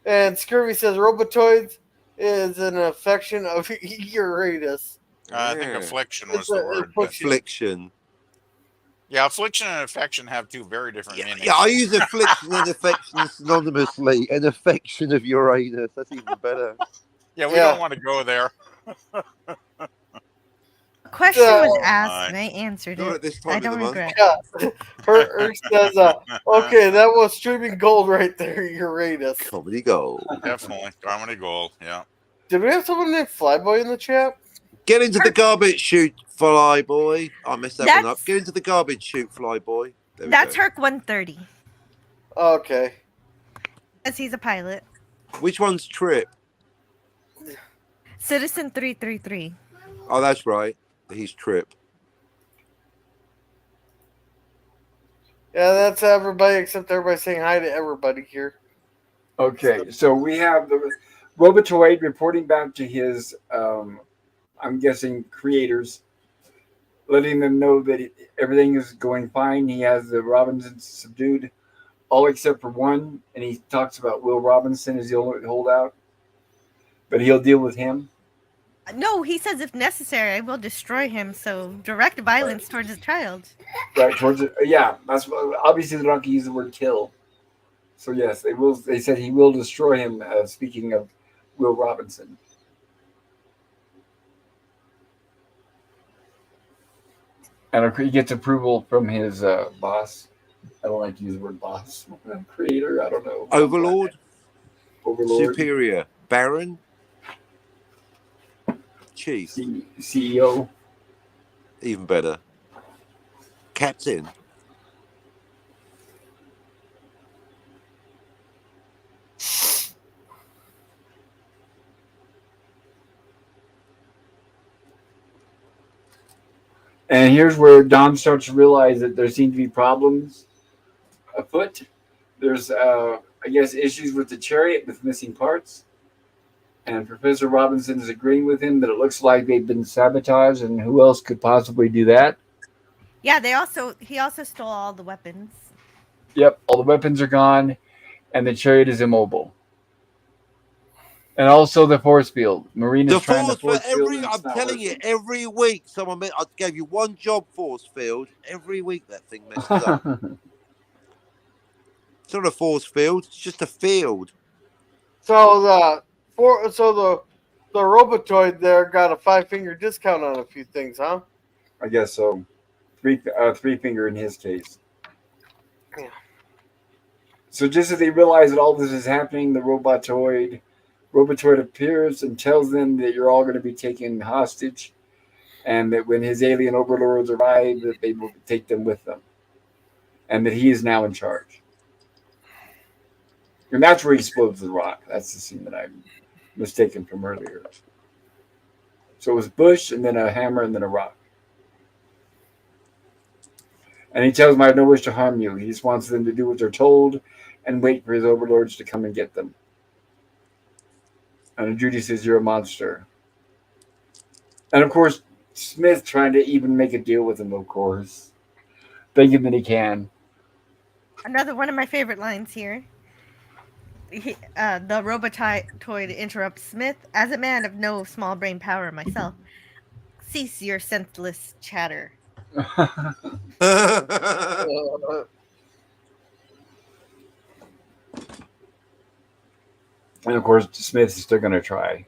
Speaker 5: And Scurvy says, Robotoids is an affection of Uranus.
Speaker 6: I think
Speaker 4: Yeah.
Speaker 6: affliction was
Speaker 5: It's
Speaker 6: the
Speaker 5: a-
Speaker 6: word.
Speaker 5: it's
Speaker 6: but-
Speaker 4: Affliction.
Speaker 6: Yeah, affliction and affection have two very different meanings.
Speaker 4: Yeah, I use affliction and affection synonymously. An affection of Uranus. That's even better.
Speaker 6: Yeah, we
Speaker 5: Yeah.
Speaker 6: don't want to go there.
Speaker 2: A question was
Speaker 5: Oh,
Speaker 2: asked
Speaker 6: my.
Speaker 2: and I answered
Speaker 4: Not
Speaker 2: it.
Speaker 4: at this time
Speaker 2: I
Speaker 4: of the
Speaker 2: don't
Speaker 4: month.
Speaker 2: regret.
Speaker 5: Yeah. Herc says, okay, that was streaming gold right there, Uranus.
Speaker 4: Comedy gold.
Speaker 6: Definitely. Comedy gold. Yeah.
Speaker 5: Did we have someone named Flyboy in the chat?
Speaker 4: Get into the garbage chute, fly boy. I messed that one up.
Speaker 2: That's-
Speaker 4: Get into the garbage chute, fly boy. There we
Speaker 2: That's
Speaker 4: go.
Speaker 2: Herc 130.
Speaker 5: Okay.
Speaker 2: Because he's a pilot.
Speaker 4: Which one's Trip?
Speaker 2: Citizen 333.
Speaker 4: Oh, that's right. He's Trip.
Speaker 5: Yeah, that's everybody except everybody saying hi to everybody here.
Speaker 1: Okay, so we have the Robotoid reporting back to his, I'm guessing, creators, letting them know that everything is going fine. He has the Robinsons subdued, all except for one, and he talks about Will Robinson as the only holdout, but he'll deal with him.
Speaker 2: No, he says if necessary, I will destroy him. So direct violence towards a child.
Speaker 1: Right towards it. Yeah, that's obviously they're not going to use the word kill. So yes, they will. They said he will destroy him. Speaking of Will Robinson, and he gets approval from his boss. I don't like to use the word boss. Creator. I don't know.
Speaker 4: Overlord?
Speaker 1: Overlord.
Speaker 4: Superior. Baron? Chief.
Speaker 1: CEO.
Speaker 4: Even better. Captain.
Speaker 1: And here's where Don starts to realize that there seem to be problems afoot. There's, I guess, issues with the chariot with missing parts. And Professor Robinson is agreeing with him that it looks like they've been sabotaged, and who else could possibly do that?
Speaker 2: Yeah, he also stole all the weapons.
Speaker 1: Yep, all the weapons are gone, and the chariot is immobile. And also the force field. Marina's
Speaker 4: The
Speaker 1: trying the
Speaker 4: force
Speaker 1: force
Speaker 4: for
Speaker 1: field,
Speaker 4: every.
Speaker 1: and it's
Speaker 4: I'm
Speaker 1: not
Speaker 4: telling you,
Speaker 1: working.
Speaker 4: every week I gave you one job, force field. Every week that thing messes up. It's not a force field. It's just a field.
Speaker 5: So the Robotoid there got a 5-finger discount on a few things, huh?
Speaker 1: I guess so. Three finger in his case.
Speaker 5: Yeah.
Speaker 1: So just as they realize that all this is happening, the Robotoid appears and tells them that you're all going to be taken hostage, and that when his alien overlords arrive, that they will take them with them, and that he is now in charge. And that's where he explodes the rock. That's the scene that I'm mistaken from earlier. So it was Bush, and then a hammer, and then a rock. And he tells them, I have no wish to harm you. He just wants them to do what they're told and wait for his overlords to come and get them. And Judy says, you're a monster. And of course, Smith trying to even make a deal with him, of course. Thinking that he can.
Speaker 2: Another one of my favorite lines here. The Robotoid interrupts Smith. As a man of no small brain power myself, cease your senseless chatter.
Speaker 1: And of course, Smith is still going to try.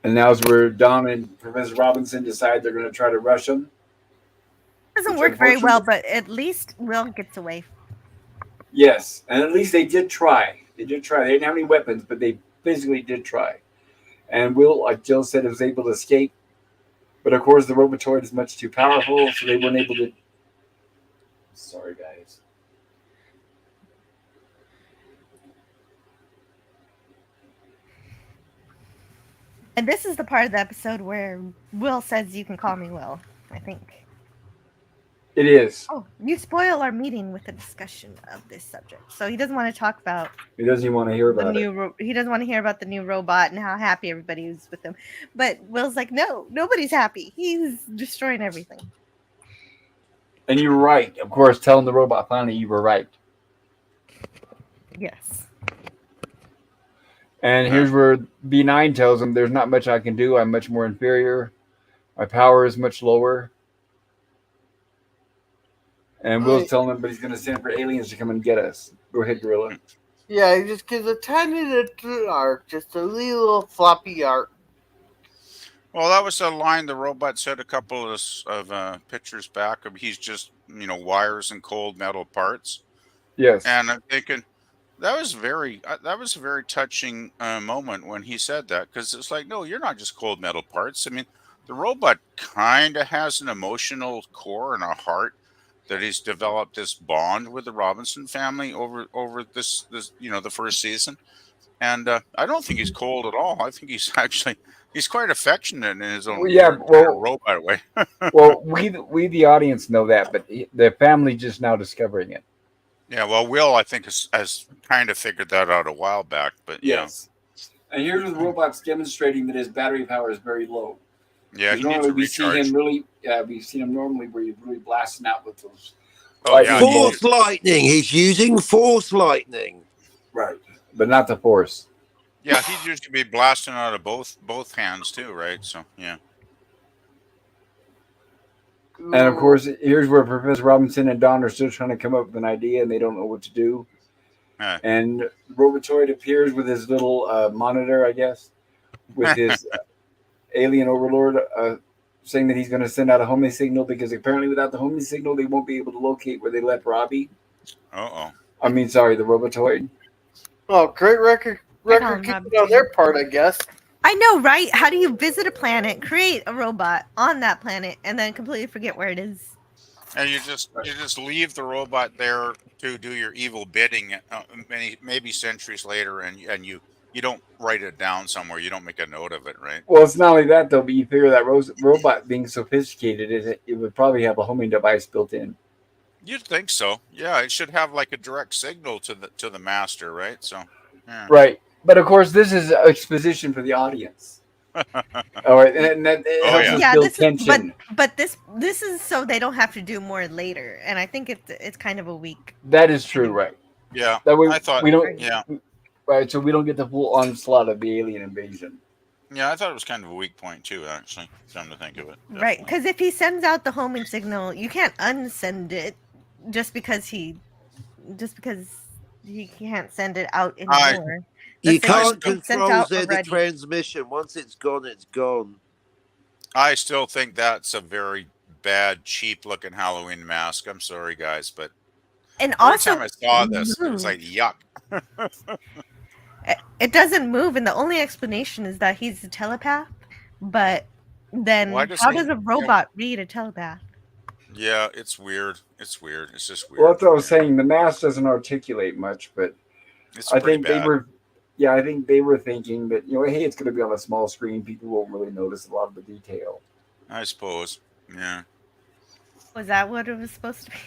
Speaker 1: And now's where Don and Professor Robinson decide they're going to try to rush him.
Speaker 2: Doesn't work very well, but at least Will gets away.
Speaker 1: Yes, and at least they did try. They did try. They didn't have any weapons, but they physically did try. And Will, like Jill said, was able to escape. But of course, the Robotoid is much too powerful, so they weren't able to. Sorry, guys.
Speaker 2: And this is the part of the episode where Will says, "You can call me Will." I think.
Speaker 1: It is.
Speaker 2: Oh, you spoil our meeting with a discussion of this subject. So he doesn't want to talk about.
Speaker 1: He doesn't even want to hear about it.
Speaker 2: He doesn't want to hear about the new robot and how happy everybody is with him. But Will's like, no, nobody's happy. He's destroying everything.
Speaker 1: And you were right. Of course, telling the robot finally you were right.
Speaker 2: Yes.
Speaker 1: And here's where B9 tells him, there's not much I can do. I'm much more inferior. My power is much lower. And Will's telling him, but he's going to send for aliens to come and get us. Go ahead, Gorilla.
Speaker 5: Yeah, he just gives a tiny little arc, just a little floppy arc.
Speaker 6: Well, that was a line the robot said a couple of pictures back. He's just, wires and cold metal parts.
Speaker 1: Yes.
Speaker 6: And I'm thinking that was a very touching moment when he said that, because it's like, no, you're not just cold metal parts. I mean, the robot kind of has an emotional core and a heart that he's developed this bond with the Robinson family over this the first season. And I don't think he's cold at all. I think he's quite affectionate in his own robot way.
Speaker 1: Well, we the audience know that, but the family just now discovering it.
Speaker 6: Yeah, well, Will, I think, has kind of figured that out a while back. But
Speaker 1: yes. And here's the robot's demonstrating that his battery power is very low.
Speaker 6: Yeah, he needs to recharge.
Speaker 1: We've seen him normally where he's really blasting out with those.
Speaker 4: Force lightning. He's using force lightning.
Speaker 1: Right, but not the force.
Speaker 6: Yeah, he used to be blasting out of both hands too, right? So yeah.
Speaker 1: And of course, here's where Professor Robinson and Don are still trying to come up with an idea, and they don't know what to do. And Robotoid appears with his little monitor, I guess, with his alien overlord, saying that he's going to send out a homing signal, because apparently without the homing signal, they won't be able to locate where they left Robbie.
Speaker 6: Uh-oh.
Speaker 1: I mean, sorry, the Robotoid.
Speaker 5: Oh, great record
Speaker 2: I call him
Speaker 5: keeping
Speaker 2: Robbie
Speaker 5: on
Speaker 2: too.
Speaker 5: their part, I guess.
Speaker 2: I know, right? How do you visit a planet, create a robot on that planet, and then completely forget where it is?
Speaker 6: And you just leave the robot there to do your evil bidding. Maybe centuries later, and you don't write it down somewhere. You don't make a note of it, right?
Speaker 1: Well, it's not only that though, but you figure that robot being sophisticated, it would probably have a homing device built in.
Speaker 6: You'd think so. Yeah, it should have like a direct signal to the master, right? So, yeah.
Speaker 1: Right. But of course, this is exposition for the audience. All right, and that it
Speaker 6: Oh,
Speaker 1: helps
Speaker 6: yeah.
Speaker 1: us
Speaker 2: Yeah,
Speaker 1: build
Speaker 2: this is
Speaker 1: tension.
Speaker 2: but this is so they don't have to do more later, and I think it's kind of a weak.
Speaker 1: That is true, right?
Speaker 6: Yeah,
Speaker 1: That way
Speaker 6: I thought.
Speaker 1: we don't.
Speaker 6: Yeah,
Speaker 1: Right, so we don't get the full onslaught of the alien invasion.
Speaker 6: yeah, I thought it was kind of a weak point too. Actually, come to think of it,
Speaker 2: Right,
Speaker 6: definitely.
Speaker 2: because if he sends out the homing signal, you can't unsend it just because he can't send it out anymore. The
Speaker 4: You
Speaker 2: signal's
Speaker 4: can't
Speaker 2: been sent
Speaker 4: control
Speaker 2: out
Speaker 4: Z the
Speaker 2: already.
Speaker 4: transmission. Once it's gone, it's gone.
Speaker 6: I still think that's a very bad, cheap-looking Halloween mask. I'm sorry, guys, but
Speaker 2: And
Speaker 6: every
Speaker 2: also,
Speaker 6: time I saw this, it was like yuck.
Speaker 2: it doesn't move, and the only explanation is that he's a telepath. But then,
Speaker 6: Why does
Speaker 2: how
Speaker 6: he-
Speaker 2: does a robot read a telepath?
Speaker 6: Yeah, it's weird. It's weird. It's just weird.
Speaker 1: Well, that's what I was
Speaker 6: Yeah.
Speaker 1: saying. The mask doesn't articulate much, but
Speaker 6: It's
Speaker 1: I
Speaker 6: pretty
Speaker 1: think
Speaker 6: bad.
Speaker 1: they were. Yeah, I think they were thinking that hey, it's going to be on a small screen. People won't really notice a lot of the detail.
Speaker 6: I suppose. Yeah,
Speaker 2: Was that what it was supposed to be?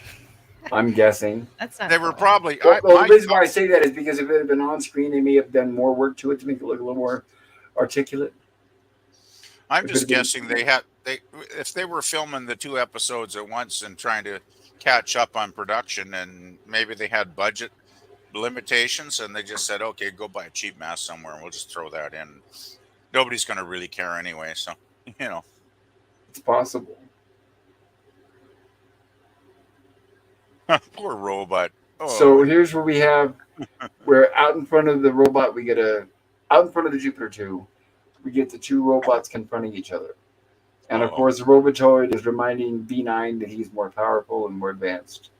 Speaker 1: I'm guessing.
Speaker 2: That's not.
Speaker 6: they were
Speaker 2: cool.
Speaker 6: probably.
Speaker 1: Well,
Speaker 6: My
Speaker 1: the reason why I
Speaker 6: thought-
Speaker 1: say that is because if it had been on screen, they may have done more work to it to make it look a little more articulate.
Speaker 6: I'm
Speaker 1: It
Speaker 6: just
Speaker 1: could've been-
Speaker 6: guessing if they were filming the 2 episodes at once and trying to catch up on production, and maybe they had budget limitations, and they just said, okay, go buy a cheap mask somewhere and we'll just throw that in. Nobody's going to really care anyway, so
Speaker 1: It's possible.
Speaker 6: poor robot.
Speaker 1: So here's where we have, we're out in front of the robot. We get out in front of the Jupiter 2. We get the two robots confronting each other. And of
Speaker 6: Uh-oh.
Speaker 1: course, the Robotoid is reminding V9 that he's more powerful and more advanced.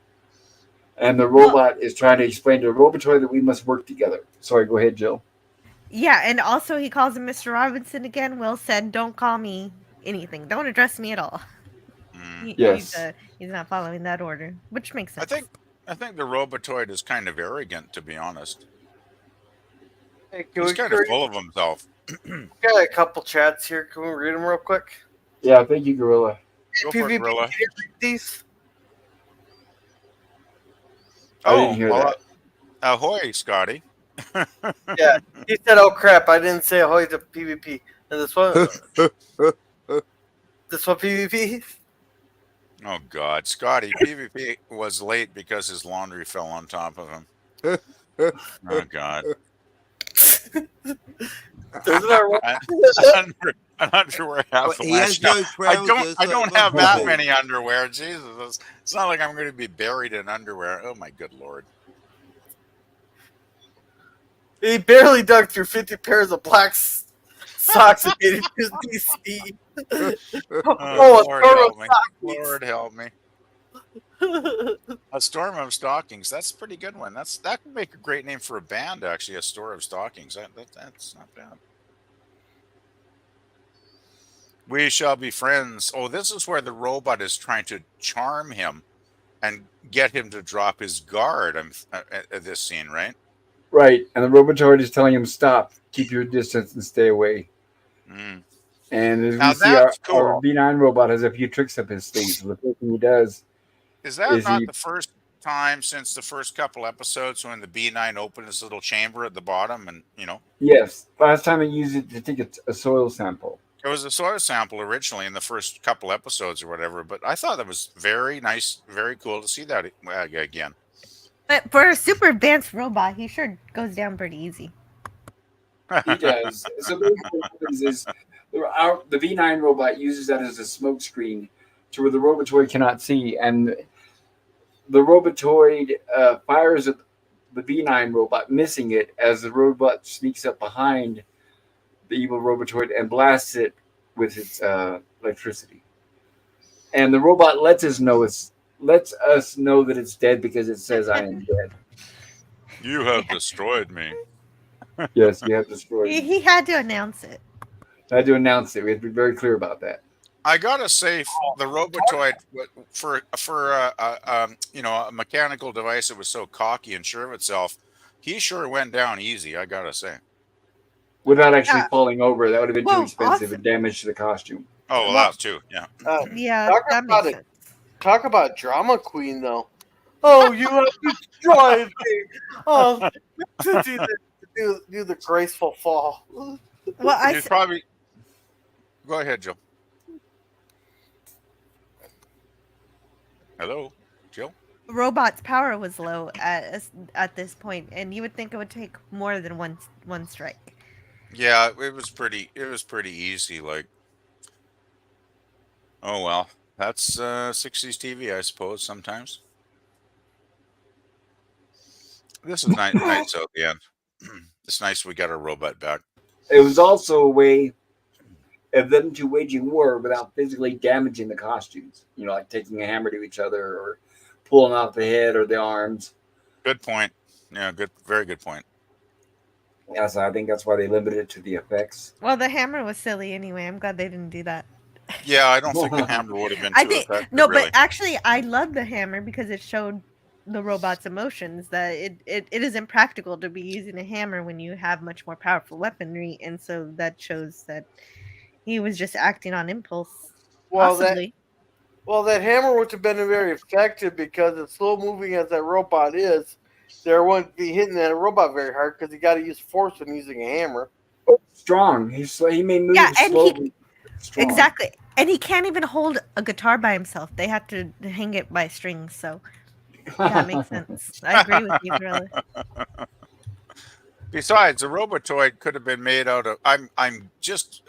Speaker 1: And the robot is trying to explain to the Robotoid that we must work together. Sorry, go ahead, Jill.
Speaker 2: Yeah, and also he calls him Mr. Robinson again. Will said, "Don't call me anything. Don't address me at all."
Speaker 1: Yes.
Speaker 2: He's not following that order, which makes sense.
Speaker 6: I think the Robotoid is kind of arrogant, to be honest.
Speaker 5: Hey, can
Speaker 6: He's
Speaker 5: we
Speaker 6: kind of full of himself.
Speaker 5: got a couple chats here. Can we read them real quick?
Speaker 1: Yeah, thank you, Gorilla.
Speaker 6: Go for it, Gorilla.
Speaker 5: can you read these?
Speaker 1: I didn't hear that.
Speaker 6: Ahoy, Scotty.
Speaker 5: Yeah, he said, "Oh crap! I didn't say ahoy to PvP." And this one, PvP.
Speaker 6: Oh, God. Scotty, PvP was late because his laundry fell on top of him. Oh, God.
Speaker 5: Isn't that right?
Speaker 6: An underwear half
Speaker 4: He has
Speaker 6: Now,
Speaker 4: no trousers.
Speaker 6: I don't
Speaker 4: so
Speaker 6: have
Speaker 4: it
Speaker 6: that
Speaker 4: must
Speaker 6: many underwear. Jesus. It's not like I'm going to be buried in underwear. Oh, my good Lord.
Speaker 5: He barely dug through 50 pairs of black socks and made it to DC.
Speaker 6: Oh, Lord
Speaker 5: a
Speaker 6: help me.
Speaker 5: stockings.
Speaker 6: Lord help me. A storm of stockings. That's a pretty good one. That could make a great name for a band, actually. A store of stockings. That's not bad. We shall be friends. Oh, this is where the robot is trying to charm him and get him to drop his guard at this scene, right?
Speaker 1: Right, and the Robotoid is telling him, stop, keep your distance and stay away.
Speaker 6: Mm.
Speaker 1: And as
Speaker 6: Now
Speaker 1: we see, our
Speaker 6: that's cool.
Speaker 1: V9 robot has a few tricks up his sleeve. So the first thing he does,
Speaker 6: Is that
Speaker 1: Is
Speaker 6: not
Speaker 1: he-
Speaker 6: the first time since the first couple episodes when the B9 opened his little chamber at the bottom and,
Speaker 1: yes, last time he used it to take a soil sample.
Speaker 6: it was a soil sample originally in the first couple episodes or whatever, but I thought that was very nice, very cool to see that again.
Speaker 2: But for a super advanced robot, he sure goes down pretty easy.
Speaker 1: He does. So basically what happens is the V9 robot uses that as a smoke screen to where the Robotoid cannot see. And the Robotoid fires at the V9 robot, missing it as the robot sneaks up behind the evil Robotoid and blasts it with its electricity. And the robot lets us know that it's dead because it says, I am dead.
Speaker 6: You have
Speaker 2: Yeah.
Speaker 6: destroyed me.
Speaker 1: Yes, you have destroyed.
Speaker 2: He had to announce it.
Speaker 1: I had to announce it. We have to be very clear about that.
Speaker 6: I gotta say, the Robotoid for a mechanical device that was so cocky and sure of itself, he sure went down easy. I gotta say.
Speaker 1: Without actually
Speaker 2: Yeah.
Speaker 1: falling over, that would have been too
Speaker 2: Well,
Speaker 1: expensive
Speaker 2: also,
Speaker 1: and damaged the costume.
Speaker 6: Oh, well,
Speaker 5: Well,
Speaker 6: that's too. Yeah.
Speaker 2: yeah,
Speaker 5: talk
Speaker 2: that
Speaker 5: about
Speaker 2: makes
Speaker 5: it.
Speaker 2: sense.
Speaker 5: Talk about drama queen, though. Oh, you have destroyed me. Oh, to do the graceful fall.
Speaker 2: Well,
Speaker 6: You probably go ahead, Joe. Hello, Jill.
Speaker 2: robot's power was low at this point, and you would think it would take more than one strike.
Speaker 6: Yeah, it was pretty. It was pretty easy. Like, oh well, that's 60s TV, I suppose. Sometimes this is nice at the end. It's nice we got our robot back.
Speaker 1: It was also a way of them to waging war without physically damaging the costumes. You know, like taking a hammer to each other or pulling off the head or the arms.
Speaker 6: Good point. Yeah, good. Very good point.
Speaker 1: Yeah, so I think that's why they limited it to the effects.
Speaker 2: Well, the hammer was silly anyway. I'm glad they didn't do that.
Speaker 6: Yeah, I don't think the hammer would have been
Speaker 2: I
Speaker 6: too
Speaker 2: think
Speaker 6: effective.
Speaker 2: no,
Speaker 6: Really.
Speaker 2: but actually, I love the hammer because it showed the robot's emotions. That it is impractical to be using a hammer when you have much more powerful weaponry, and so that shows that he was just acting on impulse,
Speaker 5: Well,
Speaker 2: possibly.
Speaker 5: that hammer would have been very effective because as slow moving as that robot is, there wouldn't be hitting that robot very hard because you got to use force when using a hammer.
Speaker 1: Strong. He may move
Speaker 2: Yeah, and
Speaker 1: slowly. Strong.
Speaker 2: exactly, and he can't even hold a guitar by himself. They have to hang it by strings. So yeah, it makes sense. I agree with you, Gorilla.
Speaker 6: Besides, the Robotoid could have been made out of. I'm just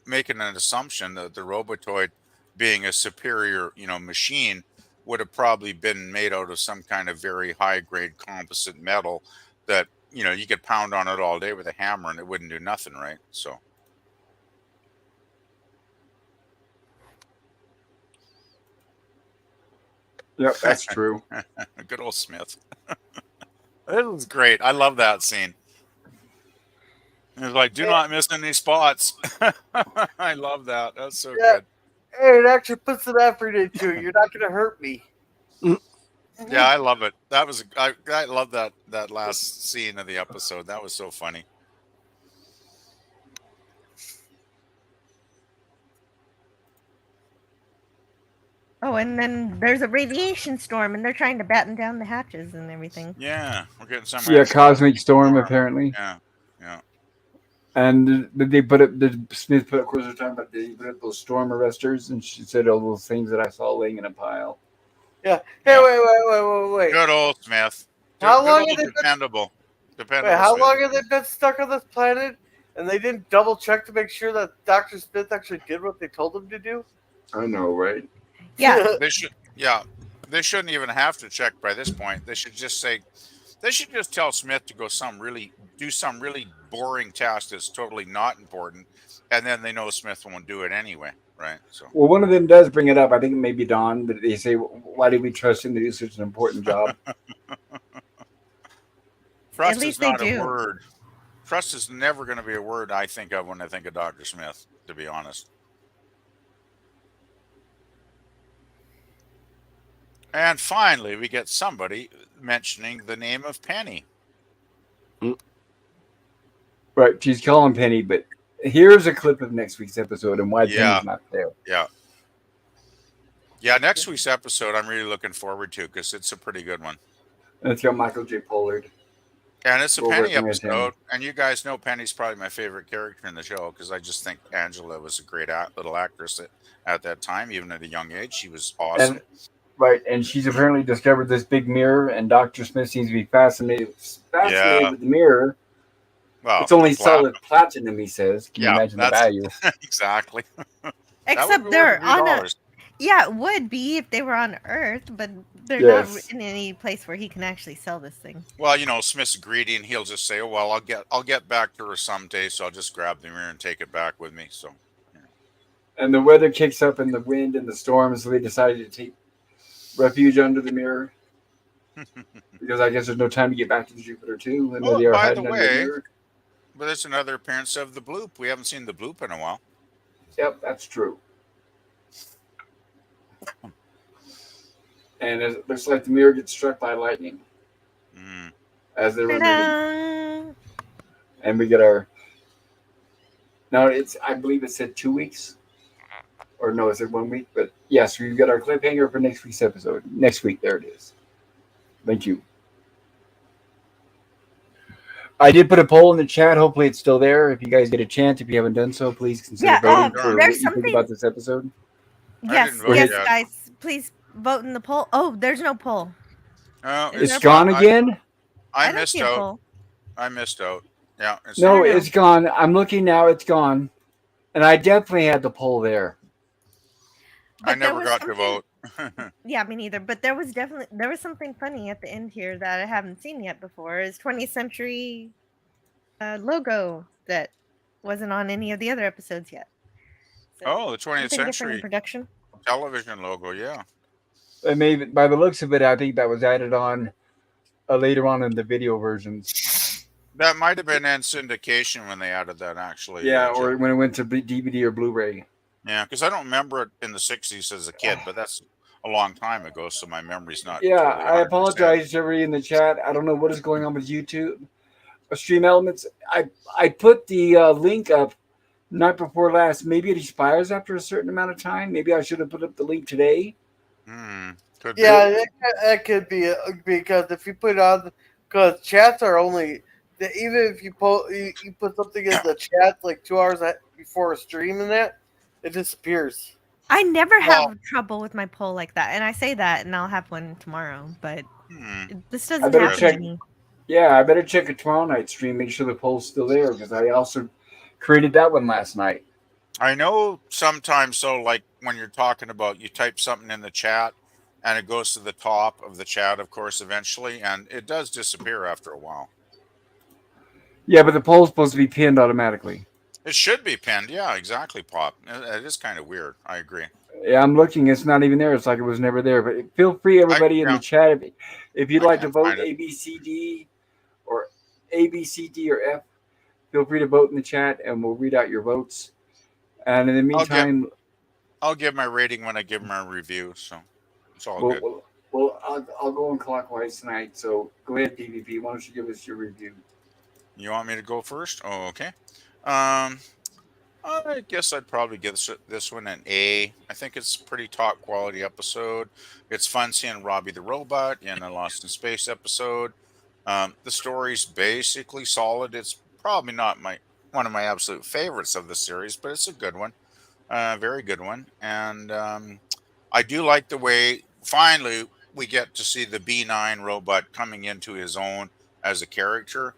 Speaker 6: making an assumption that the Robotoid, being a superior machine, would have probably been made out of some kind of very high grade composite metal that you could pound on it all day with a hammer and it wouldn't do nothing, right? So.
Speaker 1: Yep, that's true.
Speaker 6: Good old Smith. This was great. I love that scene. It's like, do not miss any spots. I love that. That's so good.
Speaker 5: Hey, it actually puts some effort into it. You're not going to hurt me.
Speaker 6: Yeah, I love it. I love that last scene of the episode. That was so funny.
Speaker 2: Oh, and then there's a radiation storm, and they're trying to batten down the hatches and everything.
Speaker 6: Yeah, we're getting some.
Speaker 1: Yeah, cosmic storm apparently.
Speaker 6: Yeah, yeah.
Speaker 1: And they put up. Did Smith put? Of course, they're talking about they put up those storm arresters, and she said all those things that I saw laying in a pile.
Speaker 5: Yeah. Hey, wait.
Speaker 6: Good old Smith.
Speaker 5: How long
Speaker 6: have they
Speaker 5: dependable?
Speaker 6: Dependable.
Speaker 5: Wait, how
Speaker 6: Smith.
Speaker 5: long have they been stuck on this planet? And they didn't double check to make sure that Dr. Smith actually did what they told him to do?
Speaker 1: I know, right?
Speaker 2: Yeah.
Speaker 6: They should. Yeah, they shouldn't even have to check by this point. They should just say. They should just tell Smith to do some really boring task that's totally not important, and then they know Smith won't do it anyway, right? So.
Speaker 1: Well, one of them does bring it up. I think it may be Don, but they say, "Why did we trust him to do such an important job?"
Speaker 6: Trust
Speaker 2: At least
Speaker 6: is not
Speaker 2: they do.
Speaker 6: a word. Trust is never going to be a word I think of when I think of Dr. Smith, to be honest. And finally, we get somebody mentioning the name of Penny.
Speaker 1: Right, she's calling Penny, but here's a clip of next week's episode and why Penny's not there.
Speaker 6: Yeah. Yeah, next week's episode I'm really looking forward to because it's a pretty good one.
Speaker 1: And it's got Michael J. Pollard.
Speaker 6: And it's a
Speaker 1: We're
Speaker 6: Penny
Speaker 1: working with him.
Speaker 6: episode, and you guys know Penny's probably my favorite character in the show because I just think Angela was a great little actress at that time, even at a young age. She was awesome.
Speaker 1: Right, and she's apparently discovered this big mirror, and Dr. Smith seems to be fascinated with the mirror.
Speaker 6: Well,
Speaker 1: it's only solid platinum, he says. Can you imagine the value?
Speaker 6: Exactly.
Speaker 2: Except they're on a. Yeah, it would be if they were on Earth, but they're not in any place where he can actually sell this thing.
Speaker 6: Well, Smith's greedy, and he'll just say, "Oh, well, I'll get back to her someday, so I'll just grab the mirror and take it back with me." So.
Speaker 1: And the weather kicks up, and the wind and the storm, so they decided to take refuge under the mirror. because I guess there's no time to get back to Jupiter too, and
Speaker 6: Oh,
Speaker 1: they
Speaker 6: and
Speaker 1: are
Speaker 6: by the
Speaker 1: hiding under the
Speaker 6: way,
Speaker 1: mirror.
Speaker 6: but there's another appearance of the bloop. We haven't seen the bloop in a while.
Speaker 1: Yep, that's true. And it looks like the mirror gets struck by lightning
Speaker 6: Mm.
Speaker 1: as they're removing,
Speaker 2: Ta-da!
Speaker 1: and we get our. Now it's I believe it said 2 weeks, or no, it said 1 week. But yes, we've got our cliffhanger for next week's episode. Next week, there it is. Thank you. I did put a poll in the chat. Hopefully, it's still there. If you guys get a chance, if you haven't done so, please consider
Speaker 2: Yeah,
Speaker 1: voting
Speaker 6: darn.
Speaker 1: for
Speaker 2: there's
Speaker 1: what you think
Speaker 2: something.
Speaker 1: about this episode.
Speaker 6: I didn't
Speaker 2: Yes,
Speaker 6: vote
Speaker 2: yes,
Speaker 6: yet.
Speaker 2: guys, please vote in the poll. Oh, there's no poll.
Speaker 6: Oh,
Speaker 2: Is
Speaker 1: It's
Speaker 2: there a
Speaker 1: gone
Speaker 2: poll?
Speaker 1: again.
Speaker 6: I
Speaker 2: I don't see
Speaker 6: missed
Speaker 2: a
Speaker 6: out.
Speaker 2: poll.
Speaker 6: I missed out. Yeah, it's
Speaker 1: No,
Speaker 2: don't know.
Speaker 1: it's gone. I'm looking now. It's gone, and I definitely had the poll there.
Speaker 6: I
Speaker 2: But there
Speaker 6: never
Speaker 2: was
Speaker 6: got to
Speaker 2: something.
Speaker 6: vote.
Speaker 2: Yeah, me neither. But there was something funny at the end here that I haven't seen yet before. Is 20th century logo that wasn't on any of the other episodes yet. So
Speaker 6: Oh, the 20th
Speaker 2: something different in
Speaker 6: century
Speaker 2: production.
Speaker 6: television logo. Yeah.
Speaker 1: And maybe by the looks of it, I think that was added on later on in the video versions.
Speaker 6: That might have been in syndication when they added that, actually.
Speaker 1: Yeah,
Speaker 6: Jill.
Speaker 1: or when it went to DVD or Blu-ray.
Speaker 6: Yeah, because I don't remember it in the 60s as a kid, but that's a long time ago, so my memory's not
Speaker 1: Yeah,
Speaker 6: totally
Speaker 1: I
Speaker 6: 100%.
Speaker 1: apologize to everybody in the chat. I don't know what is going on with YouTube. Stream Elements. I put the link up night before last. Maybe it expires after a certain amount of time. Maybe I should have put up the link today.
Speaker 6: Could
Speaker 5: Yeah,
Speaker 6: be.
Speaker 5: that could be because if you put on, because chats are only even if you put something in the chat like 2 hours before a stream and that, it disappears.
Speaker 2: I never
Speaker 6: Well,
Speaker 2: have trouble with my poll like that, and I say that, and I'll have one tomorrow. But this
Speaker 1: I
Speaker 2: doesn't
Speaker 1: better
Speaker 2: happen
Speaker 1: check.
Speaker 2: to me.
Speaker 1: Yeah, I better check a tomorrow night stream. Make sure the poll's still there because I also created that one last night.
Speaker 6: I know sometimes, so like when you're talking about, you type something in the chat and it goes to the top of the chat, of course, eventually, and it does disappear after a while.
Speaker 1: Yeah, but the poll's supposed to be pinned automatically.
Speaker 6: It should be pinned. Yeah, exactly, Pop. It is kind of weird. I agree.
Speaker 1: Yeah, I'm looking. It's not even there. It's like it was never there. But feel free, everybody in the chat, if you'd
Speaker 6: I
Speaker 1: like to
Speaker 6: can't
Speaker 1: vote
Speaker 6: find it.
Speaker 1: A, B, C, D, or A, B, C, D, or F, feel free to vote in the chat, and we'll read out your votes. And in the meantime,
Speaker 6: I'll give my rating when I give my review. So it's all good.
Speaker 1: I'll go in clockwise tonight. So go ahead, PvP. Why don't you give us your review?
Speaker 6: You want me to go first? Oh, okay. I guess I'd probably give this one an A. I think it's a pretty top quality episode. It's fun seeing Robbie the robot in a Lost in Space episode. The story's basically solid. It's probably not one of my absolute favorites of the series, but it's a good one. Very good one. And I do like the way finally we get to see the B9 robot coming into his own as a character.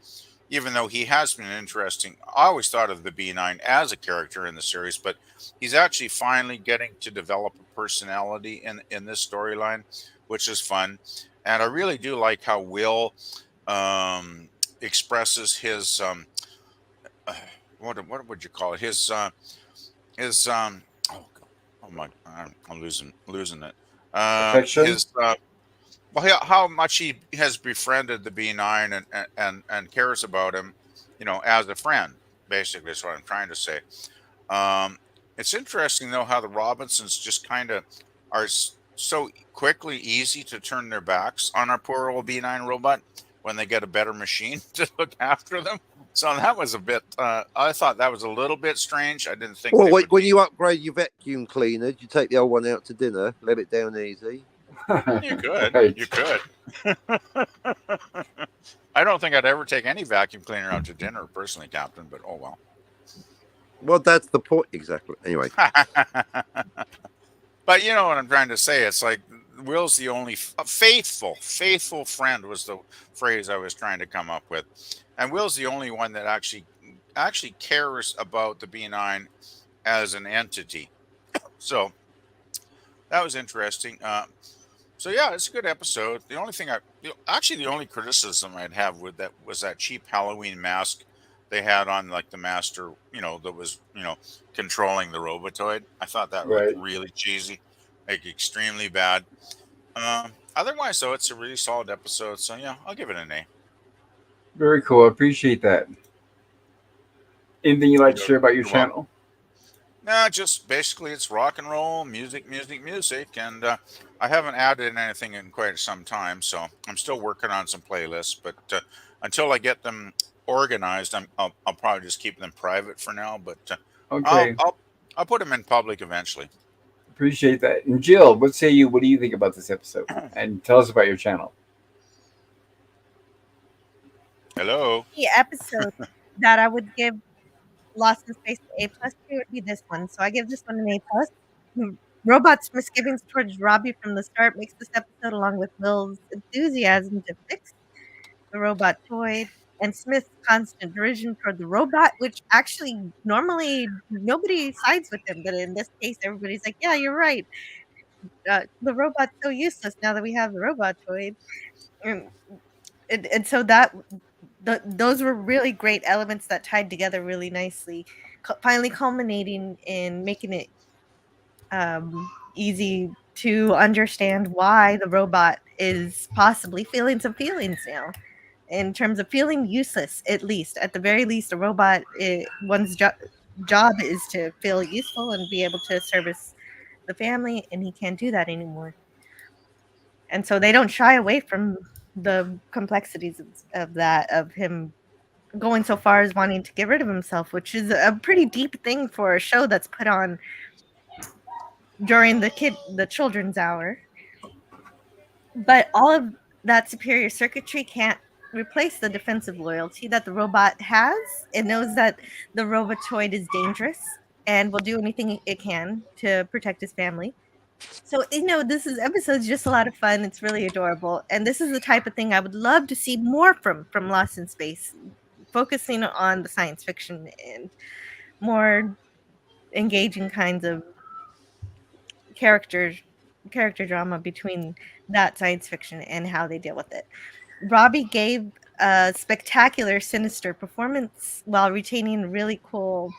Speaker 6: Even though he has been interesting, I always thought of the B9 as a character in the series, but he's actually finally getting to develop a personality in this storyline, which is fun. And I really do like how Will expresses his what would you call it? His oh my, I'm losing it.
Speaker 1: Affection?
Speaker 6: His well, how much he has befriended the B9 and cares about him, as a friend. Basically, is what I'm trying to say. It's interesting though how the Robinsons just kind of are so quickly easy to turn their backs on our poor old B9 robot when they get a better machine to look after them. So that was a bit. I thought that was a little bit strange. I didn't think.
Speaker 4: Well, wait, when you upgrade your vacuum cleaner, do you take the old one out to dinner, let it down easy?
Speaker 6: You could.
Speaker 1: Right.
Speaker 6: You could. I don't think I'd ever take any vacuum cleaner out to dinner, personally, Captain. But oh well.
Speaker 4: Well, that's the point. Exactly. Anyway.
Speaker 6: But you know what I'm trying to say. It's like Will's the only faithful friend was the phrase I was trying to come up with, and Will's the only one that actually cares about the B9 as an entity. So that was interesting. So yeah, it's a good episode. The only thing the only criticism I'd have with that was that cheap Halloween mask they had on, like the master, that was, controlling the Robotoid. I thought that looked
Speaker 1: Right.
Speaker 6: really cheesy, like extremely bad. Otherwise, though, it's a really solid episode. So yeah, I'll give it an A.
Speaker 1: Very cool. I appreciate that. Anything you'd like to
Speaker 6: You're,
Speaker 1: share about your
Speaker 6: you're welcome.
Speaker 1: channel?
Speaker 6: Nah, just basically it's rock and roll, music, music, music, and I haven't added anything in quite some time, so I'm still working on some playlists. But until I get them organized, I'll probably just keep them private for now. But I'll
Speaker 1: Okay,
Speaker 6: I'll I'll put them in public eventually.
Speaker 1: appreciate that. And Jill, what say you? What do you think about this episode? And tell us about your channel.
Speaker 6: Hello.
Speaker 2: The episode that I would give Lost in Space A plus to would be this one. So I give this one an A plus. Robot's misgivings towards Robbie from the start makes this episode, along with Will's enthusiasm to fix the robot toy and Smith's constant derision toward the robot, which actually normally nobody sides with him, but in this case, everybody's like, "Yeah, you're right. The robot's so useless now that we have the robot toy." And, and so those were really great elements that tied together really nicely, finally culminating in making it easy to understand why the robot is possibly feeling some feelings now. In terms of feeling useless, at the very least, a robot, one's job is to feel useful and be able to service the family, and he can't do that anymore. And so they don't shy away from the complexities of that, of him going so far as wanting to get rid of himself, which is a pretty deep thing for a show that's put on during the children's hour. But all of that superior circuitry can't replace the defensive loyalty that the robot has. It knows that the robotoid is dangerous and will do anything it can to protect his family. So, this episode's just a lot of fun. It's really adorable. And this is the type of thing I would love to see more from Lost in Space, focusing on the science fiction and more engaging kinds of character character drama between that science fiction and how they deal with it. Robbie gave a spectacular, sinister performance while retaining really cool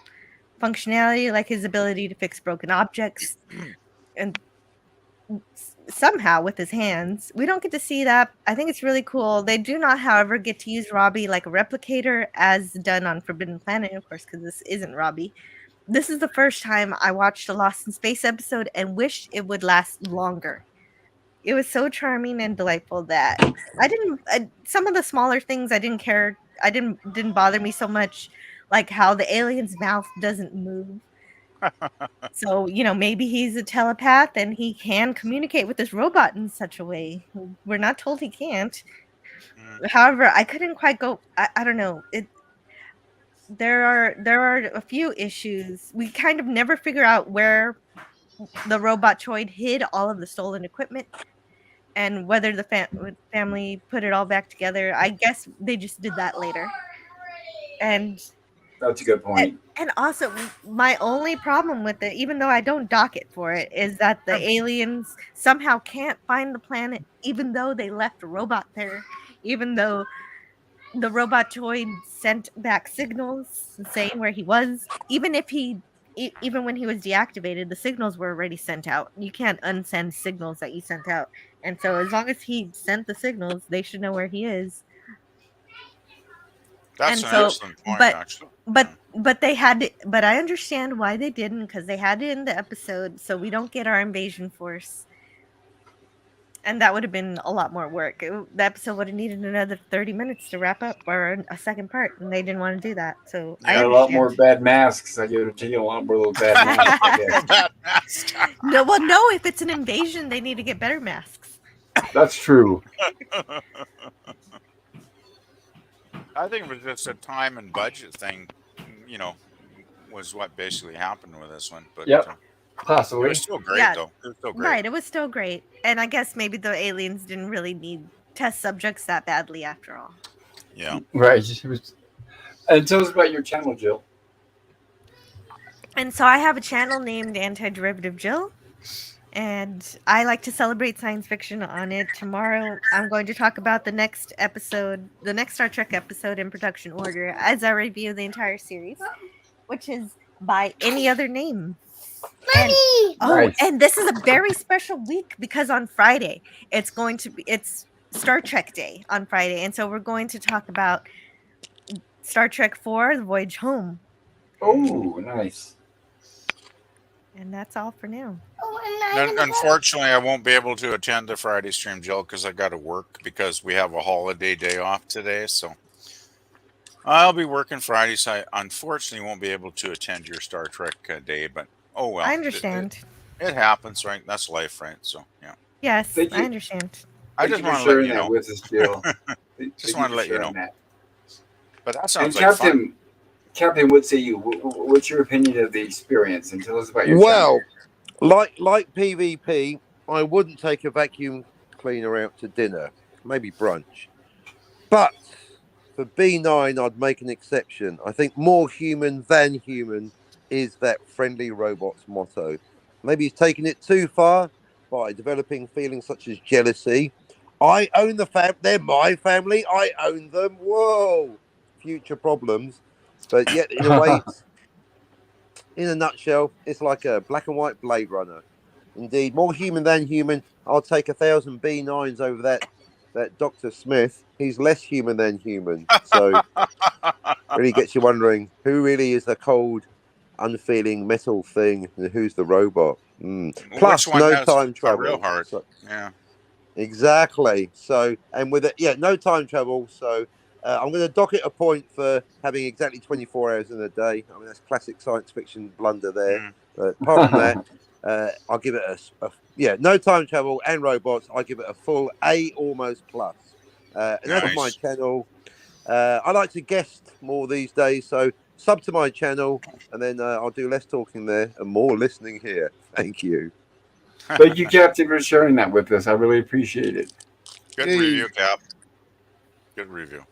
Speaker 2: functionality, like his ability to fix broken objects and somehow with his hands. We don't get to see that. I think it's really cool. They do not, however, get to use Robbie like a replicator as done on Forbidden Planet, of course, because this isn't Robbie. This is the first time I watched a Lost in Space episode and wished it would last longer. It was so charming and delightful that some of the smaller things I didn't care. Didn't bother me so much, like how the alien's mouth doesn't move. So, maybe he's a telepath and he can communicate with this robot in such a way. We're not told he can't. However, I couldn't quite go. I don't know. There are a few issues. We kind of never figure out where the robot droid hid all of the stolen equipment and whether the family put it all back together. I guess they just did that later. And
Speaker 1: That's a good point.
Speaker 2: and also, my only problem with it, even though I don't dock it for it, is that the aliens somehow can't find the planet, even though they left a robot there, even though the robot droid sent back signals saying where he was. Even when he was deactivated, the signals were already sent out. You can't unsend signals that you sent out. And so as long as he sent the signals, they should know where he is.
Speaker 6: That's
Speaker 2: And
Speaker 6: an
Speaker 2: so,
Speaker 6: excellent point,
Speaker 2: but
Speaker 6: actually.
Speaker 2: but they had to, but I understand why they didn't, because they had to end the episode so we don't get our invasion force. And that would have been a lot more work. The episode would have needed another 30 minutes to wrap up, or a second part, and they didn't want to do that. So I
Speaker 1: Got a lot more bad masks. I give it to you. A lot more little bad masks. I guess.
Speaker 6: That mask.
Speaker 2: No, if it's an invasion, they need to get better masks.
Speaker 1: That's true.
Speaker 6: I think it was just a time and budget thing, was what basically happened with this one. But
Speaker 1: Yep.
Speaker 6: it
Speaker 1: Possibly.
Speaker 6: was still great,
Speaker 2: Yeah.
Speaker 6: though. It was still great.
Speaker 2: Right, it was still great. And I guess maybe the aliens didn't really need test subjects that badly after all.
Speaker 6: Yeah.
Speaker 1: Right. And tell us about your channel, Jill.
Speaker 2: And so I have a channel named Antiderivative Jill, and I like to celebrate science fiction on it. Tomorrow, I'm going to talk about the next Star Trek episode in production order, as I review the entire series, which is By Any Other Name. And,
Speaker 1: Nice.
Speaker 2: and this is a very special week because on Friday it's Star Trek Day on Friday, and so we're going to talk about Star Trek 4: The Voyage Home.
Speaker 1: Oh, nice.
Speaker 2: And that's all for now.
Speaker 6: Unfortunately, I won't be able to attend the Friday stream, Jill, because I got to work because we have a holiday day off today. So I'll be working Friday, so I unfortunately won't be able to attend your Star Trek day. But oh well,
Speaker 2: I understand.
Speaker 6: it happens, right? That's life, right? So yeah.
Speaker 2: Yes,
Speaker 1: Thank
Speaker 2: I
Speaker 1: you.
Speaker 2: understand.
Speaker 6: I
Speaker 1: Thank
Speaker 6: just
Speaker 1: you for
Speaker 6: want to let
Speaker 1: sharing
Speaker 6: you
Speaker 1: that
Speaker 6: know.
Speaker 1: with us, Jill.
Speaker 6: Just
Speaker 1: Thank
Speaker 6: wanted to
Speaker 1: for
Speaker 6: let you
Speaker 1: sharing
Speaker 6: know.
Speaker 1: that.
Speaker 6: But that
Speaker 1: And
Speaker 6: sounds like fun.
Speaker 1: Captain, what say you? What's your opinion of the experience? And tell us about your
Speaker 4: Well,
Speaker 1: channel.
Speaker 4: like PvP, I wouldn't take a vacuum cleaner out to dinner, maybe brunch. But for B9, I'd make an exception. I think more human than human is that friendly robot's motto. Maybe he's taken it too far by developing feelings such as jealousy. I own the fam. They're my family. I own them. Whoa, future problems. But yet, in a way, in a nutshell, it's like a black and white Blade Runner. Indeed, more human than human. I'll take 1,000 B9s over that Dr. Smith. He's less human than human. So really gets you wondering who really is the cold, unfeeling metal thing and who's the robot.
Speaker 6: Which
Speaker 4: Plus,
Speaker 6: one
Speaker 4: no
Speaker 6: has
Speaker 4: time
Speaker 6: a real
Speaker 4: travel.
Speaker 6: heart?
Speaker 4: So,
Speaker 6: Yeah.
Speaker 4: exactly. So, and with it, yeah, no time travel. So, I'm going to dock it a point for having exactly 24 hours in a day. I mean, that's classic science fiction blunder there.
Speaker 6: Mm.
Speaker 4: But apart from that, I'll give it yeah, no time travel and robots. I give it a full A almost plus. And that's my
Speaker 6: Nice.
Speaker 4: channel. I like to guest more these days, so sub to my channel, and then I'll do less talking there and more listening here. Thank you.
Speaker 1: Thank you, Captain, for sharing that with us. I really appreciate it.
Speaker 6: Good
Speaker 4: Yay.
Speaker 6: review, Cap. Good review.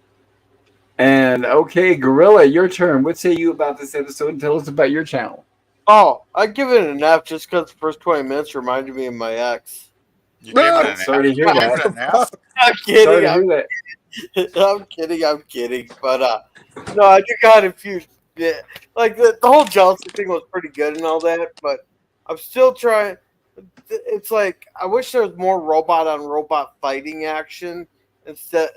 Speaker 1: And okay, Gorilla, your turn. What say you about this episode? And tell us about your channel.
Speaker 5: Oh, I'd give it an F just because the first 20 minutes reminded me of my ex.
Speaker 6: You gave it
Speaker 4: No,
Speaker 6: an F.
Speaker 1: Sorry to hear
Speaker 6: You gave
Speaker 1: that.
Speaker 6: it an F.
Speaker 5: I'm
Speaker 1: Sorry
Speaker 5: kidding.
Speaker 1: to hear that.
Speaker 5: I'm kidding. But no, I just got confused. Yeah, like the whole jealousy thing was pretty good and all that, but I'm still trying. It's like I wish there was more robot on robot fighting action instead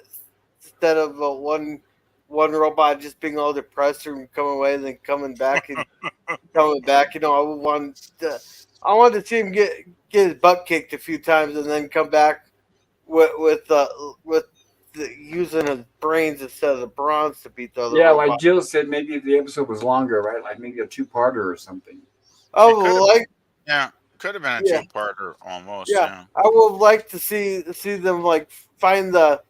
Speaker 5: of one robot just being all depressed and coming away and then coming back and coming back. You know, I wanted to see him get his butt kicked a few times and then come back with using his brains instead of the bronze to beat the other
Speaker 1: Yeah, like
Speaker 5: robot.
Speaker 1: Jill said, maybe if the episode was longer, right? Like maybe a two-parter or something.
Speaker 5: I
Speaker 6: It could
Speaker 5: would
Speaker 6: have.
Speaker 5: like,
Speaker 6: Yeah. Could have been a
Speaker 5: yeah,
Speaker 6: two-parter almost.
Speaker 5: yeah,
Speaker 6: Yeah.
Speaker 5: I would like to see them like find those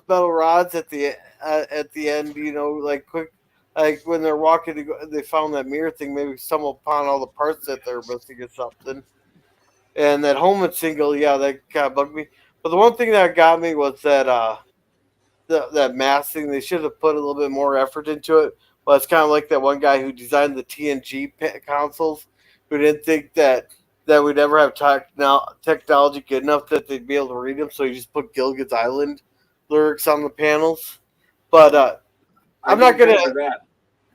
Speaker 5: metal rods at the end. You know, like quick. Like when they're walking, they found that mirror thing. Maybe stumble upon all the parts that they're missing or something. And that Holman single, yeah, that kind of bugged me. But the one thing that got me was that that mask thing. They should have put a little bit more effort into it. But it's kind of like that one guy who designed the TNG consoles, who didn't think that we'd ever have technology good enough that they'd be able to read them. So he just put Gilligan's Island lyrics on the panels. But
Speaker 1: I
Speaker 5: I'm
Speaker 1: give
Speaker 5: not gonna
Speaker 1: credit for that.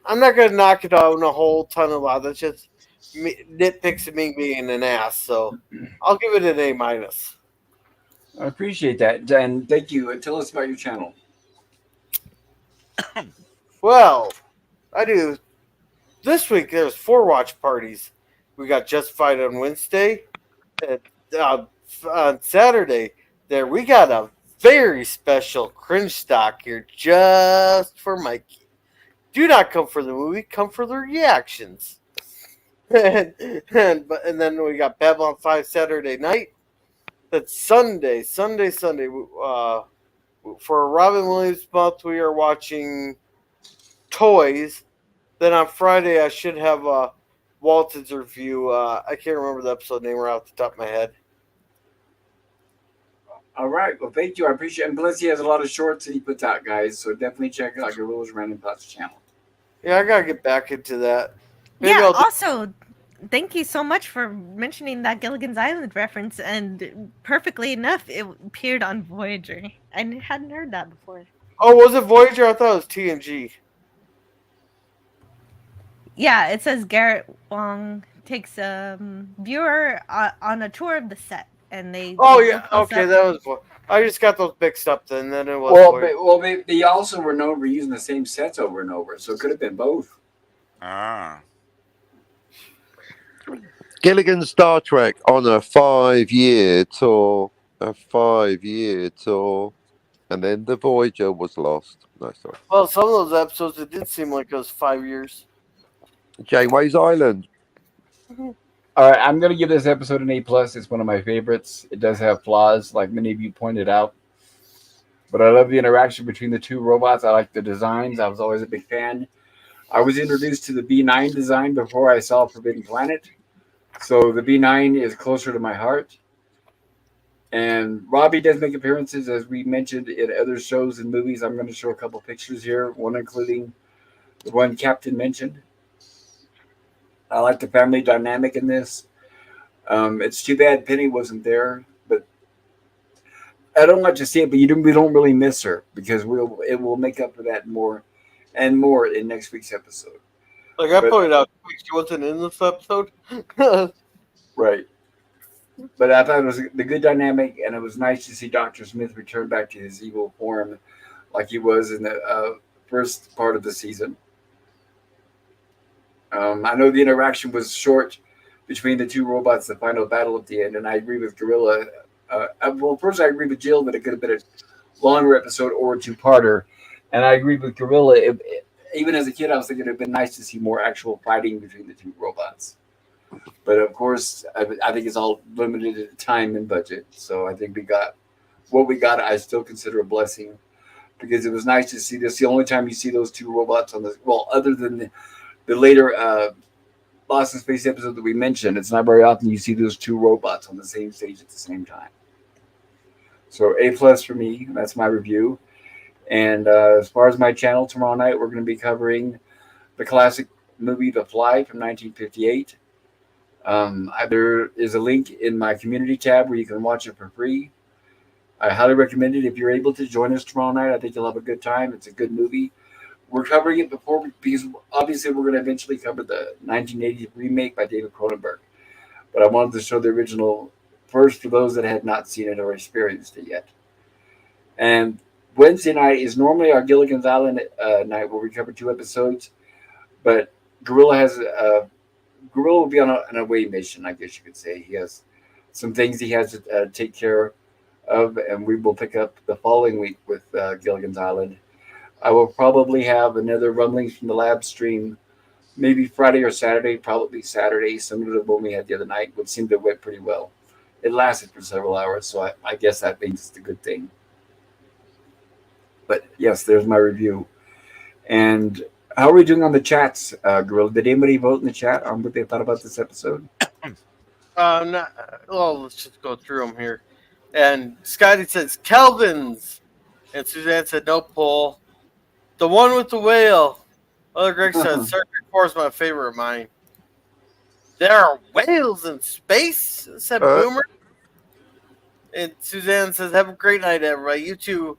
Speaker 5: I'm not gonna knock it out in a whole ton of lot. That's just nitpicks of me being an ass. So I'll give it an A minus.
Speaker 1: I appreciate that. And thank you. And tell us about your channel.
Speaker 5: Well, I do. This week there's 4 watch parties. We got Justified on Wednesday. And, on Saturday, there we got a very special cringe stock here just for Mikey. Do not come for the movie, come for the reactions. And then we got Babylon 5 Saturday night. That's Sunday. For Robin Williams month, we are watching Toys. Then on Friday, I should have Walton's review. I can't remember the episode name right off the top of my head.
Speaker 1: All right. Well, thank you. I appreciate it. And plus, he has a lot of shorts that he puts out, guys. So definitely check out Gorilla's Random Thoughts channel.
Speaker 5: Yeah, I gotta get back into that. Maybe
Speaker 2: Yeah,
Speaker 5: I'll do-
Speaker 2: also, thank you so much for mentioning that Gilligan's Island reference. And perfectly enough, it appeared on Voyager. I hadn't heard that before.
Speaker 5: Oh, was it Voyager? I thought it was TNG.
Speaker 2: Yeah, it says Garrett Wang takes a viewer on a tour of the set, and they
Speaker 5: Oh
Speaker 2: go
Speaker 5: yeah,
Speaker 2: close
Speaker 5: okay,
Speaker 2: up.
Speaker 5: that was. I just got those mixed up. Then it was.
Speaker 1: They also were known for using the same sets over and over, so it could have been both.
Speaker 6: Ah.
Speaker 4: Gilligan's Star Trek on a 5-year tour. A 5-year tour. And then the Voyager was lost. No, sorry.
Speaker 5: Well, some of those episodes it did seem like it was 5 years.
Speaker 4: Janeway's Island.
Speaker 1: All right, I'm going to give this episode an A+. It's one of my favorites. It does have flaws, like many of you pointed out, but I love the interaction between the two robots. I like the designs. I was always a big fan. I was introduced to the B9 design before I saw Forbidden Planet, so the B9 is closer to my heart. And Robbie does make appearances, as we mentioned, in other shows and movies. I'm going to show a couple pictures here, one including the one Captain mentioned. I like the family dynamic in this. It's too bad Penny wasn't there, but I don't like to see it. But we don't really miss her because it will make up for that more and more in next week's episode.
Speaker 5: Like I
Speaker 1: But-
Speaker 5: pointed out, she wasn't in this episode.
Speaker 1: Right. But I thought it was the good dynamic, and it was nice to see Dr. Smith return back to his evil form like he was in the first part of the season. I know the interaction was short between the two robots, the final battle at the end, and I agree with Gorilla. First, I agree with Jill that it could have been a longer episode or a two-parter, and I agree with Gorilla. Even as a kid, I was thinking it would have been nice to see more actual fighting between the two robots. But of course, I think it's all limited in time and budget. So I think we got what we got. I still consider a blessing because it was nice to see this. The only time you see those two robots on other than the later Lost in Space episode that we mentioned, it's not very often you see those two robots on the same stage at the same time. So A+ for me. That's my review. And as far as my channel, tomorrow night we're going to be covering the classic movie The Fly from 1958. There is a link in my community tab where you can watch it for free. I highly recommend it if you're able to join us tomorrow night. I think you'll have a good time. It's a good movie. We're covering it because obviously we're going to eventually cover the 1980 remake by David Cronenberg. But I wanted to show the original first for those that had not seen it or experienced it yet. And Wednesday night is normally our Gilligan's Island night where we cover 2 episodes. But Gorilla will be on an away mission, I guess you could say. He has some things he has to take care of, and we will pick up the following week with Gilligan's Island. I will probably have another Rumblings from the Lab stream, maybe Friday or Saturday, probably Saturday, similar to the one we had the other night, which seemed to have went pretty well. It lasted for several hours, so I guess that means it's a good thing. But yes, there's my review. And how are we doing on the chats, Gorilla? Did anybody vote in the chat on what they thought about this episode?
Speaker 5: Let's just go through them here. And Scotty says Kelvin's, and Suzanne said no poll. The one with the whale. Other Greg says Circuit 4 is my favorite of mine. There are whales in space, said Boomer. And Suzanne says, have a great night, everybody. You too.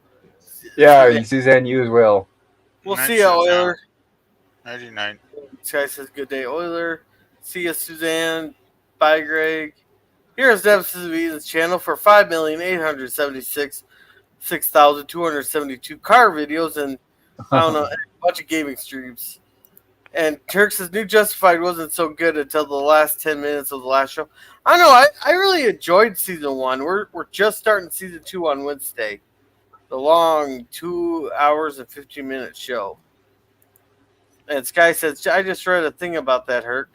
Speaker 1: Yeah, Suzanne, you as well.
Speaker 5: We'll
Speaker 6: Night,
Speaker 5: see you, Euler.
Speaker 6: Nighty night.
Speaker 5: This guy says, good day, Euler. See you, Suzanne. Bye, Greg. Here's Deficit of Eden's channel for 5,876,272 car videos and, I don't know, a bunch of gaming streams. And Turk says, New Justified wasn't so good until the last 10 minutes of the last show. I don't know. I really enjoyed season 1. We're just starting season 2 on Wednesday. The long 2 hours and 15-minute show. And Sky says, I just read a thing about that, Herc.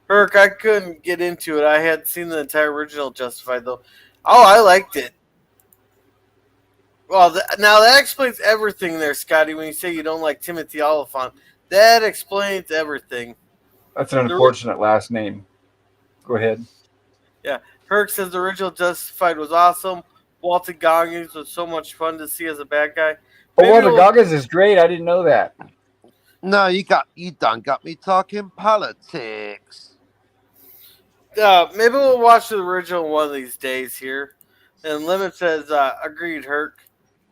Speaker 5: Herc, I couldn't get into it. I had seen the entire original Justified, though. Oh, I liked it. Well, now that explains everything there, Scotty, when you say you don't like Timothy Oliphant. That explains everything.
Speaker 1: That's an unfortunate last name. Go ahead.
Speaker 5: Yeah. Herc says the original Justified was awesome. Walter Goggins was so much fun to see as a bad guy.
Speaker 1: Oh, Walter Goggins is great. I didn't know that.
Speaker 4: No, you done got me talking politics.
Speaker 5: Maybe we'll watch the original one of these days here. And Lemon says, agreed, Herc.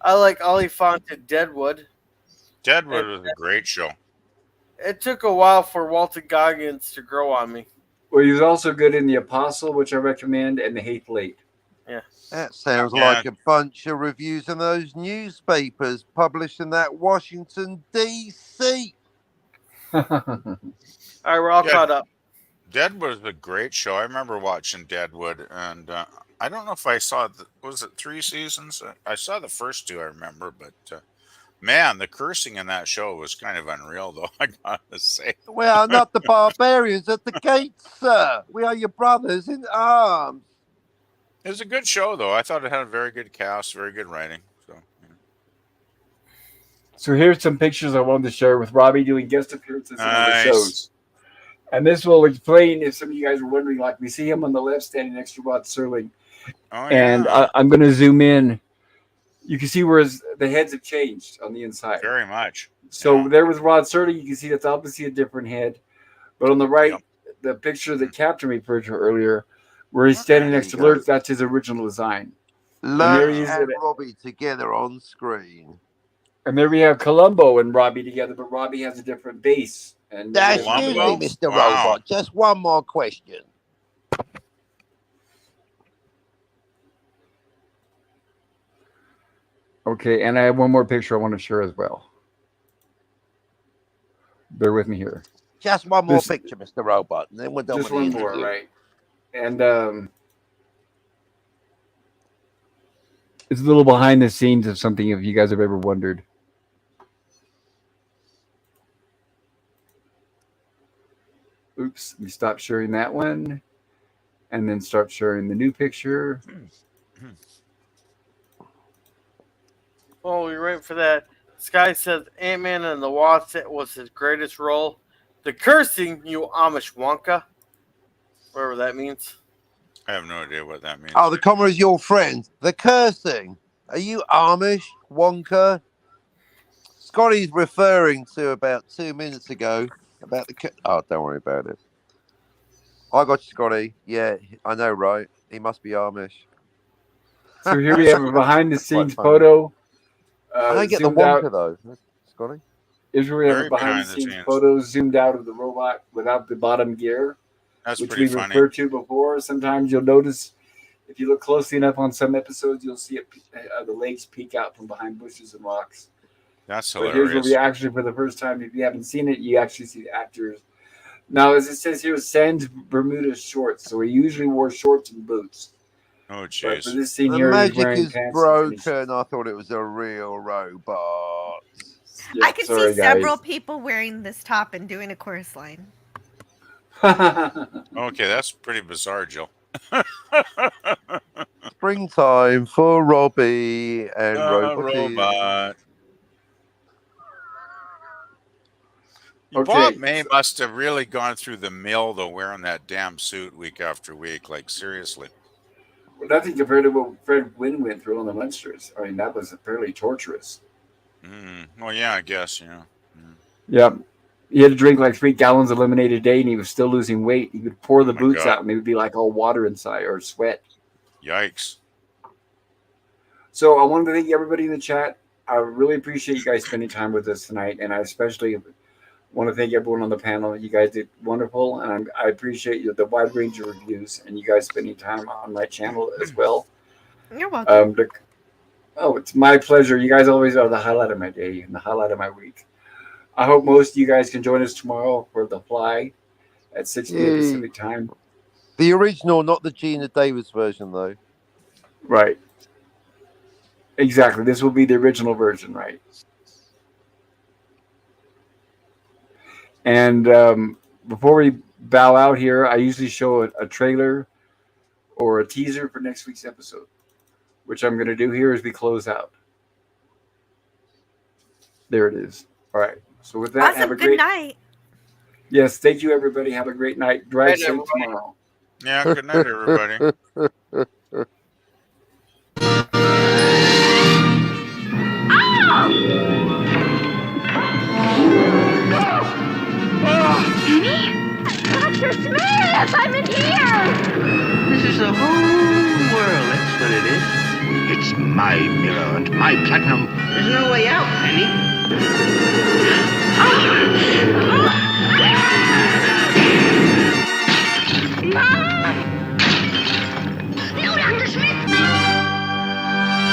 Speaker 5: I like Oliphant and Deadwood.
Speaker 6: Deadwood was a great show.
Speaker 5: It took a while for Walter Goggins to grow on me.
Speaker 1: Well, he was also good in The Apostle, which I recommend, and The Hateful Eight.
Speaker 5: Yeah.
Speaker 4: That sounds
Speaker 6: Yeah.
Speaker 4: like a bunch of reviews in those newspapers published in that Washington, D.C.
Speaker 5: All right, we're all
Speaker 6: Yeah.
Speaker 5: caught up.
Speaker 6: Deadwood was a great show. I remember watching Deadwood, and I don't know if I saw was it 3 seasons? I saw the first 2. I remember, but man, the cursing in that show was kind of unreal, though. I gotta say.
Speaker 4: We are not the barbarians at the gates, sir. We are your brothers in arms.
Speaker 6: It was a good show, though. I thought it had a very good cast, very good writing. So, yeah.
Speaker 1: So here's some pictures I wanted to share with Robbie doing guest appearances in other
Speaker 6: Nice.
Speaker 1: shows. And this will explain if some of you guys are wondering, like we see him on the left standing next to Rod Serling.
Speaker 6: Oh
Speaker 1: And
Speaker 6: yeah,
Speaker 1: I'm going to zoom in. You can see where the heads have changed on the inside.
Speaker 6: very much.
Speaker 1: So
Speaker 6: Yeah.
Speaker 1: there with Rod Serling, you can see that's obviously a different head. But on the right,
Speaker 6: Yep.
Speaker 1: the picture that Captain referred to earlier, where he's standing
Speaker 4: There
Speaker 1: next to
Speaker 4: you go.
Speaker 1: Lurch, that's his original design. there
Speaker 4: Lurch
Speaker 1: he is
Speaker 4: and
Speaker 1: in it.
Speaker 4: Robbie together on screen.
Speaker 1: And there we have Columbo and Robbie together, but Robbie has a different base. And
Speaker 4: Excuse
Speaker 6: Columbo?
Speaker 4: me, Mr.
Speaker 6: Wow.
Speaker 4: Robot. Just one more question.
Speaker 1: Okay, and I have one more picture I want to share as well. Bear with me here.
Speaker 4: Just one more
Speaker 1: This-
Speaker 4: picture, Mr. Robot, and then we're done
Speaker 1: Just
Speaker 4: with the
Speaker 1: one more,
Speaker 4: interview.
Speaker 1: right? And it's a little behind the scenes of something if you guys have ever wondered. Oops, let me stop sharing that one. And then start sharing the new picture.
Speaker 5: Well, we're waiting for that. Sky says Ant-Man and the Wasp was his greatest role. The cursing, you Amish Wonka. Whatever that means.
Speaker 6: I have no idea what that means.
Speaker 4: Oh, the comma is your friend. The cursing. Are you Amish, Wonka? Scotty's referring to about 2 minutes ago about the. Oh, don't worry about it. I got you, Scotty. Yeah, I know, right? He must be Amish.
Speaker 1: So here we have a behind the scenes
Speaker 4: Quite funny.
Speaker 1: photo.
Speaker 4: I don't get the
Speaker 1: zoomed out.
Speaker 4: Wonka though, Scotty.
Speaker 1: Here's where we have
Speaker 6: Very
Speaker 1: a behind the
Speaker 6: behind the
Speaker 1: scenes
Speaker 6: scenes.
Speaker 1: photo zoomed out of the robot without the bottom gear,
Speaker 6: That's
Speaker 1: which
Speaker 6: pretty
Speaker 1: we
Speaker 6: funny.
Speaker 1: referred to before. Sometimes you'll notice if you look closely enough on some episodes, you'll see the legs peek out from behind bushes and rocks.
Speaker 6: That's
Speaker 1: But here's where
Speaker 6: hilarious.
Speaker 1: we actually, for the first time, if you haven't seen it, you actually see the actors. Now, as it says here, Sans Bermuda shorts. So he usually wore shorts and boots.
Speaker 6: Oh
Speaker 1: But for
Speaker 6: jeez.
Speaker 1: this scene
Speaker 4: The
Speaker 1: here, he's
Speaker 4: magic
Speaker 1: wearing
Speaker 4: is
Speaker 1: pants.
Speaker 4: broken. I thought it was a real robot.
Speaker 1: Yeah,
Speaker 2: I could
Speaker 1: sorry,
Speaker 2: see several
Speaker 1: guys.
Speaker 2: people wearing this top and doing a chorus line.
Speaker 6: Okay, that's pretty bizarre, Jill.
Speaker 4: Springtime for Robbie and Robot.
Speaker 6: Robot.
Speaker 1: Okay.
Speaker 6: Bob May must have really gone through the mill though, wearing that damn suit week after week. Like seriously.
Speaker 1: Well, nothing compared to what Fred Gwynn went through on the Munsters. I mean, that was fairly torturous.
Speaker 6: Well, yeah, I guess. Yeah.
Speaker 1: Yep. He had to drink like 3 gallons of lemonade a day, and he was still losing weight. He would pour the
Speaker 6: my
Speaker 1: boots
Speaker 6: God.
Speaker 1: out, and they would be like all water inside or sweat.
Speaker 6: Yikes.
Speaker 1: So I wanted to thank everybody in the chat. I really appreciate you guys spending time with us tonight, and I especially want to thank everyone on the panel. You guys did wonderful, and I appreciate the wide range of reviews and you guys spending time on my channel as well.
Speaker 2: You're welcome.
Speaker 1: It's my pleasure. You guys always are the highlight of my day and the highlight of my week. I hope most of you guys can join us tomorrow for The Fly at 6 p.m.
Speaker 4: Yay.
Speaker 1: Pacific time.
Speaker 4: The original, not the Gina Davis version, though.
Speaker 1: Right. Exactly. This will be the original version, right? And before we bow out here, I usually show a trailer or a teaser for next week's episode, which I'm going to do here as we close out. There it is. All right. So with that, have
Speaker 2: Awesome.
Speaker 1: a
Speaker 2: Good
Speaker 1: great
Speaker 2: night.
Speaker 1: Yes, thank you, everybody. Have a great night. Drive
Speaker 5: Night,
Speaker 1: safe
Speaker 5: everybody.
Speaker 1: tomorrow.
Speaker 6: Yeah. Good night, everybody.
Speaker 7: Dr. Smith, I'm in here!
Speaker 8: This is the whole world, that's what it is. It's my mirror and my platinum. There's no way out, Penny.